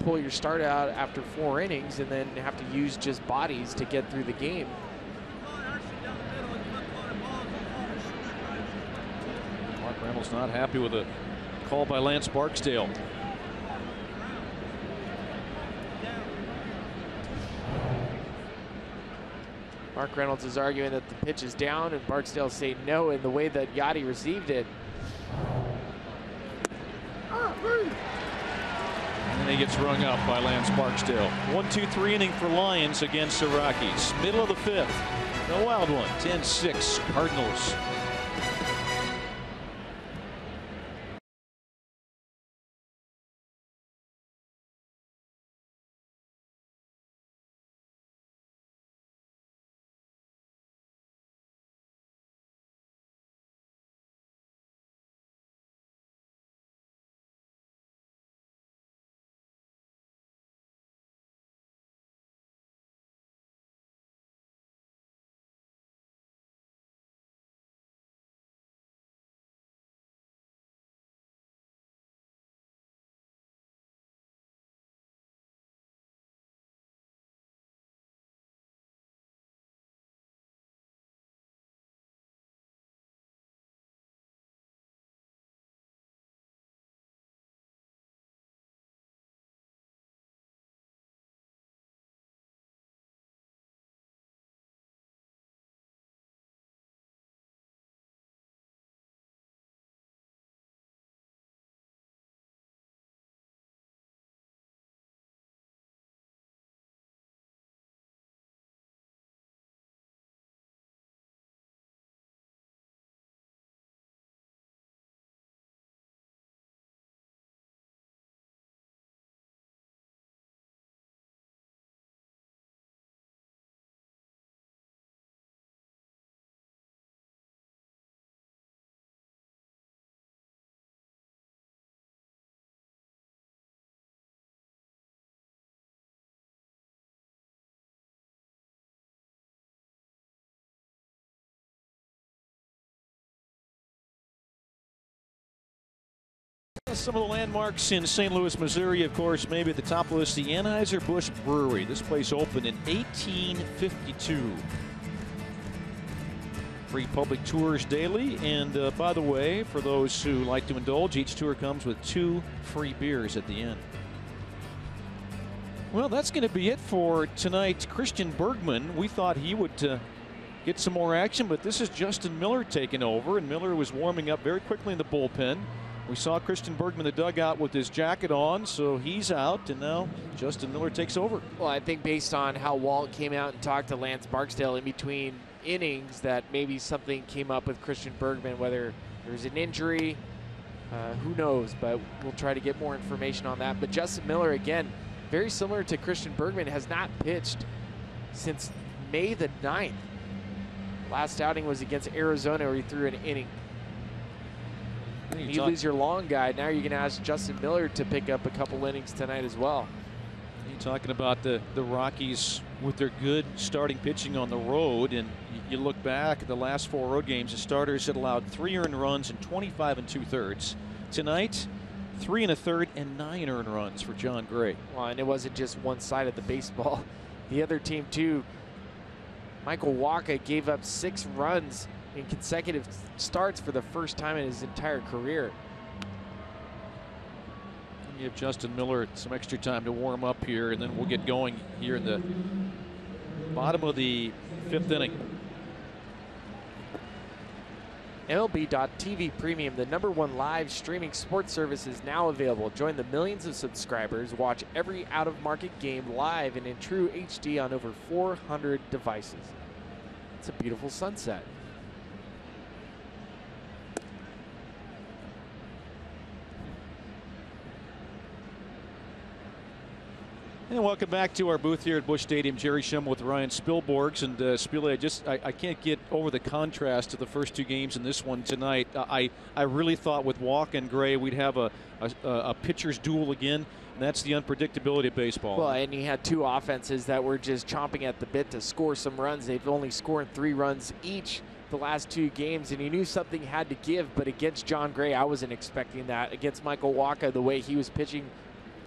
pull your start out after 4 innings and then have to use just bodies to get through the game. Mark Reynolds not happy with a call by Lance Barksdale. Mark Reynolds is arguing that the pitch is down, and Barksdale saying no, in the way that Yachty received it. And he gets rung up by Lance Barksdale. 1-2-3 inning for Lyons against the Rockies. Middle of the 5th. The wild one. 10-6 Cardinals. Some of the landmarks in St. Louis, Missouri, of course, maybe at the top of the list, the Anheuser-Busch Brewery. This place opened in 1852. Free public tours daily. And by the way, for those who like to indulge, each tour comes with 2 free beers at the end. Well, that's going to be it for tonight. Christian Bergman, we thought he would get some more action, but this is Justin Miller taking over, and Miller was warming up very quickly in the bullpen. We saw Christian Bergman in the dugout with his jacket on, so he's out, and now Justin Miller takes over. Well, I think based on how Walt came out and talked to Lance Barksdale in between innings, that maybe something came up with Christian Bergman, whether there's an injury, who knows, but we'll try to get more information on that. But Justin Miller, again, very similar to Christian Bergman, has not pitched since May the 9th. Last outing was against Arizona, where he threw an inning. You lose your long guy. Now you're going to ask Justin Miller to pick up a couple innings tonight as well. You're talking about the Rockies with their good starting pitching on the road, and you look back at the last 4 road games, the starters had allowed 3 earned runs in 25 2/3. Tonight, 3 1/3 and 9 earned runs for John Gray. Well, and it wasn't just one side of the baseball. The other team too. Michael Wacha gave up 6 runs in consecutive starts for the first time in his entire career. Give Justin Miller some extra time to warm up here, and then we'll get going here in the bottom of the 5th inning. MLB.TV Premium, the #1 live streaming sports service, is now available. Join the millions of subscribers. Watch every out-of-market game live and in true HD on over 400 devices. It's a beautiful sunset. And welcome back to our booth here at Busch Stadium. Jerry Schimmel with Ryan Spilborghs. And Spilly, I can't get over the contrast to the first 2 games in this one tonight. I really thought with Walk and Gray we'd have a pitcher's duel again, and that's the unpredictability of baseball. Well, and you had 2 offenses that were just chomping at the bit to score some runs. They've only scored 3 runs each the last 2 games, and you knew something had to give. But against John Gray, I wasn't expecting that. Against Michael Wacha, the way he was pitching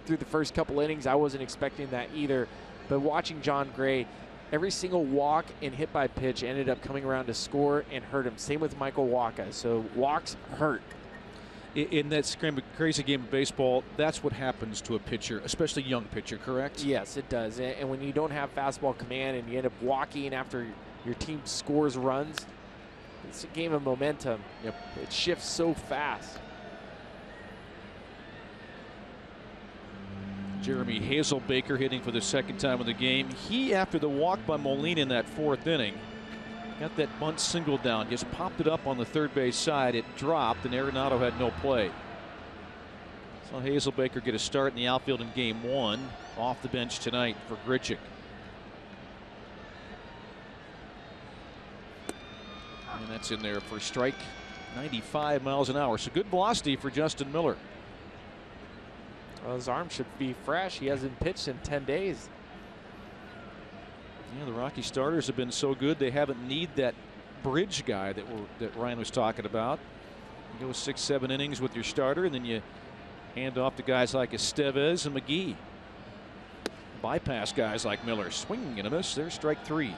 through the first couple innings, I wasn't expecting that either. But watching John Gray, every single walk and hit by pitch ended up coming around to score and hurt him. Same with Michael Wacha. So walks hurt. In that crazy game of baseball, that's what happens to a pitcher, especially a young pitcher, correct? Yes, it does. And when you don't have fastball command and you end up walking after your team scores runs, it's a game of momentum. Yep. It shifts so fast. Jeremy Hazelbaker hitting for the 2nd time of the game. He, after the walk by Molina in that 4th inning, got that bunt single down, just popped it up on the 3rd base side. It dropped, and Arenado had no play. So Hazelbaker get a start in the outfield in game 1, off the bench tonight for Grichuk. And that's in there for a strike, 95 miles an hour. So good velocity for Justin Miller. Well, his arm should be fresh. He hasn't pitched in 10 days. Yeah, the Rocky starters have been so good they haven't need that bridge guy that Ryan was talking about. You go 6-7 innings with your starter, and then you hand off to guys like Estevez and McGee. Bypass guys like Miller. Swing and a miss. There's strike 3.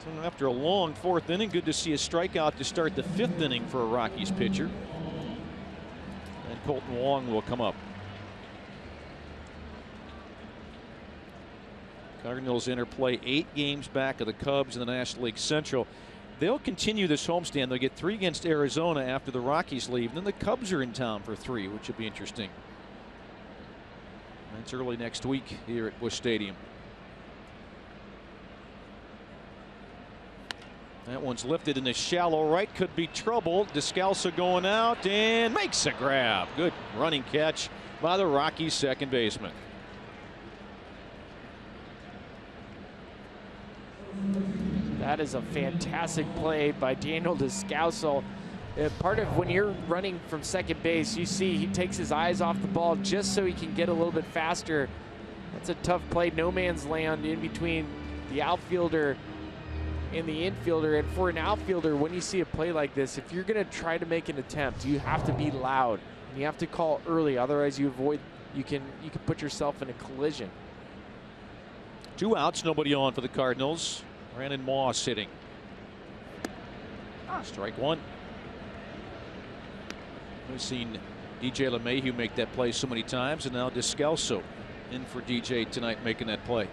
So after a long 4th inning, good to see a strikeout to start the 5th inning for a Rockies pitcher. And Colton Wong will come up. Cardinals interplay 8 games back of the Cubs in the National League Central. They'll continue this homestand. They'll get 3 against Arizona after the Rockies leave. And then the Cubs are in town for 3, which will be interesting. That's early next week here at Busch Stadium. That one's lifted in the shallow right. Could be trouble. Descalso going out and makes a grab. Good running catch by the Rockies second baseman. That is a fantastic play by Daniel Descalso. Part of when you're running from second base, you see he takes his eyes off the ball just so he can get a little bit faster. That's a tough play. No man's land in between the outfielder in the infielder. And for an outfielder, when you see a play like this, if you're going to try to make an attempt, you have to be loud and you have to call early. Otherwise, you can put yourself in a collision. 2 outs, nobody on for the Cardinals. Brandon Moss hitting. Strike 1. We've seen DJ LeMahieu make that play so many times, and now Descalso in for DJ tonight making that play.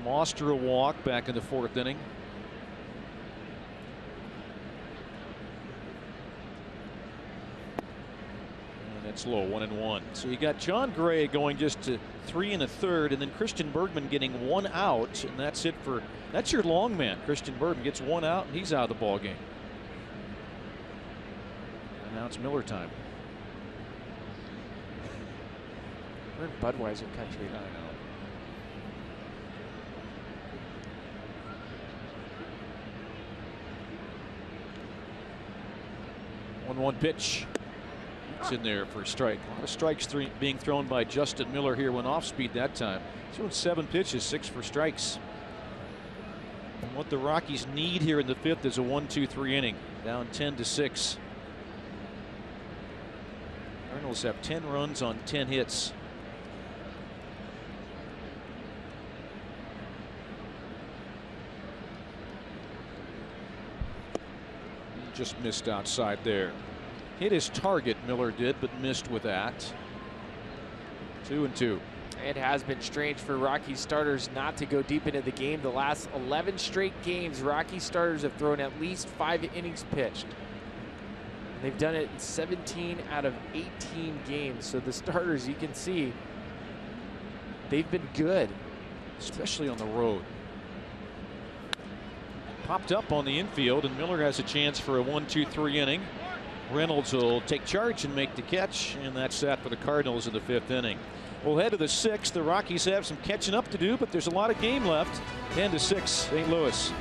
Moss drew a walk back in the 4th inning. And it's low, 1-1. So you got John Gray going just to 3 1/3, and then Christian Bergman getting 1 out, and that's it for. That's your long man. Christian Bergman gets 1 out, and he's out of the ball game. And now it's Miller time. We're in Budweiser country. I know. 1-1 pitch. It's in there for a strike. A lot of strikes being thrown by Justin Miller here. Went off speed that time. Throwing 7 pitches, 6 for strikes. And what the Rockies need here in the 5th is a 1-2-3 inning. Down 10-6. Cardinals have 10 runs on 10 hits. Just missed outside there. Hit his target, Miller did, but missed with that. 2-2. It has been strange for Rockies starters not to go deep into the game. The last 11 straight games, Rockies starters have thrown at least 5 innings pitched. They've done it in 17 out of 18 games. So the starters, you can see, they've been good. Especially on the road. Popped up on the infield, and Miller has a chance for a 1-2-3 inning. Reynolds will take charge and make the catch, and that's that for the Cardinals in the 5th inning. We'll head to the 6th. The Rockies have some catching up to do, but there's a lot of game left. 10-6, St. Louis.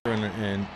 And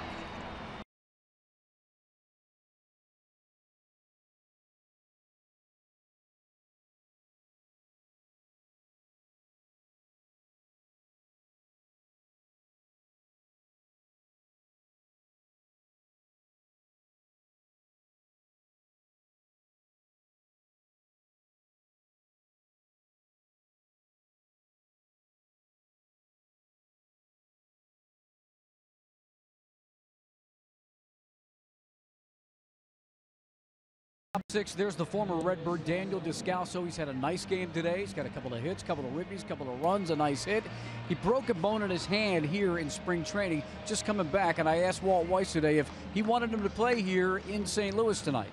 Top 6, there's the former Redbird, Daniel Descalso. He's had a nice game today. He's got a couple of hits, couple of ribbies, couple of runs, a nice hit. He broke a bone in his hand here in spring training, just coming back. And I asked Walt Weiss today if he wanted him to play here in St. Louis tonight.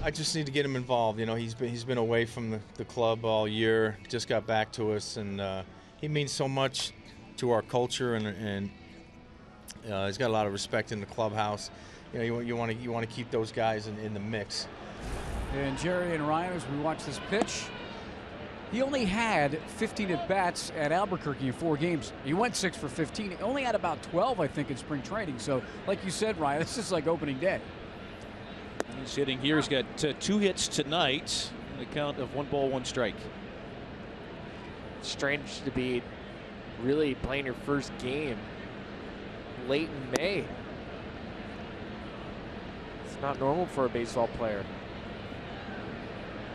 I just need to get him involved. You know, he's been away from the club all year. Just got back to us, and he means so much to our culture, and he's got a lot of respect in the clubhouse. You know, you want to keep those guys in the mix. And Jerry and Ryan, as we watch this pitch, he only had 15 at-bats at Albuquerque in 4 games. He went 6 for 15. He only had about 12, I think, in spring training. So, like you said, Ryan, this is like opening day. He's hitting here. He's got 2 hits tonight in the count of 1 ball, 1 strike. Strange to be really playing your first game late in May. Not normal for a baseball player.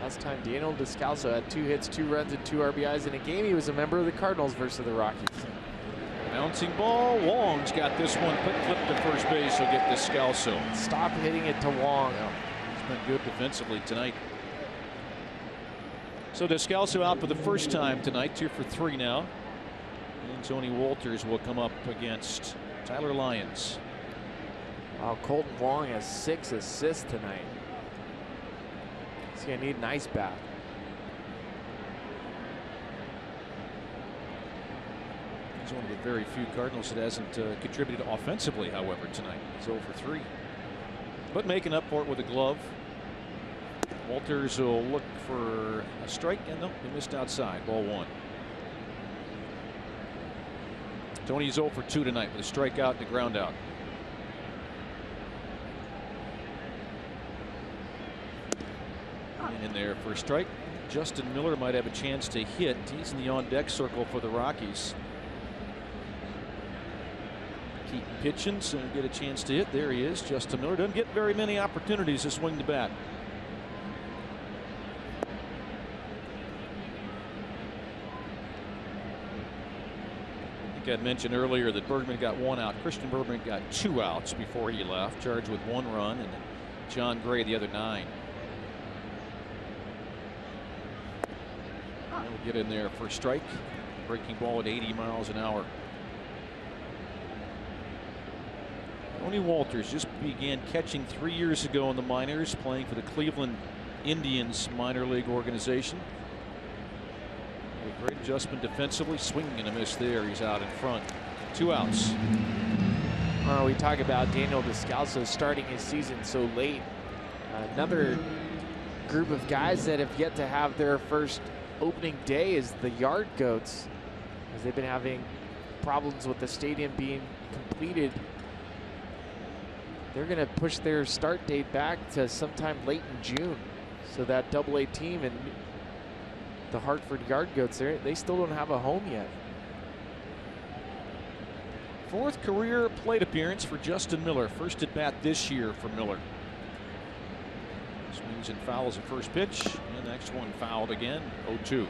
Last time Daniel Descalso had 2 hits, 2 runs, and 2 RBIs in a game. He was a member of the Cardinals versus the Rockies. Bouncing ball. Wong's got this one. Quick flip to first base. He'll get Descalso. Stop hitting it to Wong. Yeah, he's been good defensively tonight. So Descalso out for the first time tonight. 2 for 3 now. And Tony Walters will come up against Tyler Lyons. Wow, Colton Wong has 6 assists tonight. He's going to need an ice bath. He's one of the very few Cardinals that hasn't contributed offensively, however, tonight. He's 0 for 3. But making up for it with a glove. Walters will look for a strike, and no, he missed outside. Ball 1. Tony's 0 for 2 tonight with a strikeout and a ground out. And in there for a strike. Justin Miller might have a chance to hit. He's in the on-deck circle for the Rockies. Keep pitching, so get a chance to hit. There he is. Justin Miller doesn't get very many opportunities to swing the bat. I think I'd mentioned earlier that Bergman got 1 out. Christian Bergman got 2 outs before he left, charged with 1 run, and John Gray the other 9. He'll get in there for a strike. Breaking ball at 80 miles an hour. Tony Walters just began catching 3 years ago in the minors, playing for the Cleveland Indians minor league organization. A great adjustment defensively. Swinging and a miss there. He's out in front. 2 outs. We talk about Daniel Descalso starting his season so late. Another group of guys that have yet to have their first opening day is the Yard Goats, as they've been having problems with the stadium being completed. They're going to push their start date back to sometime late in June. So that AA team and the Hartford Yard Goats, they still don't have a home yet. 4th career plate appearance for Justin Miller. First at bat this year for Miller. Swings and fouls at first pitch. And the next one fouled again. 0-2.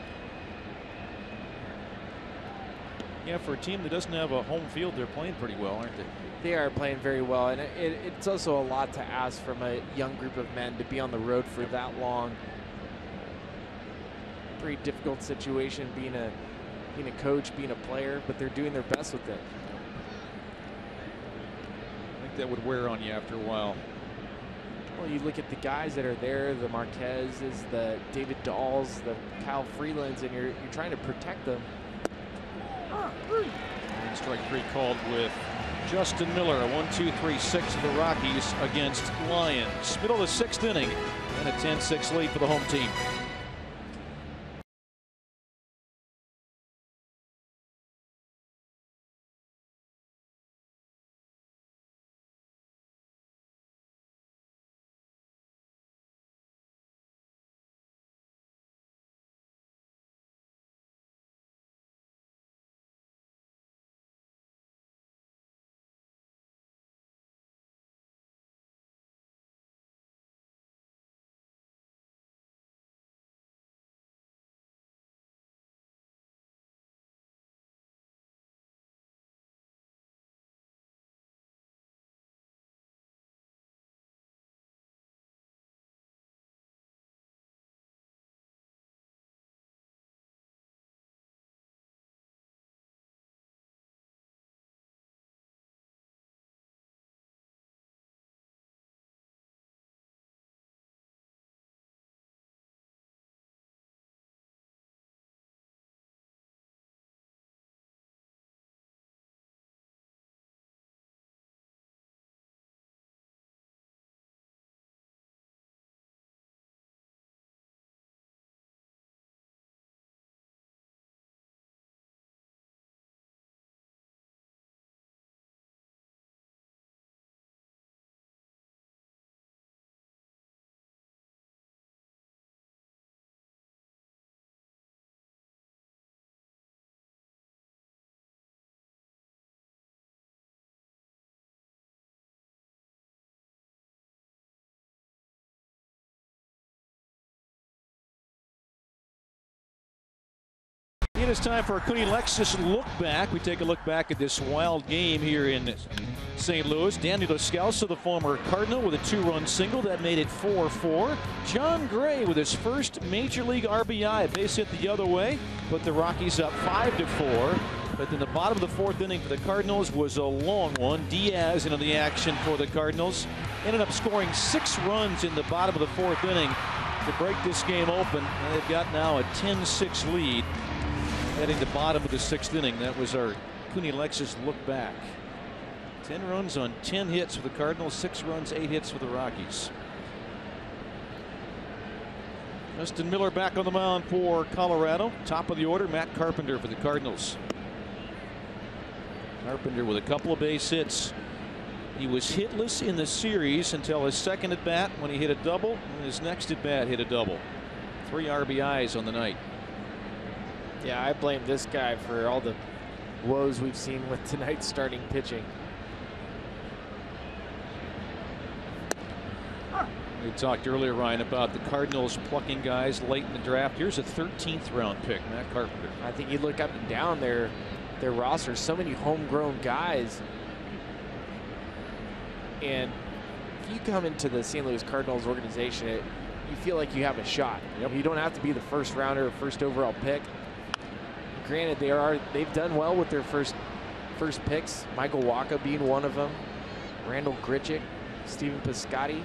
Yeah, for a team that doesn't have a home field, they're playing pretty well, aren't they? They are playing very well, and it's also a lot to ask from a young group of men to be on the road for that long. Pretty difficult situation being a coach, being a player, but they're doing their best with it. I think that would wear on you after a while. Well, you look at the guys that are there, the Marquezes, the David Dahls, the Kyle Freelands, and you're trying to protect them. And strike 3 called with Justin Miller. A 1-2-3-6 of the Rockies against Lions. Middle of the 6th inning and a 10-6 lead for the home team. it is time for our Cooney Lexus look back. We take a look back at this wild game here in St. Louis. Danny Descalso, the former Cardinal, with a 2-run single that made it 4-4. John Gray with his first Major League RBI. Base hit the other way, put the Rockies up 5-4. But then the bottom of the fourth inning for the Cardinals was a long one. Diaz into the action for the Cardinals. Ended up scoring 6 runs in the bottom of the fourth inning to break this game open. And they've got now a 10-6 lead heading to bottom of the 6th inning. That was our Cooney Lexus look back. 10 runs on 10 hits for the Cardinals, 6 runs, 8 hits for the Rockies. Justin Miller back on the mound for Colorado. Top of the order, Matt Carpenter for the Cardinals. Carpenter with a couple of base hits. He was hitless in the series until his second at bat when he hit a double, and his next at bat hit a double. 3 RBIs on the night. Yeah, I blame this guy for all the woes we've seen with tonight's starting pitching. We talked earlier, Ryan, about the Cardinals plucking guys late in the draft. Here's a 13th round pick, Matt Carpenter. I think you look up and down their roster, so many homegrown guys. And if you come into the St. Louis Cardinals organization, you feel like you have a shot. Yep. You don't have to be the first rounder or first overall pick. Granted, they've done well with their first picks. Michael Wacha being one of them. Randall Grichuk, Stephen Piscotty.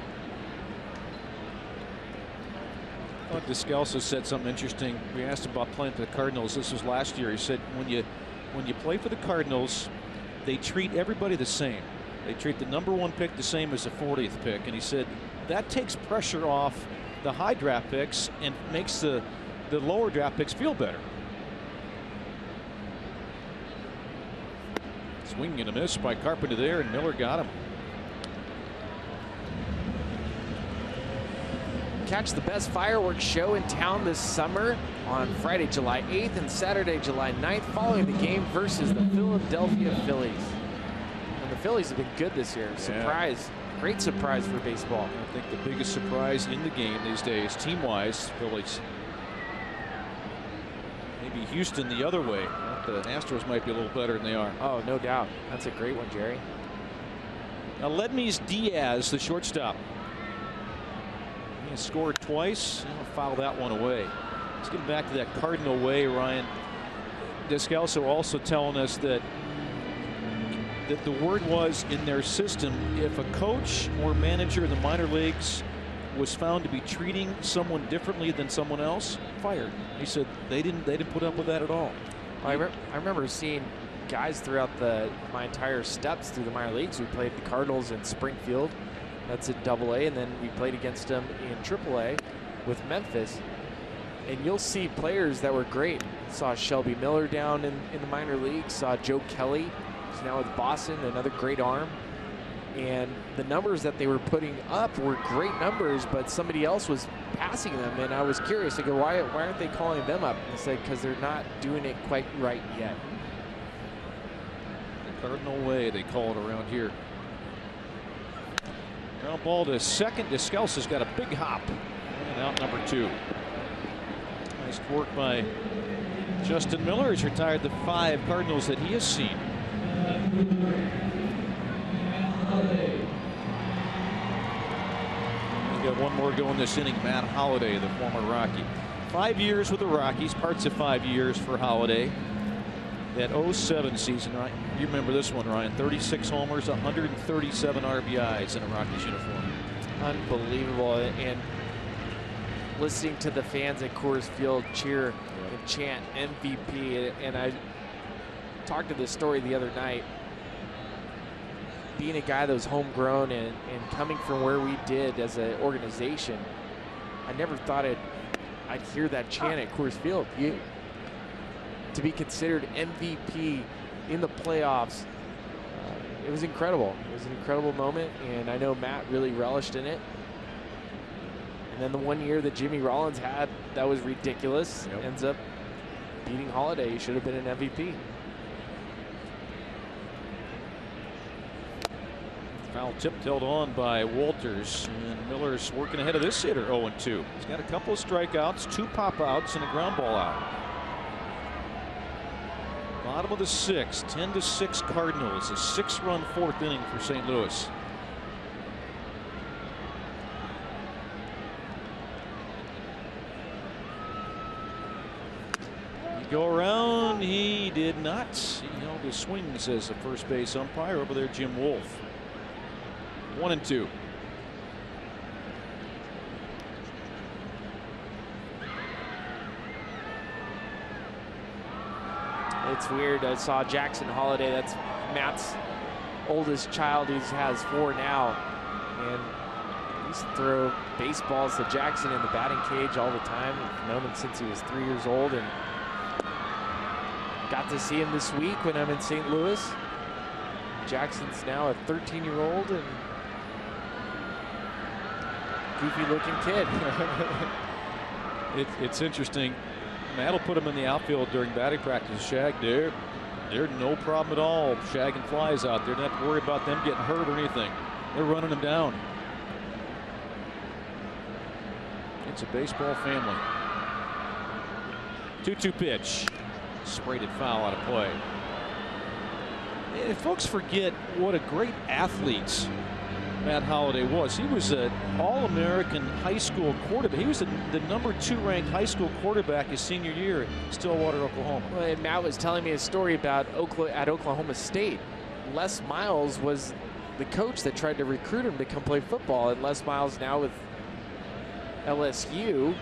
I thought Descalso said something interesting. We asked him about playing for the Cardinals. This was last year. He said when you play for the Cardinals, they treat everybody the same. They treat the #1 pick the same as the 40th pick. And he said that takes pressure off the high draft picks and makes the lower draft picks feel better. Swing and a miss by Carpenter there, and Miller got him. Catch the best fireworks show in town this summer on Friday, July 8th and Saturday, July 9th, following the game versus the Philadelphia Phillies. And the Phillies have been good this year. Surprise. Yeah. Great surprise for baseball. I think the biggest surprise in the game these days, team-wise, Phillies. Maybe Houston the other way. The Astros might be a little better than they are. Oh, no doubt. That's a great one, Jerry. Now, Ledmy's Diaz, the shortstop. He scored twice. I'll foul that one away. Let's get back to that Cardinal way, Ryan. Descalso also telling us that the word was in their system, if a coach or manager in the minor leagues was found to be treating someone differently than someone else, fired. He said they didn't put up with that at all. I remember seeing guys throughout my entire steps through the minor leagues. We played the Cardinals in Springfield. That's at AA, and then we played against them in AAA with Memphis. And you'll see players that were great. Saw Shelby Miller down in the minor leagues. Saw Joe Kelly, who's now with Boston, another great arm. And the numbers that they were putting up were great numbers, but somebody else was passing them. And I was curious. I go, why aren't they calling them up? And I said, because they're not doing it quite right yet. The Cardinal way, they call it around here. Ground ball to second. Descalso's got a big hop. And out #2. Nice work by Justin Miller. He's retired the 5 Cardinals that he has seen. We got one more going this inning. Matt Holliday, the former Rocky. 5 years with the Rockies. Parts of 5 years for Holliday. That 07 season, right? You remember this one, Ryan. 36 homers, 137 RBIs in a Rockies uniform. Unbelievable. And listening to the fans at Coors Field cheer and chant MVP. And I talked to this story the other night. Being a guy that was homegrown and coming from where we did as an organization, I never thought I'd hear that chant at Coors Field. To be considered MVP in the playoffs, it was incredible. It was an incredible moment, and I know Matt really relished in it. And then the one year that Jimmy Rollins had, that was ridiculous. Yep. Ends up beating Holliday. He should have been an MVP. Foul tip held on by Walters, and Miller's working ahead of this hitter, 0-2. He's got a couple of strikeouts, 2 pop outs, and a ground ball out. Bottom of the sixth, 10-6 Cardinals. A 6-run fourth inning for St. Louis. Go around, he did not. He held his swing, says the first base umpire over there, Jim Wolf. 1-2. It's weird. I saw Jackson Holliday. That's Matt's oldest child. He has 4 now, and he used to throw baseballs to Jackson in the batting cage all the time. I've known him since he was 3 years old, and got to see him this week when I'm in St. Louis. Jackson's now a 13-year-old and goofy-looking kid. It's interesting. Matt'll put him in the outfield during batting practice. Shag, they're no problem at all. Shagging flies out there. Don't have to worry about them getting hurt or anything. They're running them down. It's a baseball family. 2-2 pitch. Sprayed it foul out of play. And folks forget what a great athlete Matt Holliday was. He was an All-American high school quarterback. He was the #2 ranked high school quarterback his senior year at Stillwater, Oklahoma. Well, and Matt was telling me a story about at Oklahoma State. Les Miles was the coach that tried to recruit him to come play football, and Les Miles now with LSU.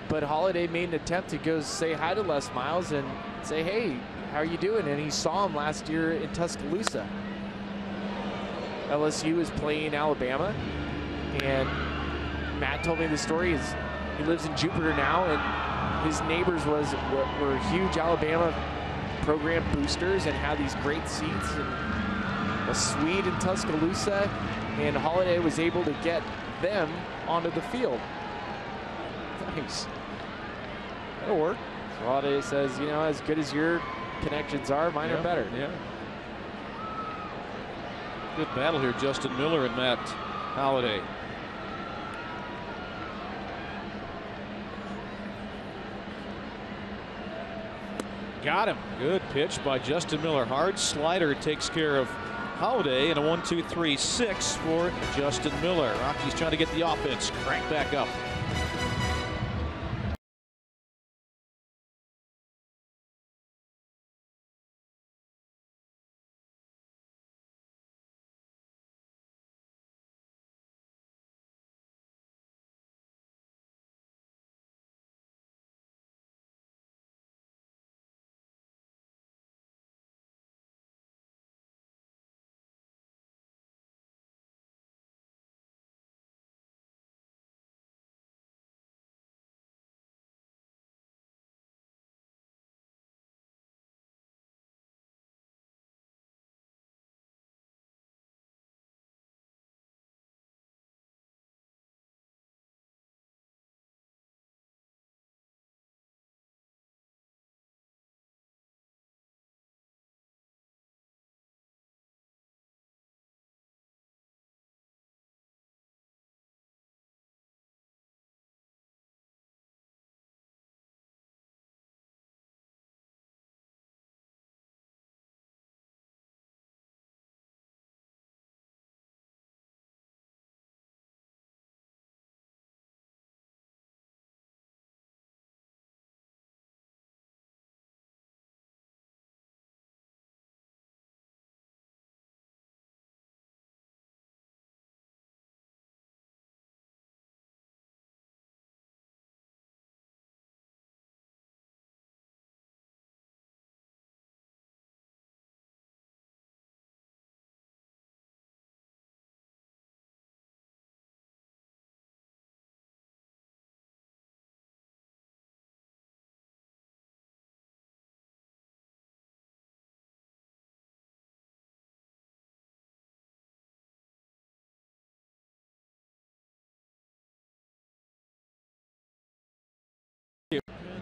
But Holliday made an attempt to go say hi to Les Miles and say, hey, how are you doing? And he saw him last year in Tuscaloosa. LSU is playing Alabama, and Matt told me the story. He lives in Jupiter now, and his neighbors were huge Alabama program boosters and had these great seats and a suite in Tuscaloosa, and Holliday was able to get them onto the field. Nice. That'll work. So Holliday says, you know, as good as your connections are, mine are better. Yeah. Good battle here, Justin Miller and Matt Holliday. Got him. Good pitch by Justin Miller. Hard slider takes care of Holliday, and a 1-2-3-6 for Justin Miller. Rockies trying to get the offense cranked back up.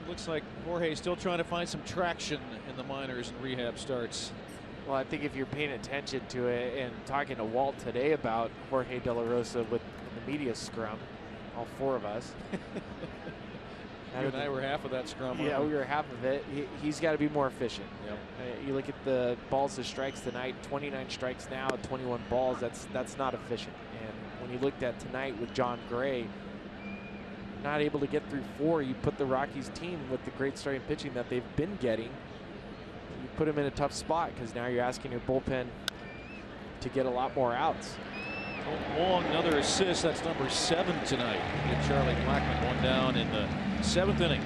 Looks like Jorge's still trying to find some traction in the minors and rehab starts. Well, I think if you're paying attention to it and talking to Walt today about Jorge De La Rosa with the media scrum, all 4 of us, You and I were half of that scrum. Yeah, we were half of it. He's got to be more efficient. Yep. You look at the balls to strikes tonight, 29 strikes now, 21 balls. That's not efficient. And when you looked at tonight with Jon Gray, not able to get through 4, you put the Rockies team with the great starting pitching that they've been getting, you put them in a tough spot because now you're asking your bullpen to get a lot more outs. Long, another assist. That's number 7 tonight. Get Charlie Blackmon one down in the 7th inning.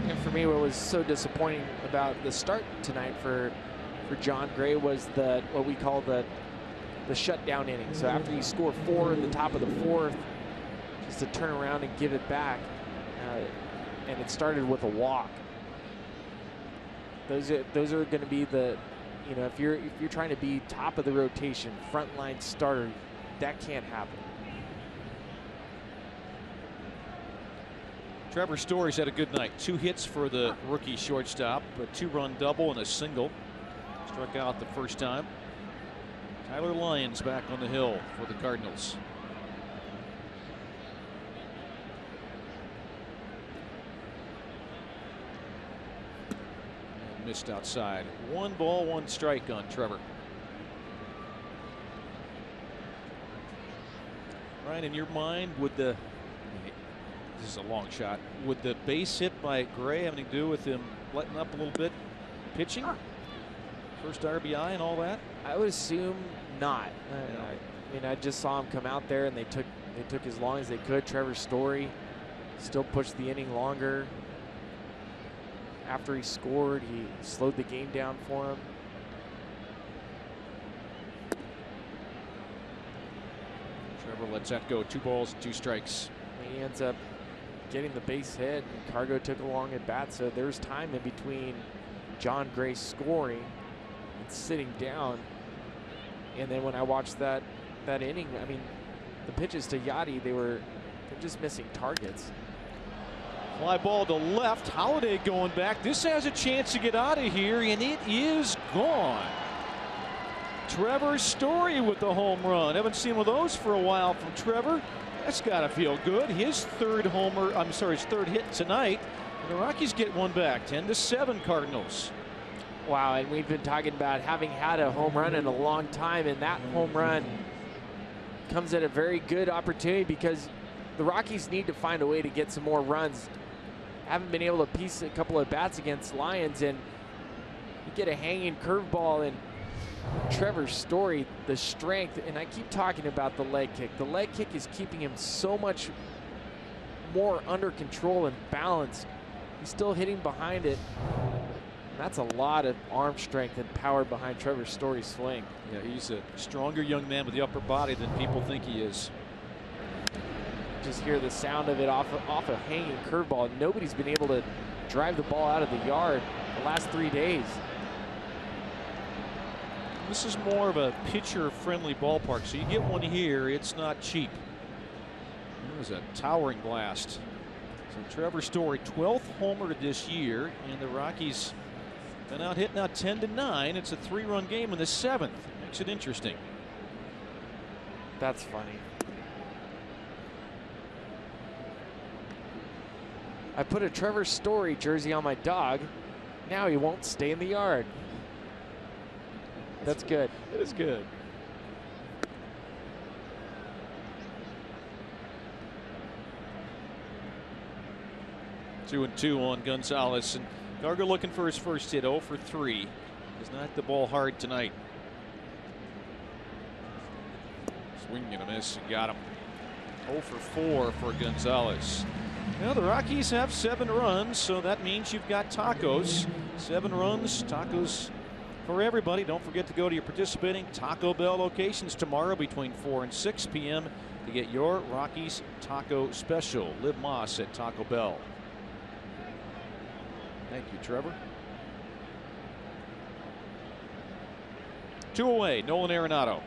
And for me, what was so disappointing about the start tonight for Jon Gray was what we call the shutdown inning. So after you score 4 in the top of the 4th, just to turn around and give it back, and it started with a walk. Those are going to be the, you know, if you're trying to be top of the rotation, frontline starter, that can't happen. Trevor Story's had a good night. 2 hits for the rookie shortstop, a 2-run double and a single. Struck out the first time. Tyler Lyons back on the hill for the Cardinals. And missed outside. 1 ball, 1 strike on Trevor. Ryan, in your mind, would the, this is a long shot, would the base hit by Gray have anything to do with him letting up a little bit pitching? First RBI and all that? I would assume not. I mean, I just saw him come out there and they took as long as they could. Trevor Story still pushed the inning longer. After he scored, he slowed the game down for him. Trevor lets that go. 2 balls, 2 strikes. He ends up getting the base hit, and Cargo took a long at bat, so there's time in between Jon Gray scoring and sitting down. And then when I watched that inning, I mean, the pitches to Yachty, they're just missing targets. Fly ball to left. Holiday going back. This has a chance to get out of here, and it is gone. Trevor Story with the home run. Haven't seen one of those for a while from Trevor. That's got to feel good. His 3rd homer, I'm sorry, his 3rd hit tonight. And the Rockies get one back. 10-7 Cardinals. Wow, and we've been talking about having had a home run in a long time, and that home run comes at a very good opportunity because the Rockies need to find a way to get some more runs. Haven't been able to piece a couple of bats against Lions, and you get a hanging curveball, and Trevor Story, the strength, and I keep talking about the leg kick. The leg kick is keeping him so much more under control and balanced. He's still hitting behind it. That's a lot of arm strength and power behind Trevor Story's swing. Yeah, he's a stronger young man with the upper body than people think he is. Just hear the sound of it off a hanging curveball. Nobody's been able to drive the ball out of the yard the last 3 days. This is more of a pitcher-friendly ballpark, so you get one here, it's not cheap. It was a towering blast. So Trevor Story, 12th homer this year, and the Rockies been out hitting now 10-9. It's a 3-run game in the 7th. Makes it interesting. That's funny. I put a Trevor Story jersey on my dog. Now he won't stay in the yard. That's good. It is good. Two and 2 on Gonzalez, and Garger looking for his first hit. 0 for 3. Has knocked the ball hard tonight. Swing and a miss, and got him. 0 for 4 for Gonzalez. Well, the Rockies have 7 runs, so that means you've got tacos. 7 runs, tacos for everybody. Don't forget to go to your participating Taco Bell locations tomorrow between 4 and 6 p.m. to get your Rockies taco special. Liv Moss at Taco Bell. Thank you, Trevor. 2 away, Nolan Arenado.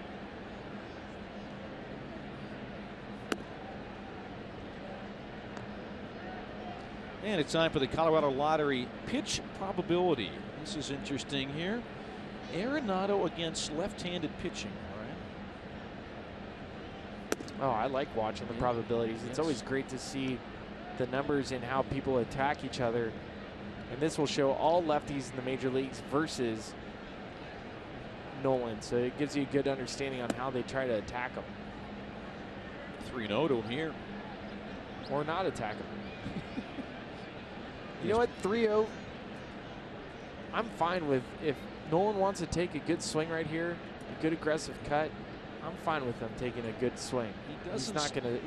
And it's time for the Colorado Lottery pitch probability. This is interesting here. Arenado against left-handed pitching. Oh, I like watching the probabilities. It's always great to see the numbers in how people attack each other. And this will show all lefties in the major leagues versus Nolan. So it gives you a good understanding on how they try to attack him. 3-0 to him here. Or not attack him. You know what? 3-0. I'm fine with, if Nolan wants to take a good swing right here, a good aggressive cut, I'm fine with him taking a good swing. He's not gonna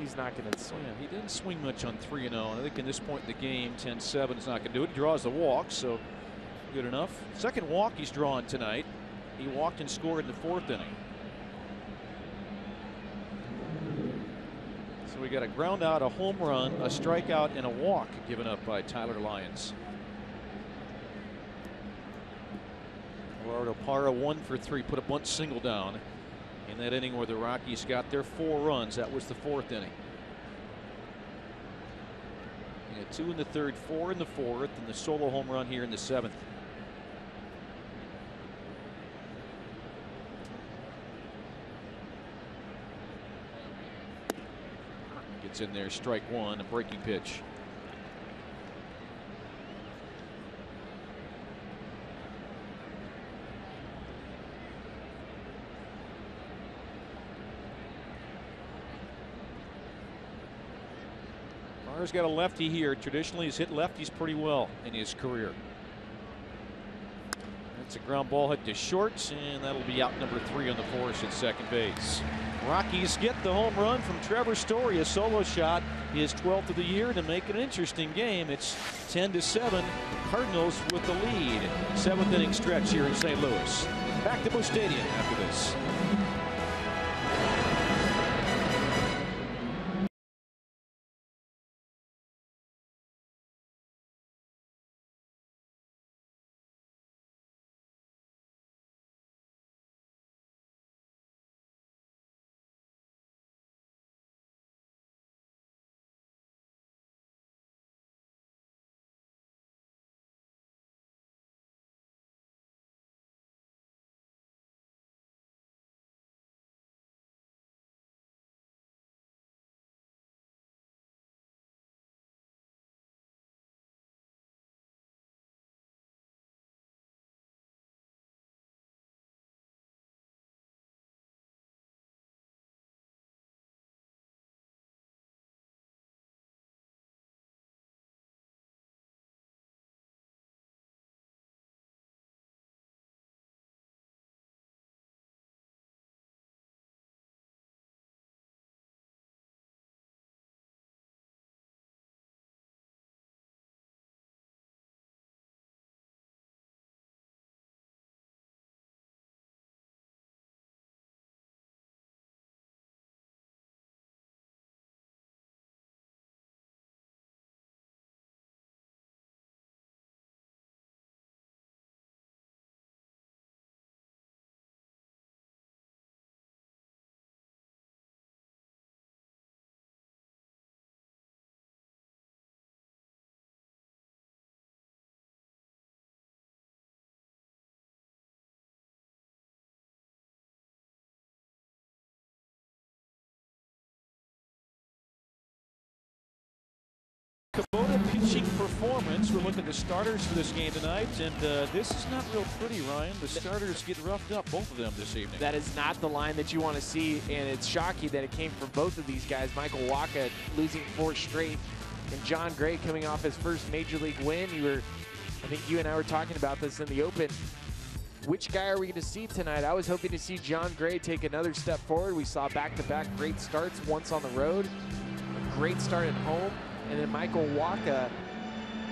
swing. Yeah, he didn't swing much on 3-0. I think in this point in the game, 10-7 is not going to do it. He draws the walk, so good enough. Second walk he's drawn tonight. He walked and scored in the 4th inning. So we got a ground out, a home run, a strikeout, and a walk given up by Tyler Lyons. Gerardo Parra 1 for 3, put a bunt single down in that inning where the Rockies got their 4 runs. That was the 4th inning. He had 2 in the 3rd, 4 in the 4th, and the solo home run here in the 7th. Gets in there, strike 1, a breaking pitch. Parra's got a lefty here. Traditionally, he's hit lefties pretty well in his career. That's a ground ball hit to short, and that'll be out number 3 on the force at second base. Rockies get the home run from Trevor Story, a solo shot, his 12th of the year, to make it an interesting game. It's 10-7. Cardinals with the lead. 7th inning stretch here in St. Louis. Back to Busch Stadium after this. Kubota pitching performance. We'll look at the starters for this game tonight, and this is not real pretty, Ryan. The starters get roughed up, both of them, this evening. That is not the line that you want to see, and it's shocking that it came from both of these guys. Michael Wacha losing 4 straight, and John Gray coming off his first major league win. I think you and I were talking about this in the open. Which guy are we going to see tonight? I was hoping to see John Gray take another step forward. We saw back-to-back great starts, once on the road, a great start at home. And then Michael Wacha,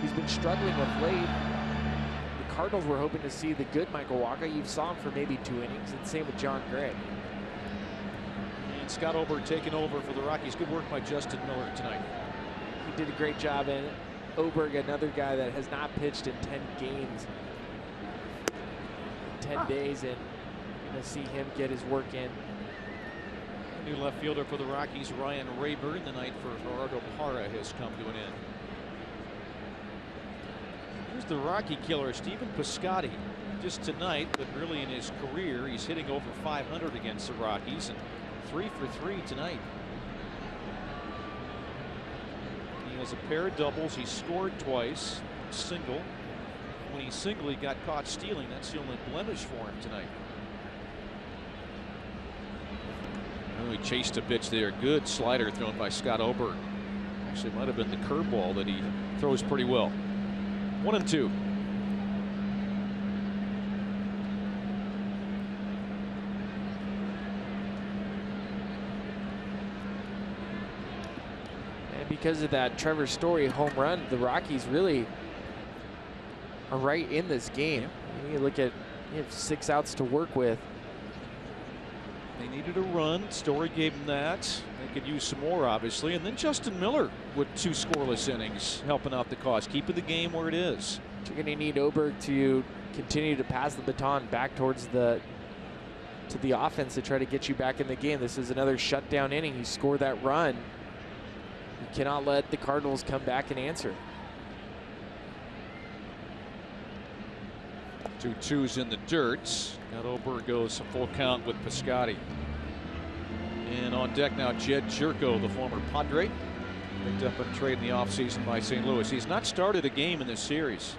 who's been struggling of late. The Cardinals were hoping to see the good Michael Wacha. You saw him for maybe 2 innings, and same with John Gray. And Scott Oberg taking over for the Rockies. Good work by Justin Miller tonight. He did a great job, and Oberg, another guy that has not pitched in 10 games. 10 days, and you're going to see him get his work in. New left fielder for the Rockies, Ryan Rayburn. The night for Gerardo Parra has come to an end. Here's the Rocky killer, Stephen Piscotty. Just tonight, but really in his career, he's hitting over 500 against the Rockies, and 3 for 3 tonight. He has a pair of doubles. He scored twice, single. When he singled, he got caught stealing. That's the only blemish for him tonight. Oh, he chased a pitch there. Good slider thrown by Scott Oberg. Actually, it might have been the curveball that he throws pretty well. 1-2. And because of that Trevor Story home run, the Rockies really are right in this game. You look at, you have 6 outs to work with. They needed a run. Story gave them that. They could use some more, obviously. And then Justin Miller with 2 scoreless innings, helping out the cause, keeping the game where it is. You're going to need Oberg to continue to pass the baton back towards the offense to try to get you back in the game. This is another shutdown inning. You score that run, you cannot let the Cardinals come back and answer. 2-2s in the dirt. Got Oberg goes a full count with Piscotty. And on deck now, Jed Jerko, the former Padre, picked up a trade in the offseason by St. Louis. He's not started a game in this series.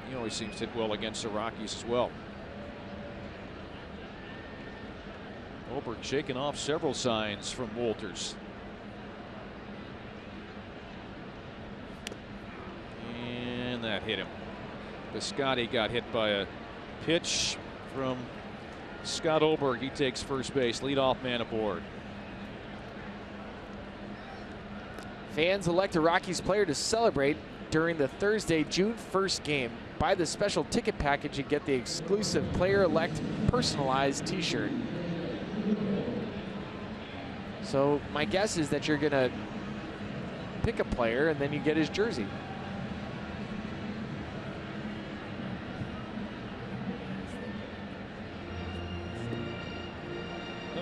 He always seems to hit well against the Rockies as well. Oberg shaking off several signs from Walters. And that hit him. Piscotty got hit by a pitch from Scott Oberg. He takes first base, leadoff man aboard. Fans elect a Rockies player to celebrate during the Thursday, June 1st game. Buy the special ticket package and get the exclusive player elect personalized t-shirt. So my guess is that you're going to pick a player and then you get his jersey.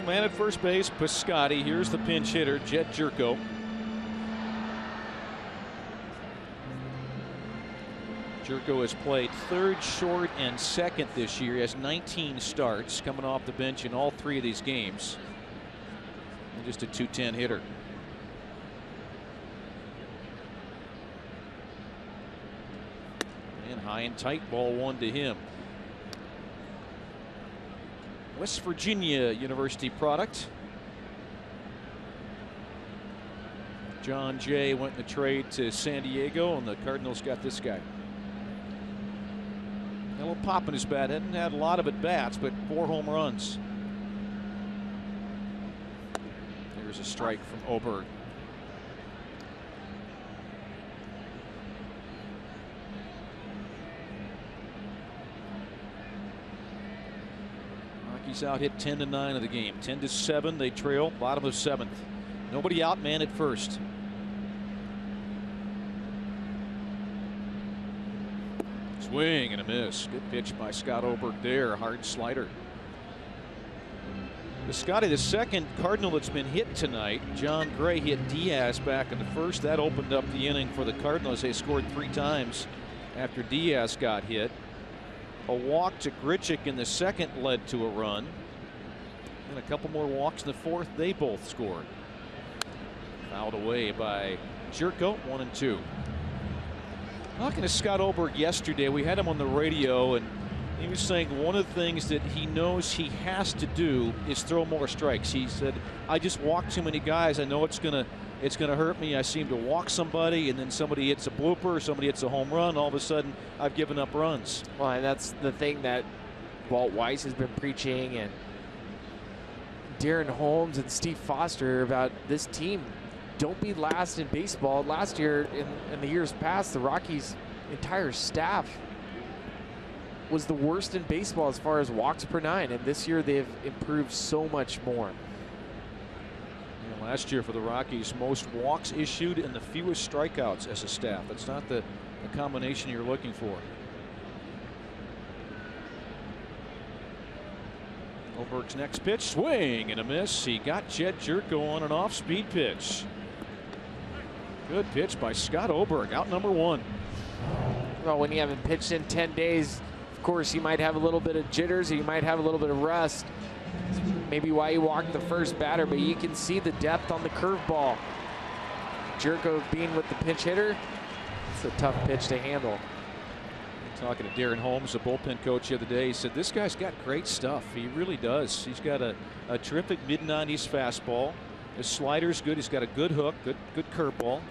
Man at first base, Piscotty. Here's the pinch hitter, Jed Jerko. Jerko has played third, short, and second this year. He has 19 starts coming off the bench in all 3 of these games. And just a .210 hitter. And high and tight, ball 1 to him. West Virginia University product. John Jay went in the trade to San Diego, and the Cardinals got this guy. A little pop in his bat. Hadn't had a lot of at bats, but 4 home runs. There's a strike from Oberg. Rockies out hit 10-9 of the game. 10-7 they trail, bottom of 7th. Nobody out, man at first. Swing and a miss. Good pitch by Scott Oberg there. Hard slider. Piscotty, the second Cardinal that's been hit tonight. John Gray hit Diaz back in the first. That opened up the inning for the Cardinals. They scored 3 times after Diaz got hit. A walk to Grichuk in the second led to a run. And a couple more walks in the fourth. They both scored. Fouled away by Jerko. 1-2. Talking to Scott Oberg yesterday, we had him on the radio, and he was saying one of the things that he knows he has to do is throw more strikes. He said, I just walk too many guys. I know it's gonna hurt me. I seem to walk somebody, and then somebody hits a blooper, somebody hits a home run. All of a sudden, I've given up runs. Well, and that's the thing that Walt Weiss has been preaching, and Darren Holmes and Steve Foster about this team. Don't be last in baseball. Last year, in the years past, the Rockies' entire staff was the worst in baseball as far as walks per 9, and this year they've improved so much more. Yeah, last year for the Rockies, most walks issued and the fewest strikeouts as a staff. That's not the combination you're looking for. Oberg's next pitch, swing and a miss. He got Jed Jerko on an off-speed pitch. Good pitch by Scott Oberg, out number 1. Well, when you haven't pitched in 10 days, of course, you might have a little bit of jitters, or you might have a little bit of rust. Maybe why you walked the first batter, but you can see the depth on the curveball. Jerko being with the pinch hitter, it's a tough pitch to handle. Talking to Darren Holmes, the bullpen coach the other day, he said this guy's got great stuff. He really does. He's got a terrific mid-90s fastball. His slider's good. He's got a good hook, good curveball.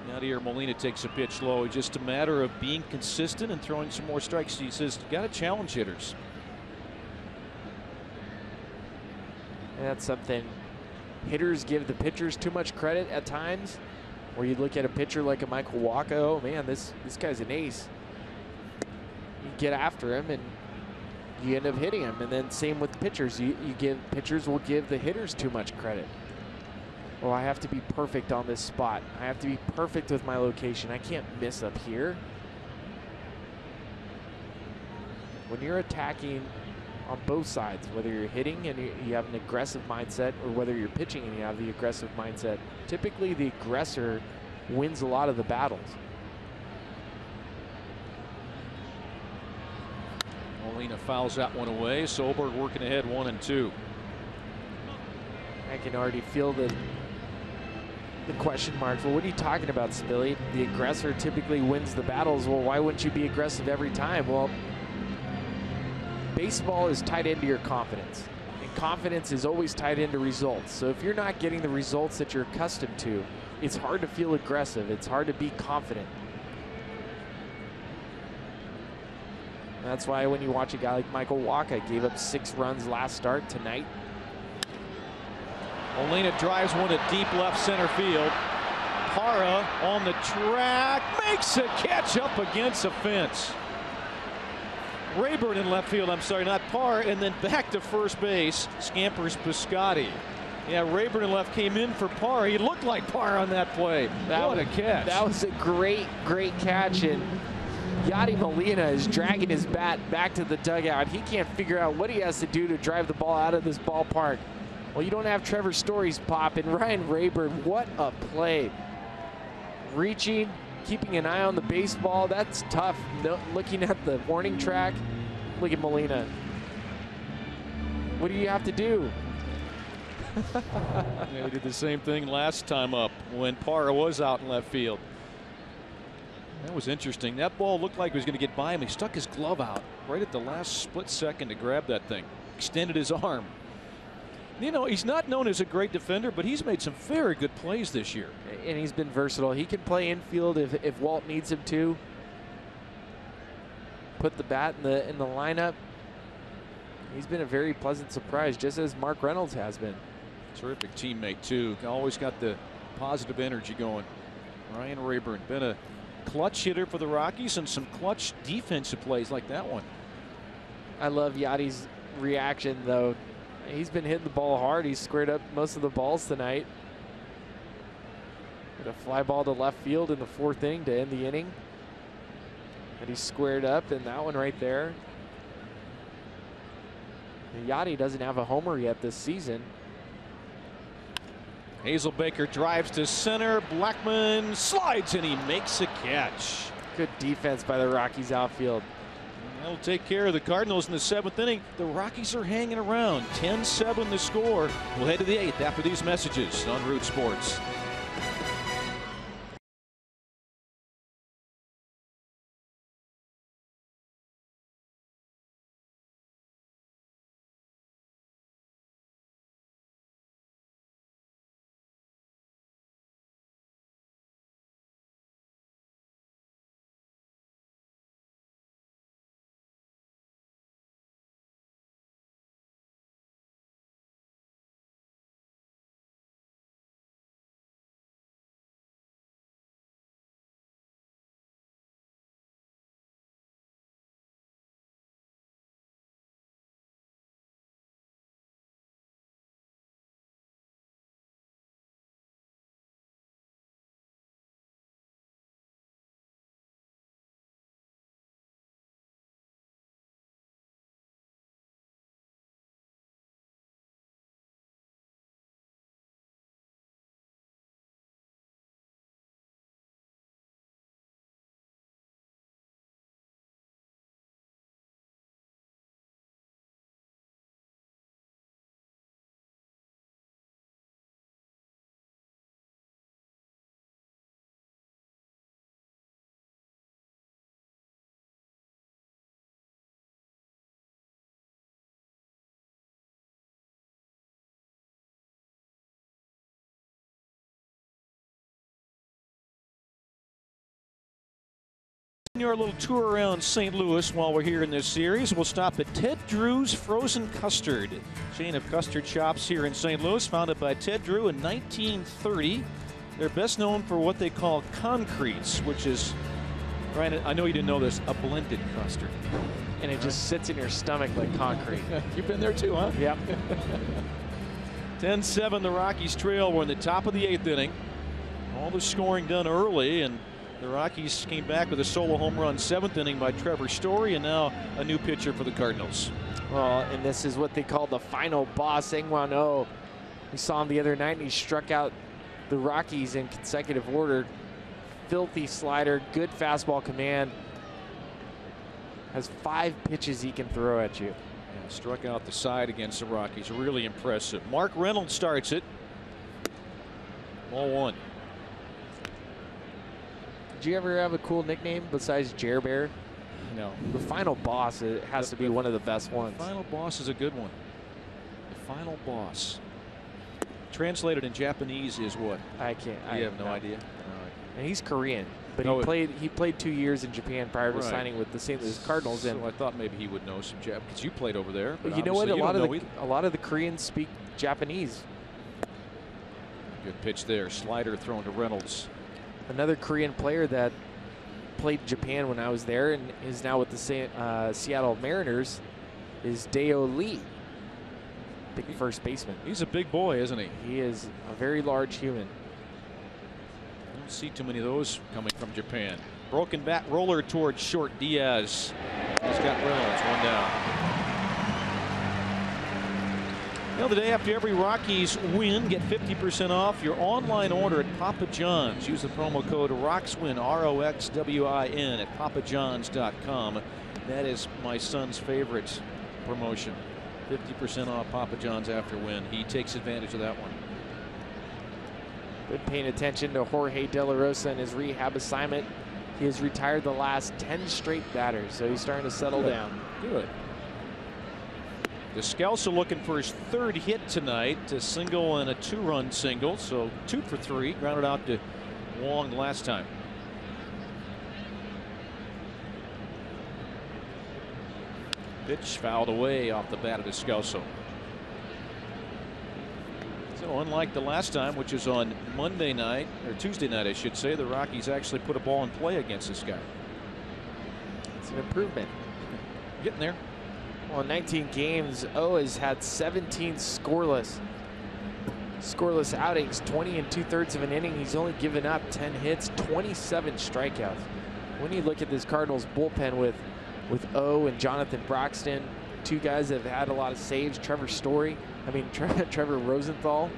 Now here Molina takes a pitch low. It's just a matter of being consistent and throwing some more strikes. He says you got to challenge hitters. And that's something hitters give the pitchers too much credit at times. Where you look at a pitcher like a Michael Wacha, oh man, this guy's an ace. You get after him and you end up hitting him. And then same with pitchers. Pitchers will give the hitters too much credit. Well, I have to be perfect on this spot. I have to be perfect with my location. I can't miss up here. When you're attacking on both sides, whether you're hitting and you have an aggressive mindset or whether you're pitching and you have the aggressive mindset, typically the aggressor wins a lot of the battles. Molina fouls that one away. Solberg working ahead 1-2. I can already feel the question marks. Well, what are you talking about, Spilly? The aggressor typically wins the battles. Well, why wouldn't you be aggressive every time? Well, baseball is tied into your confidence, and confidence is always tied into results. So if you're not getting the results that you're accustomed to, it's hard to feel aggressive. It's hard to be confident. That's why when you watch a guy like Michael Wacha, gave up 6 runs last start. Tonight, Molina drives one to deep left center field. Parra on the track, makes a catch up against a fence. Rayburn in left field, I'm sorry, not Parra, and then back to first base, scampers Piscotty. Yeah, Rayburn in left came in for Parra. He looked like Parra on that play. What a catch. That was a great catch, and Yadi Molina is dragging his bat back to the dugout. He can't figure out what he has to do to drive the ball out of this ballpark. Well, you don't have Trevor Story's pop, and Ryan Rayburn, what a play. Reaching, keeping an eye on the baseball, that's tough. Looking at the warning track, look at Molina. What do you have to do? Yeah, he did the same thing last time up when Parra was out in left field. That was interesting. That ball looked like it was going to get by him. He stuck his glove out right at the last split second to grab that thing. Extended his arm. You know, he's not known as a great defender, but he's made some very good plays this year. And he's been versatile. He can play infield if Walt needs him to. Put the bat in the lineup. He's been a very pleasant surprise, just as Mark Reynolds has been. Terrific teammate, too. Always got the positive energy going. Ryan Rayburn, been a clutch hitter for the Rockies and some clutch defensive plays like that one. I love Yadi's reaction, though. He's been hitting the ball hard. He's squared up most of the balls tonight. Got a fly ball to left field in the 4th inning to end the inning. And he's squared up in that one right there. And Yadi doesn't have a homer yet this season. Hazelbaker drives to center. Blackman slides and he makes a catch. Good defense by the Rockies outfield. That'll take care of the Cardinals in the 7th inning. The Rockies are hanging around. 10-7 the score. We'll head to the 8th after these messages on Root Sports. continue our little tour around St. Louis while we're here in this series. We'll stop at Ted Drew's Frozen Custard, chain of custard shops here in St. Louis, founded by Ted Drew in 1930. They're best known for what they call concretes, which is, Ryan, I know you didn't know this, a blended custard. And it just sits in your stomach like concrete. You've been there too, huh? Yep. 10-7, the Rockies trail. We're in the top of the 8th inning. All the scoring done early, and the Rockies came back with a solo home run 7th inning by Trevor Story, and now a new pitcher for the Cardinals. Well, and this is what they call the final boss, Engwan Oh. We saw him the other night, and he struck out the Rockies in consecutive order. Filthy slider, good fastball command. Has 5 pitches he can throw at you. Yeah, struck out the side against the Rockies. Really impressive. Mark Reynolds starts it. Ball 1. Did you ever have a cool nickname besides Jer Bear? No. The final boss, it has to be one of the best ones. Final boss is a good one. The final boss. Translated in Japanese is what? I can't. You have no idea? All right. And he's Korean, but No, he played 2 years in Japan prior to Right. signing with the St. Louis Cardinals. So And I thought maybe he would know some Japanese, because you played over there. But you know what? A obviously lot of the Koreans speak Japanese. Good pitch there. Slider thrown to Reynolds. Another Korean player that played Japan when I was there and is now with the Seattle Mariners is Deo Lee, big first baseman. He's a big boy, isn't he? He is a very large human. Don't see too many of those coming from Japan. Broken bat roller towards short. Diaz has got Reynolds, 1 down. You know, the day after every Rockies win, get 50% off your online order at Papa John's. Use the promo code ROXWIN, ROXWIN, at papajohns.com. That is my son's favorite promotion. 50% off Papa John's after win. He takes advantage of that one. Been paying attention to Jorge De La Rosa and his rehab assignment. He has retired the last 10 straight batters, so he's starting to settle down. Good. Descalso looking for his 3rd hit tonight, a single and a 2-run single, so 2 for 3, grounded out to Wong last time. Pitch fouled away off the bat of Descalso. So unlike the last time, which is on Monday night, or Tuesday night I should say, the Rockies actually put a ball in play against this guy. It's an improvement. Getting there. Well, in 19 games, O has had 17 scoreless outings, 20 2/3 of an inning. He's only given up 10 hits, 27 strikeouts. When you look at this Cardinals bullpen with O and Jonathan Broxton, 2 guys that have had a lot of saves, Trevor Rosenthal.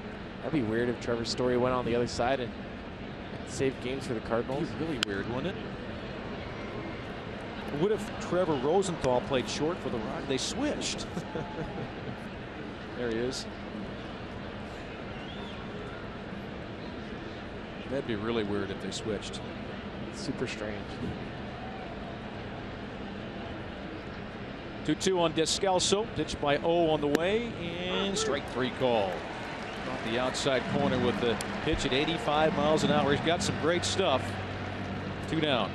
That'd be weird if Trevor Story went on the other side and saved games for the Cardinals. That'd be really weird, wouldn't it? What if Trevor Rosenthal played short for the Rockies? They switched. There he is. That'd be really weird if they switched. Super strange. 2-2 on Descalso. Pitched by O on the way, and strike 3 call. Off the outside corner with the pitch at 85 miles an hour. He's got some great stuff. 2 down.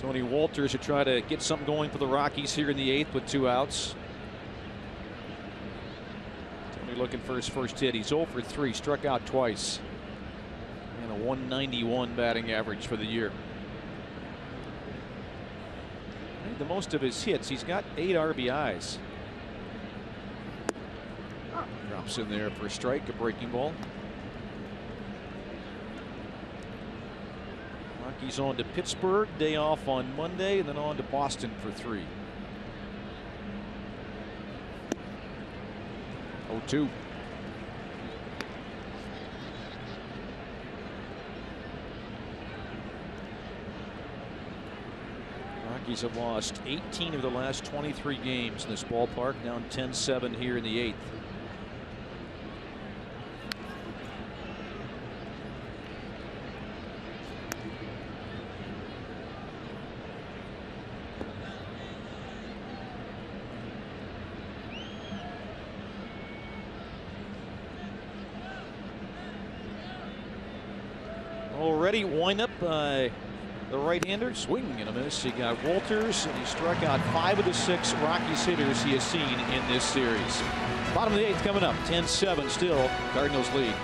Tony Walters should try to get something going for the Rockies here in the 8th with 2 outs. Tony looking for his first hit. He's 0 for 3, struck out twice. And a 191 batting average for the year. Made the most of his hits. He's got 8 RBIs. Drops in there for a strike, a breaking ball. Rockies on to Pittsburgh, day off on Monday, and then on to Boston for 3. 0-2. Rockies have lost 18 of the last 23 games in this ballpark, down 10-7 here in the 8th. Already wind up by the right-hander, swing and a miss. He got Walters, and he struck out 5 of the 6 Rockies hitters he has seen in this series. Bottom of the 8th coming up, 10-7 still, Cardinals lead.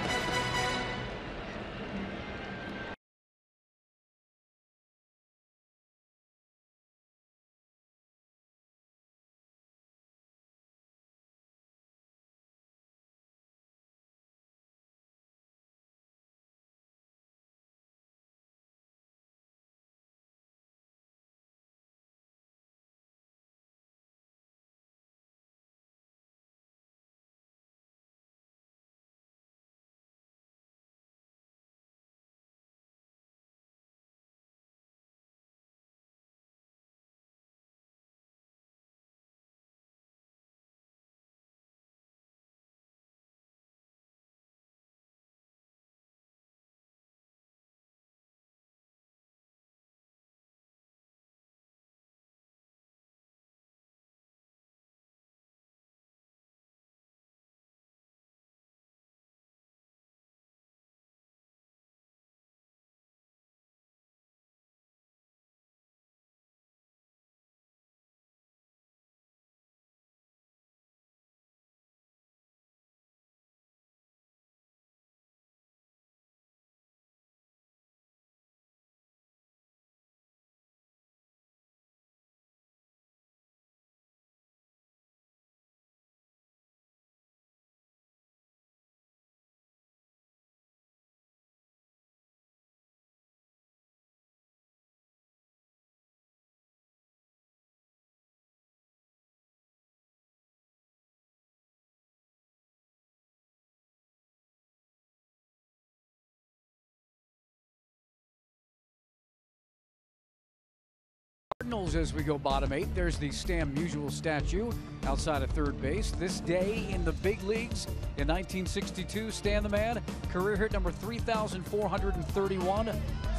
Cardinals as we go bottom 8. There's the Stan Musial statue outside of third base. This day in the big leagues in 1962, Stan the Man, career hit number 3,431.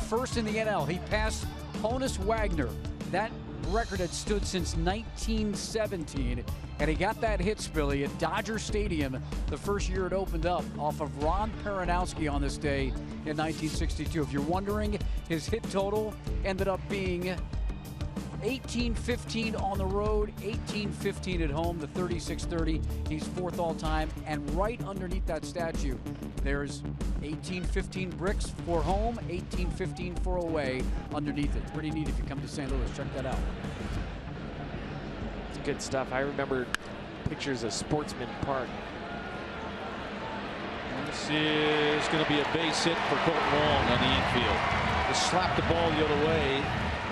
First in the NL. He passed Honus Wagner. That record had stood since 1917. And he got that hit, Spilly, at Dodger Stadium the first year it opened up off of Ron Peronowski on this day in 1962. If you're wondering, his hit total ended up being 18-15 on the road, 18-15 at home, the 36-30. He's 4th all time. And right underneath that statue, there's 18-15 bricks for home, 18-15 for away underneath it. Pretty neat if you come to St. Louis. Check that out. It's good stuff. I remember pictures of Sportsman Park. This is going to be a base hit for Colton Wong on the infield. Just slapped the ball the other way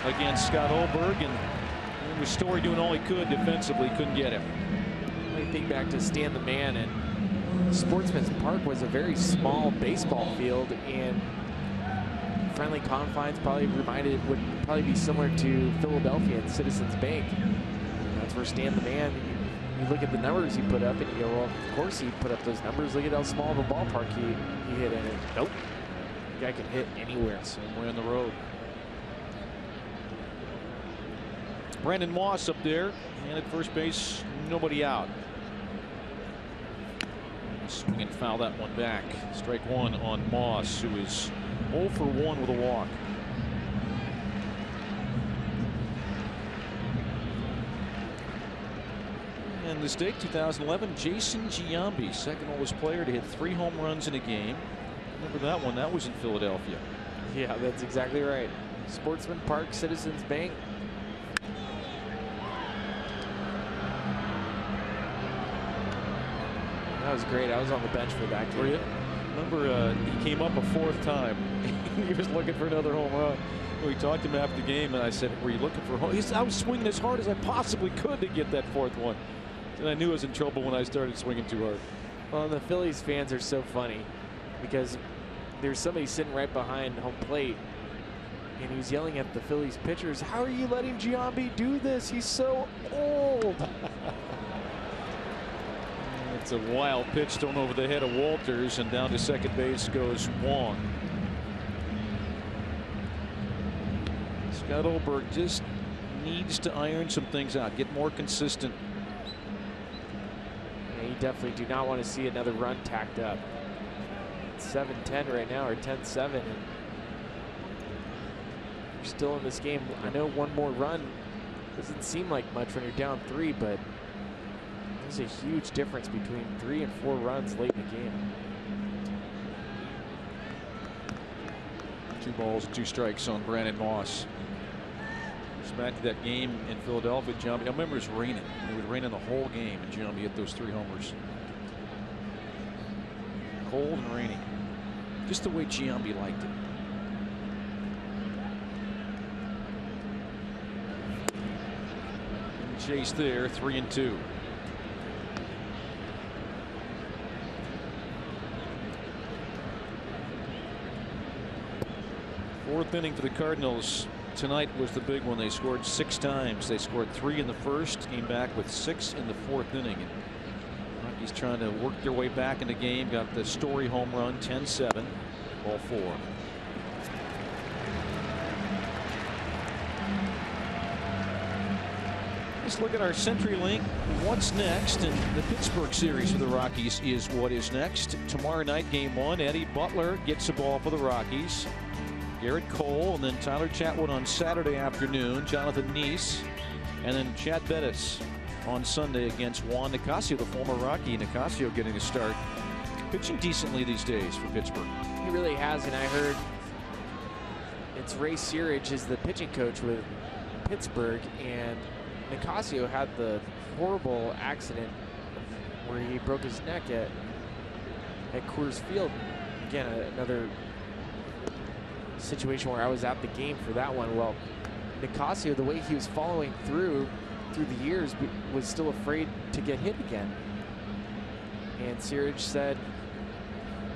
against Scott Oberg, and with Story doing all he could defensively, couldn't get him. I think back to Stan the Man, and Sportsman's Park was a very small baseball field, and friendly confines would probably be similar to Philadelphia and Citizens Bank. That's where Stan the Man, you look at the numbers he put up and you go, well, of course he put up those numbers. Look at how small of a ballpark he hit in it. Nope. The guy can hit anywhere. Same way on the road. Brandon Moss up there, and at first base, nobody out. Swing and foul that one back. Strike 1 on Moss, who is 0 for 1 with a walk. And this date, 2011, Jason Giambi, second oldest player to hit 3 home runs in a game. Remember that one? That was in Philadelphia. Yeah, that's exactly right. Sportsman Park, Citizens Bank. That was great. I was on the bench for that game. Were you? Remember, he came up a 4th time. He was looking for another home run. We talked to him after the game, and I said, "Were you looking for home?" He said, "I was swinging as hard as I possibly could to get that 4th one." And I knew I was in trouble when I started swinging too hard. Well, the Phillies fans are so funny because there's somebody sitting right behind home plate, and he was yelling at the Phillies pitchers, "How are you letting Giambi do this? He's so old." It's a wild pitch thrown over the head of Walters, and down to second base goes Wong. Scott Oberg just needs to iron some things out, get more consistent. Yeah, you definitely do not want to see another run tacked up. It's 7-10 right now, or 10-7. And You're still in this game. I know one more run doesn't seem like much when you're down 3, but there's a huge difference between 3 and 4 runs late in the game. 2 balls and 2 strikes on Brandon Moss. Just back to that game in Philadelphia, Giambi. I remember it was raining. It was raining the whole game, and Giambi hit those 3 homers. Cold and rainy. Just the way Giambi liked it. And chase there, 3-2. Fourth inning for the Cardinals tonight was the big one. They scored 6 times. They scored 3 in the first, came back with 6 in the 4th inning. And Rockies trying to work their way back in the game. Got the Story home run, 10-7, ball 4. Let's look at our CenturyLink. What's next? And the Pittsburgh series for the Rockies is what is next. Tomorrow night, game 1. Eddie Butler gets the ball for the Rockies. Garrett Cole, and then Tyler Chatwood on Saturday afternoon. Jonathan Neese, and then Chad Bettis on Sunday against Juan Nicasio, the former Rocky. Nicasio getting a start, pitching decently these days for Pittsburgh. He really has, and I heard it's Ray Searage is the pitching coach with Pittsburgh, and Nicasio had the horrible accident where he broke his neck at Coors Field. Again, another situation where I was at the game for that one. Well, Nicasio, the way he was following through the years, was still afraid to get hit again. And Searage said,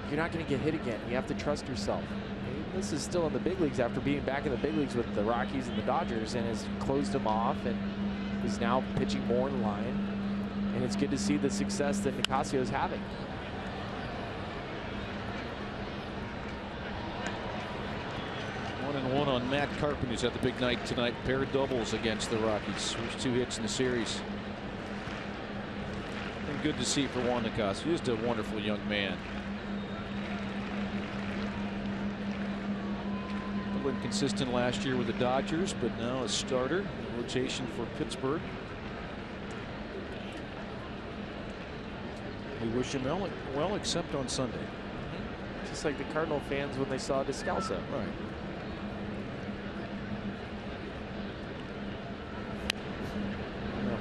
"You're not going to get hit again. You have to trust yourself." And this is still in the big leagues after being back in the big leagues with the Rockies and the Dodgers, and has closed him off and is now pitching more in line. And it's good to see the success that Nicasio is having. 1-1 on Matt Carpenter's at the big night tonight. Pair of doubles against the Rockies. First 2 hits in the series. And good to see for Juan Nicasio. Just a wonderful young man. A little inconsistent last year with the Dodgers, but now a starter. Rotation for Pittsburgh. We wish him well, except on Sunday. Just like the Cardinal fans when they saw Descalso. Right.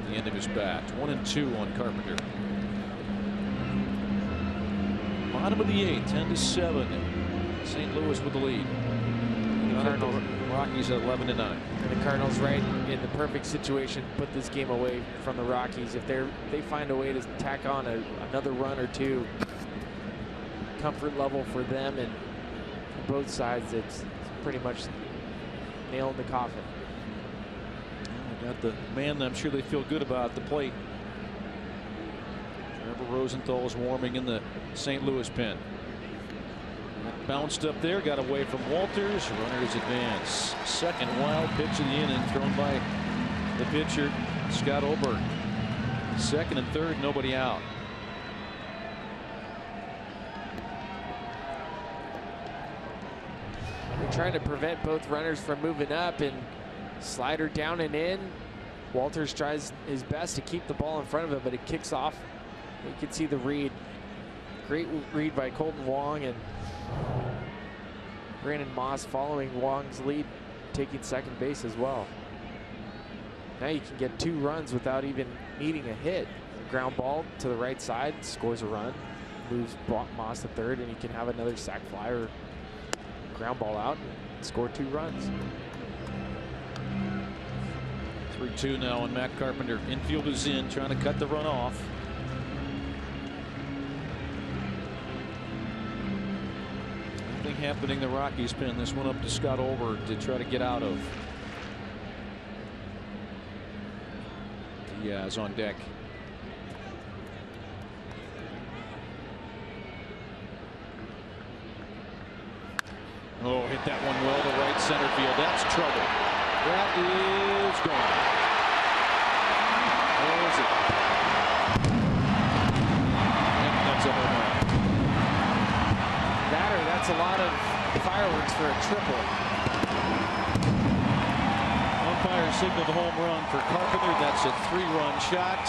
The end of his bat. 1-2 on Carpenter. Bottom of the 8th, 10-7. St. Louis with the lead. The Rockies at 11-9. And the Cardinals, right in the perfect situation, put this game away from the Rockies. If they find a way to tack on another run or 2, comfort level for them and both sides, it's pretty much nail in the coffin. Got the man I'm sure they feel good about at the plate. Trevor Rosenthal is warming in the St. Louis pen. Bounced up there, got away from Walters. Runners advance. Second wild pitch of the inning thrown by the pitcher, Scott Oberg. Second and third, nobody out. They're trying to prevent both runners from moving up, and slider down and in. Walters tries his best to keep the ball in front of him, but it kicks off. You can see the read. Great read by Colton Wong, and Brandon Moss following Wong's lead, taking second base as well. Now you can get 2 runs without even needing a hit. Ground ball to the right side, scores a run, moves Moss to third, and you can have another sac fly or ground ball out and score 2 runs. 3-2 now on Matt Carpenter. Infield is in, trying to cut the run off. Nothing happening in the Rockies pen. This one up to Scott Oberg to try to get out of. Diaz on deck. Oh, hit that one well to right center field. That's trouble. That is gone. Where is it? And that's a home run. That's a lot of fireworks for a triple. umpire signaled the home run for Carpenter. That's a 3-run shot.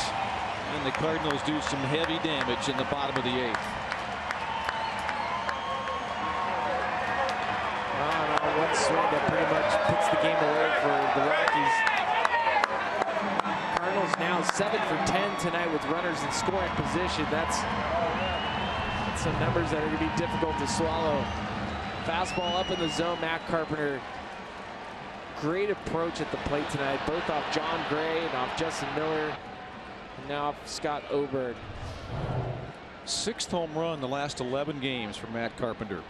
And the Cardinals do some heavy damage in the bottom of the 8th. One swing that pretty much puts the game away for the Rockies. Cardinals now 7 for 10 tonight with runners in scoring position. That's some numbers that are going to be difficult to swallow. Fastball up in the zone. Matt Carpenter. Great approach at the plate tonight, both off John Gray and off Justin Miller, and now off Scott Oberg. 6th home run in the last 11 games for Matt Carpenter.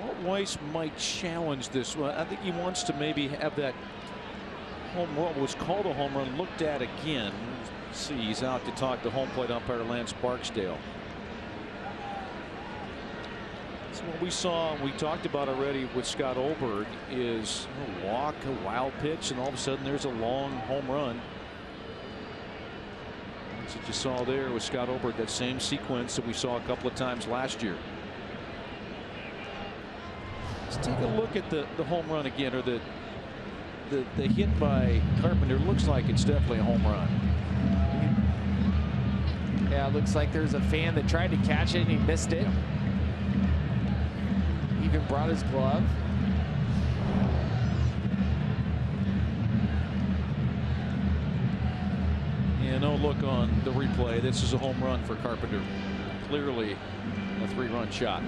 Walt Weiss might challenge this one. I think he wants to maybe have that home run, what was called a home run, looked at again. See, he's out to talk to home plate umpire Lance Barksdale. So what we saw, we talked about already with Scott Oberg, is a walk, a wild pitch, and all of a sudden there's a long home run. That's what you saw there with Scott Oberg, that same sequence that we saw a couple of times last year. Let's take a look at the home run again, or the hit by Carpenter. Looks like it's definitely a home run. Yeah, it looks like there's a fan that tried to catch it and he missed it. Even brought his glove. Yeah, no look on the replay. This is a home run for Carpenter. Clearly a 3-run shot.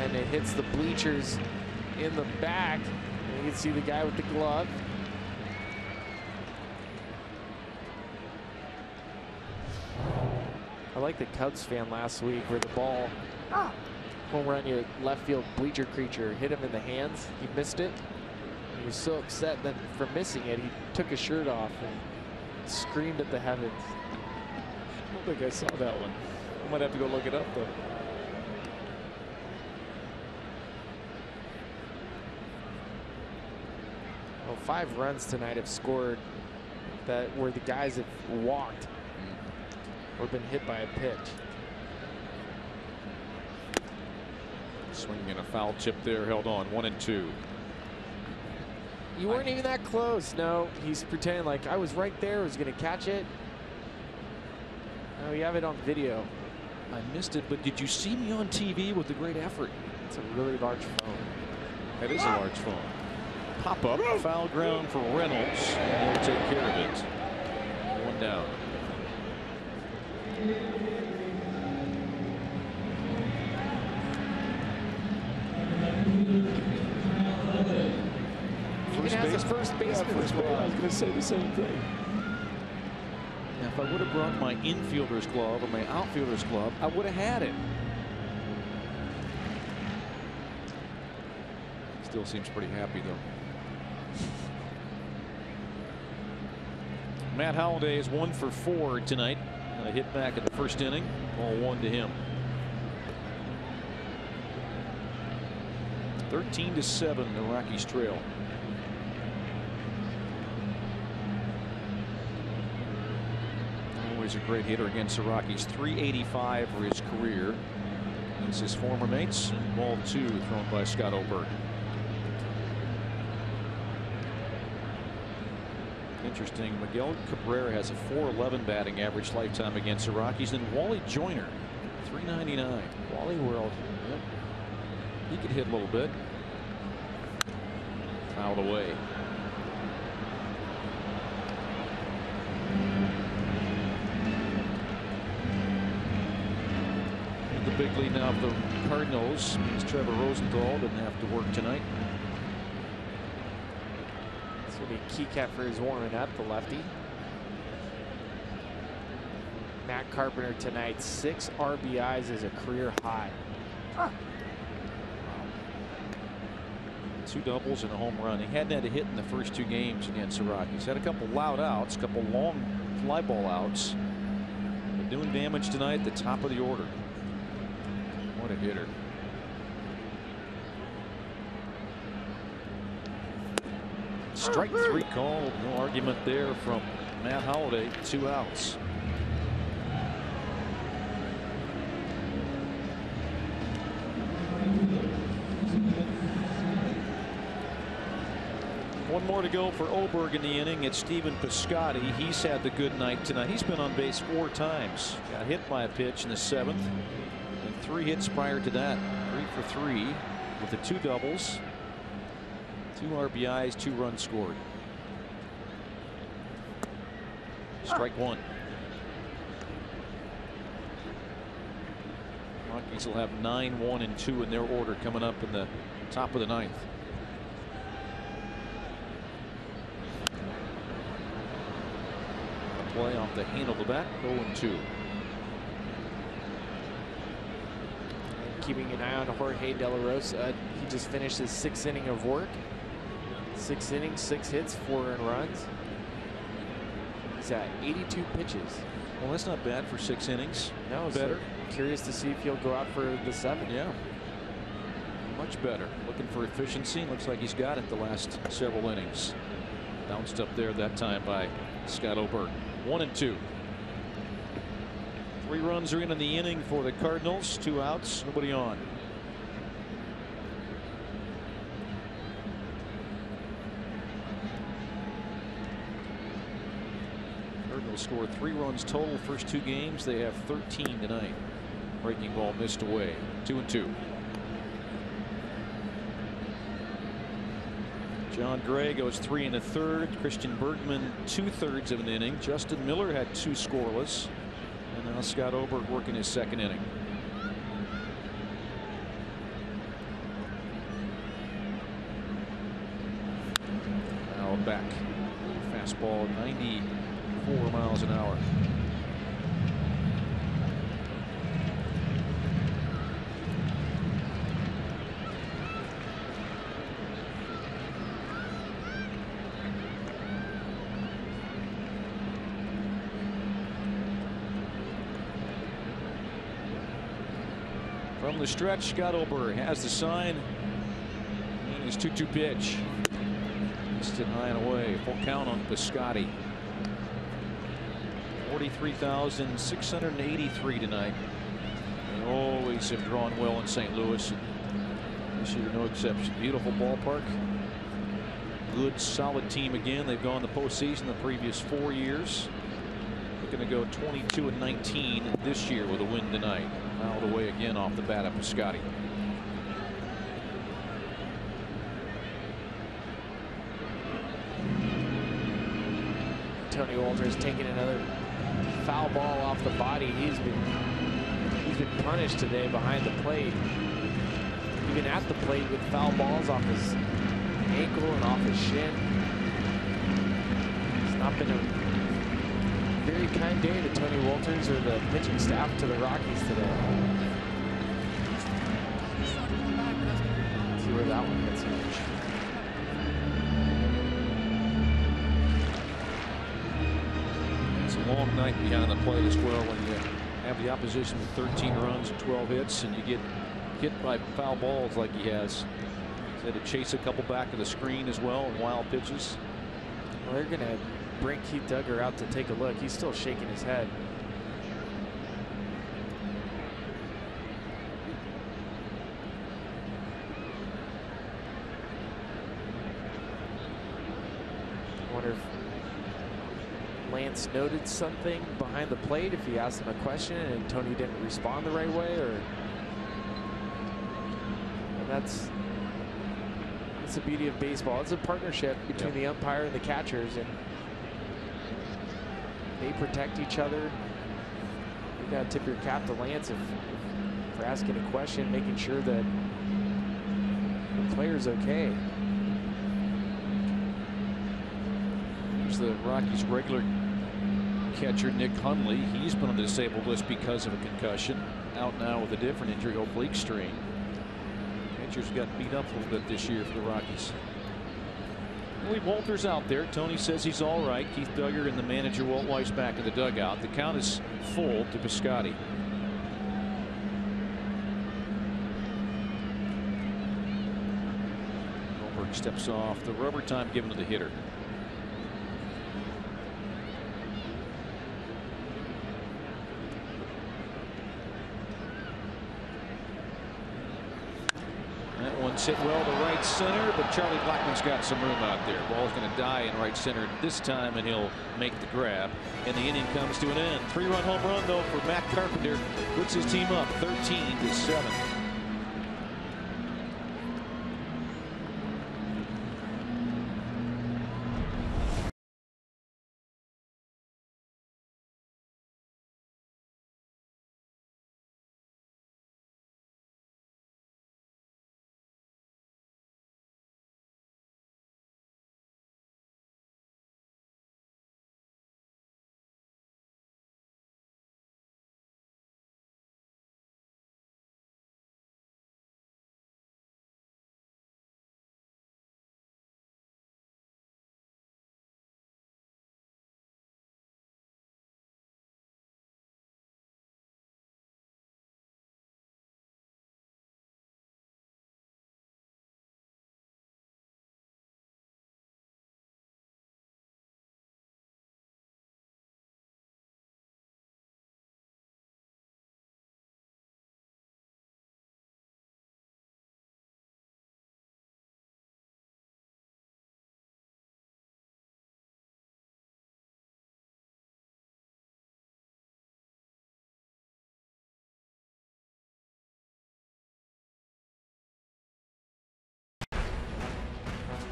And it hits the bleachers in the back. And you can see the guy with the glove. I like the Cubs fan last week where the ball home run, your left field bleacher creature hit him in the hands. He missed it. He was so upset that for missing it, he took his shirt off and screamed at the heavens. I don't think I saw that one. I might have to go look it up though. Well, 5 runs tonight have scored that where the guys have walked or been hit by a pitch. Swinging a foul chip there, held on 1-2. You weren't even that close. No, he's pretending like I was right there, was going to catch it. No, we have it on video. I missed it, but did you see me on TV with the great effort? It's a really large phone. That is a large phone. Pop up, foul ground for Reynolds, and he'll take care of it. 1 down. First baseman. I was going to say the same thing. Now, if I would have brought my infielder's glove or my outfielder's glove, I would have had it. Still seems pretty happy, though. Matt Holliday is 1 for 4 tonight. A hit back in the first inning. Ball 1 to him. 13-7, the Rockies trail. Always a great hitter against the Rockies. .385 for his career against his former mates. And ball 2 thrown by Scott Oberg. Interesting. Miguel Cabrera has a .411 batting average lifetime against the Rockies. And Wally Joyner, .399. Wally World. Yep. He could hit a little bit. Fouled away. And the big lead now of the Cardinals means Trevor Rosenthal didn't have to work tonight. It's going to be Keycat for his warming up, the lefty. Matt Carpenter tonight, 6 RBIs is a career high. 2 doubles and a home run. He hadn't had a hit in the first 2 games against the Rockies. Had a couple loud outs, a couple long fly ball outs. But doing damage tonight at the top of the order. What a hitter. Strike 3 called. No argument there from Matt Holliday. 2 outs. One more to go for Oberg in the inning. It's Stephen Piscotty. He's had the good night tonight. He's been on base 4 times. Got hit by a pitch in the 7th. And 3 hits prior to that. 3 for 3 with the 2 doubles. 2 RBIs, 2 runs scored. Strike 1. Rockies will have 9, 1, and 2 in their order coming up in the top of the 9th. A play off the handle of the bat. 0-2. Keeping an eye on Jorge De La Rosa. He just finished his 6th inning of work. 6 innings, 6 hits, 4 earned runs. He's at 82 pitches. Well, that's not bad for 6 innings. No, better. So curious to see if he'll go out for the 7th. Yeah. Much better. Looking for efficiency. Looks like he's got it the last several innings. Bounced up there that time by Scott Oberg. 1-2. 3 runs are in the inning for the Cardinals. 2 outs. Nobody on. Cardinals scored 3 runs total first 2 games. They have 13 tonight. Breaking ball missed away. 2-2. John Gray goes 3 1/3. Christian Bergman 2/3 of an inning. Justin Miller had 2 scoreless. And now Scott Oberg working his 2nd inning. Now back. Fastball 94 miles an hour. From the stretch, Scott Oberg has the sign. And his 2-2 pitch. Missed it high and away. Full count on Piscotty. 43,683 tonight. They always have drawn well in St. Louis. And this year, no exception. Beautiful ballpark. Good, solid team again. They've gone the postseason the previous 4 years. Looking to go 22-19 this year with a win tonight. Fouled away again off the bat of Piscotty. Tony Wolters taking another foul ball off the body. He's been punished today behind the plate. Even at the plate with foul balls off his ankle and off his shin. It's not been a very kind day to Tony Wolters or the pitching staff to the Rockies today. Let's see where that one gets him. It's a long night behind the plate as well when you have the opposition with 13 runs and 12 hits and you get hit by foul balls like he has. He's had to chase a couple back to the screen as well and wild pitches. Well, they're going to bring Keith Duggar out to take a look. He's still shaking his head. I wonder if Lance noted something behind the plate, if he asked him a question and Tony didn't respond the right way, or and that's the beauty of baseball. It's a partnership between the umpire and the catchers, and they protect each other. You got to tip your cap to Lance for asking a question, making sure that the player's okay. Here's the Rockies' regular catcher, Nick Hundley. He's been on the disabled list because of a concussion. Out now with a different injury, oblique strain. Catchers got beat up a little bit this year for the Rockies. We'll leave Wolters out there. Tony says he's all right. Keith Duggar and the manager Walt Weiss back in the dugout. The count is full to Piscotty. Oberg steps off. The rubber time given to the hitter. That one's hit well to right center, but Charlie Blackmon's got some room out there. Ball's going to die in right center this time, and he'll make the grab. And the inning comes to an end. 3-run home run, though, for Matt Carpenter. Puts his team up 13-7.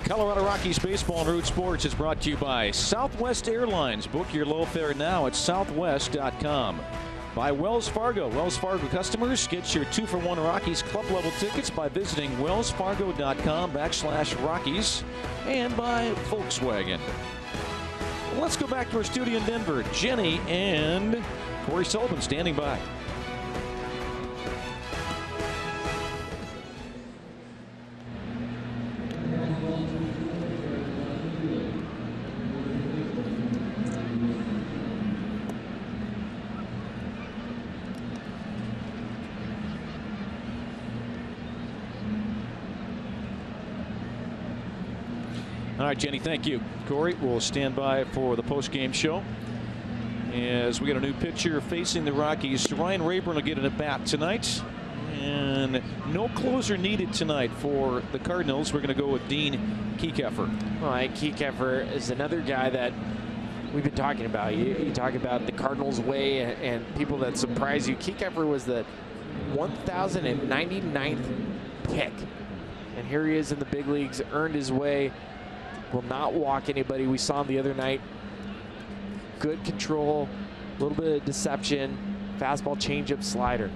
Colorado Rockies Baseball and Root Sports is brought to you by Southwest Airlines. Book your low fare now at southwest.com. By Wells Fargo. Wells Fargo customers get your 2-for-1 Rockies club level tickets by visiting wellsfargo.com/Rockies. And by Volkswagen. Let's go back to our studio in Denver. Jenny and Corey Sullivan standing by. All right, Jenny, thank you. Corey will stand by for the post-game show. As we get a new pitcher facing the Rockies, Ryan Rayburn will get an at-bat tonight. And no closer needed tonight for the Cardinals. We're going to go with Dean Kieckeffer. All right, Kieckeffer is another guy that we've been talking about. You talk about the Cardinals way and people that surprise you. Kieckeffer was the 1,099th pick. And here he is in the big leagues, earned his way. Will not walk anybody. We saw him the other night. Good control, a little bit of deception, fastball, changeup, slider.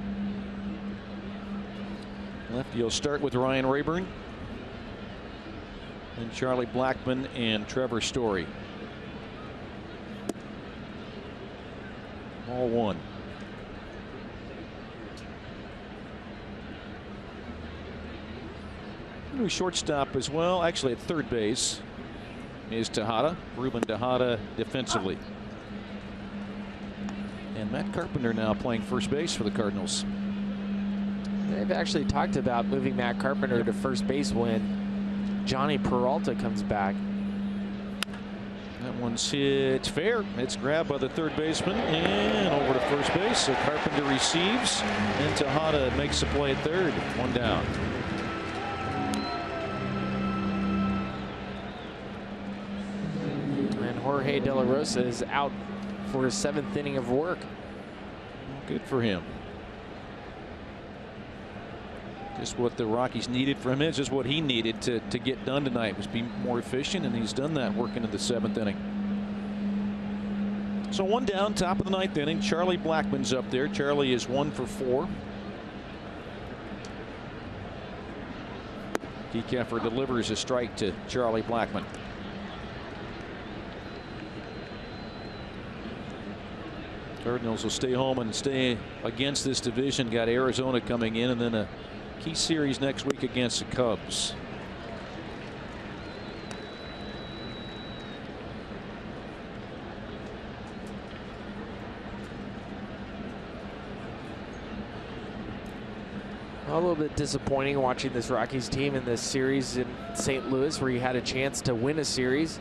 Lefty will start with Ryan Rayburn. And Charlie Blackmon and Trevor Story. Ball one. New shortstop as well, actually at third base, is Tejada, Ruben Tejada defensively. And Matt Carpenter now playing first base for the Cardinals. They've actually talked about moving Matt Carpenter to first base when Johnny Peralta comes back. That one's hit fair. It's grabbed by the third baseman and over to first base. So Carpenter receives and Tejada makes the play at third. One down. Jorge De La Rosa is out for his 7th inning of work. Good for him. Just what the Rockies needed from him. It's just what he needed to get done tonight, was be more efficient, and he's done that working in the 7th inning. So one down, top of the 9th inning. Charlie Blackmon's up there. Charlie is 1 for 4. Kieckeffer delivers a strike to Charlie Blackmon. Cardinals will stay home and stay against this division. Got Arizona coming in, and then a key series next week against the Cubs. A little bit disappointing watching this Rockies team in this series in St. Louis, where you had a chance to win a series.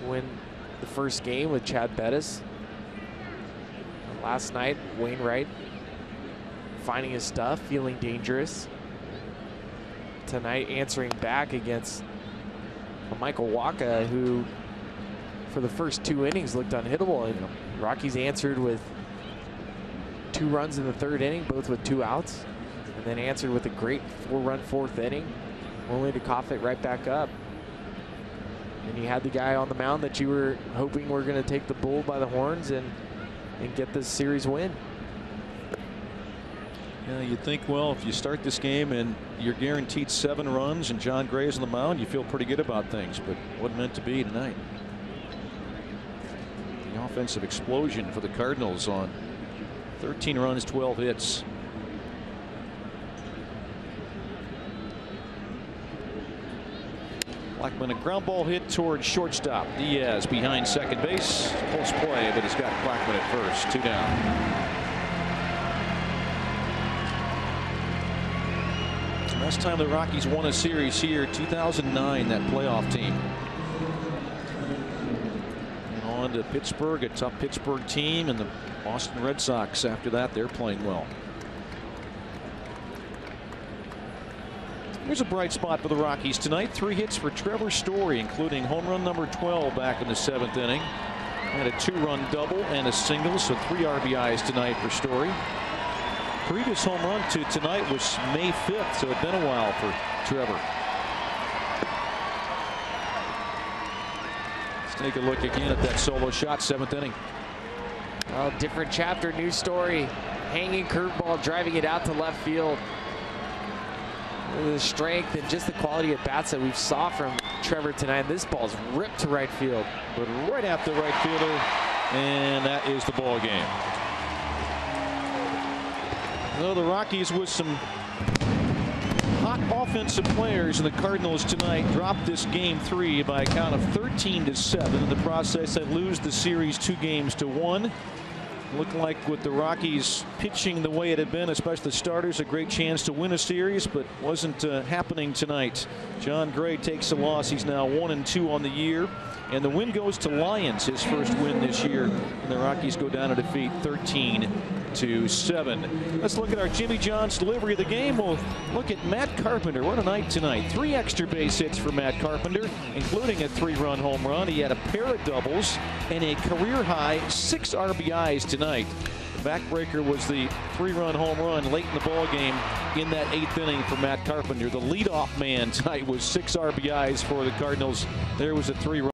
Win the first game with Chad Bettis. Last night, Wainwright finding his stuff, feeling dangerous. tonight, answering back against Michael Wacha, who for the first 2 innings looked unhittable. And Rockies answered with 2 runs in the 3rd inning, both with 2 outs, and then answered with a great 4-run 4th inning, only to cough it right back up. And you had the guy on the mound that you were hoping were going to take the bull by the horns and get this series win. Yeah, you'd think, well, if you start this game and you're guaranteed 7 runs and John Gray is on the mound, you feel pretty good about things, but wasn't meant to be tonight. The offensive explosion for the Cardinals on 13 runs, 12 hits. Blackman, a ground ball hit towards shortstop. Diaz behind second base. Close play, but he's got Blackman at first. 2 down. Last time the Rockies won a series here, 2009, that playoff team. And on to Pittsburgh, a tough Pittsburgh team, and the Boston Red Sox after that. They're playing well. Here's a bright spot for the Rockies tonight. 3 hits for Trevor Story, including home run number 12 back in the 7th inning. And a 2-run double and a single, so 3 RBIs tonight for Story. Previous home run to tonight was May 5th, so it's been a while for Trevor. Let's take a look again at that solo shot, 7th inning. Oh, different chapter, new story. Hanging curveball, driving it out to left field. The strength and just the quality of bats that we saw from Trevor tonight. This ball's ripped to right field. But right at the right fielder, and that is the ball game. Well, the Rockies with some hot offensive players, and the Cardinals tonight dropped this game 3 by a count of 13-7. In the process, they lose the series 2-1. Looked like with the Rockies pitching the way it had been, especially the starters, a great chance to win a series, but wasn't happening tonight. John Gray takes a loss. He's now 1-2 on the year. And the win goes to Lyons, his first win this year. And the Rockies go down to defeat 13-7. Let's look at our Jimmy John's delivery of the game. We'll look at Matt Carpenter. What a night tonight. 3 extra base hits for Matt Carpenter, including a 3-run home run. He had a pair of doubles and a career high 6 RBIs tonight. The backbreaker was the 3-run home run late in the ball game in that 8th inning for Matt Carpenter. The leadoff man tonight was 6 RBIs for the Cardinals. There was a 3-run.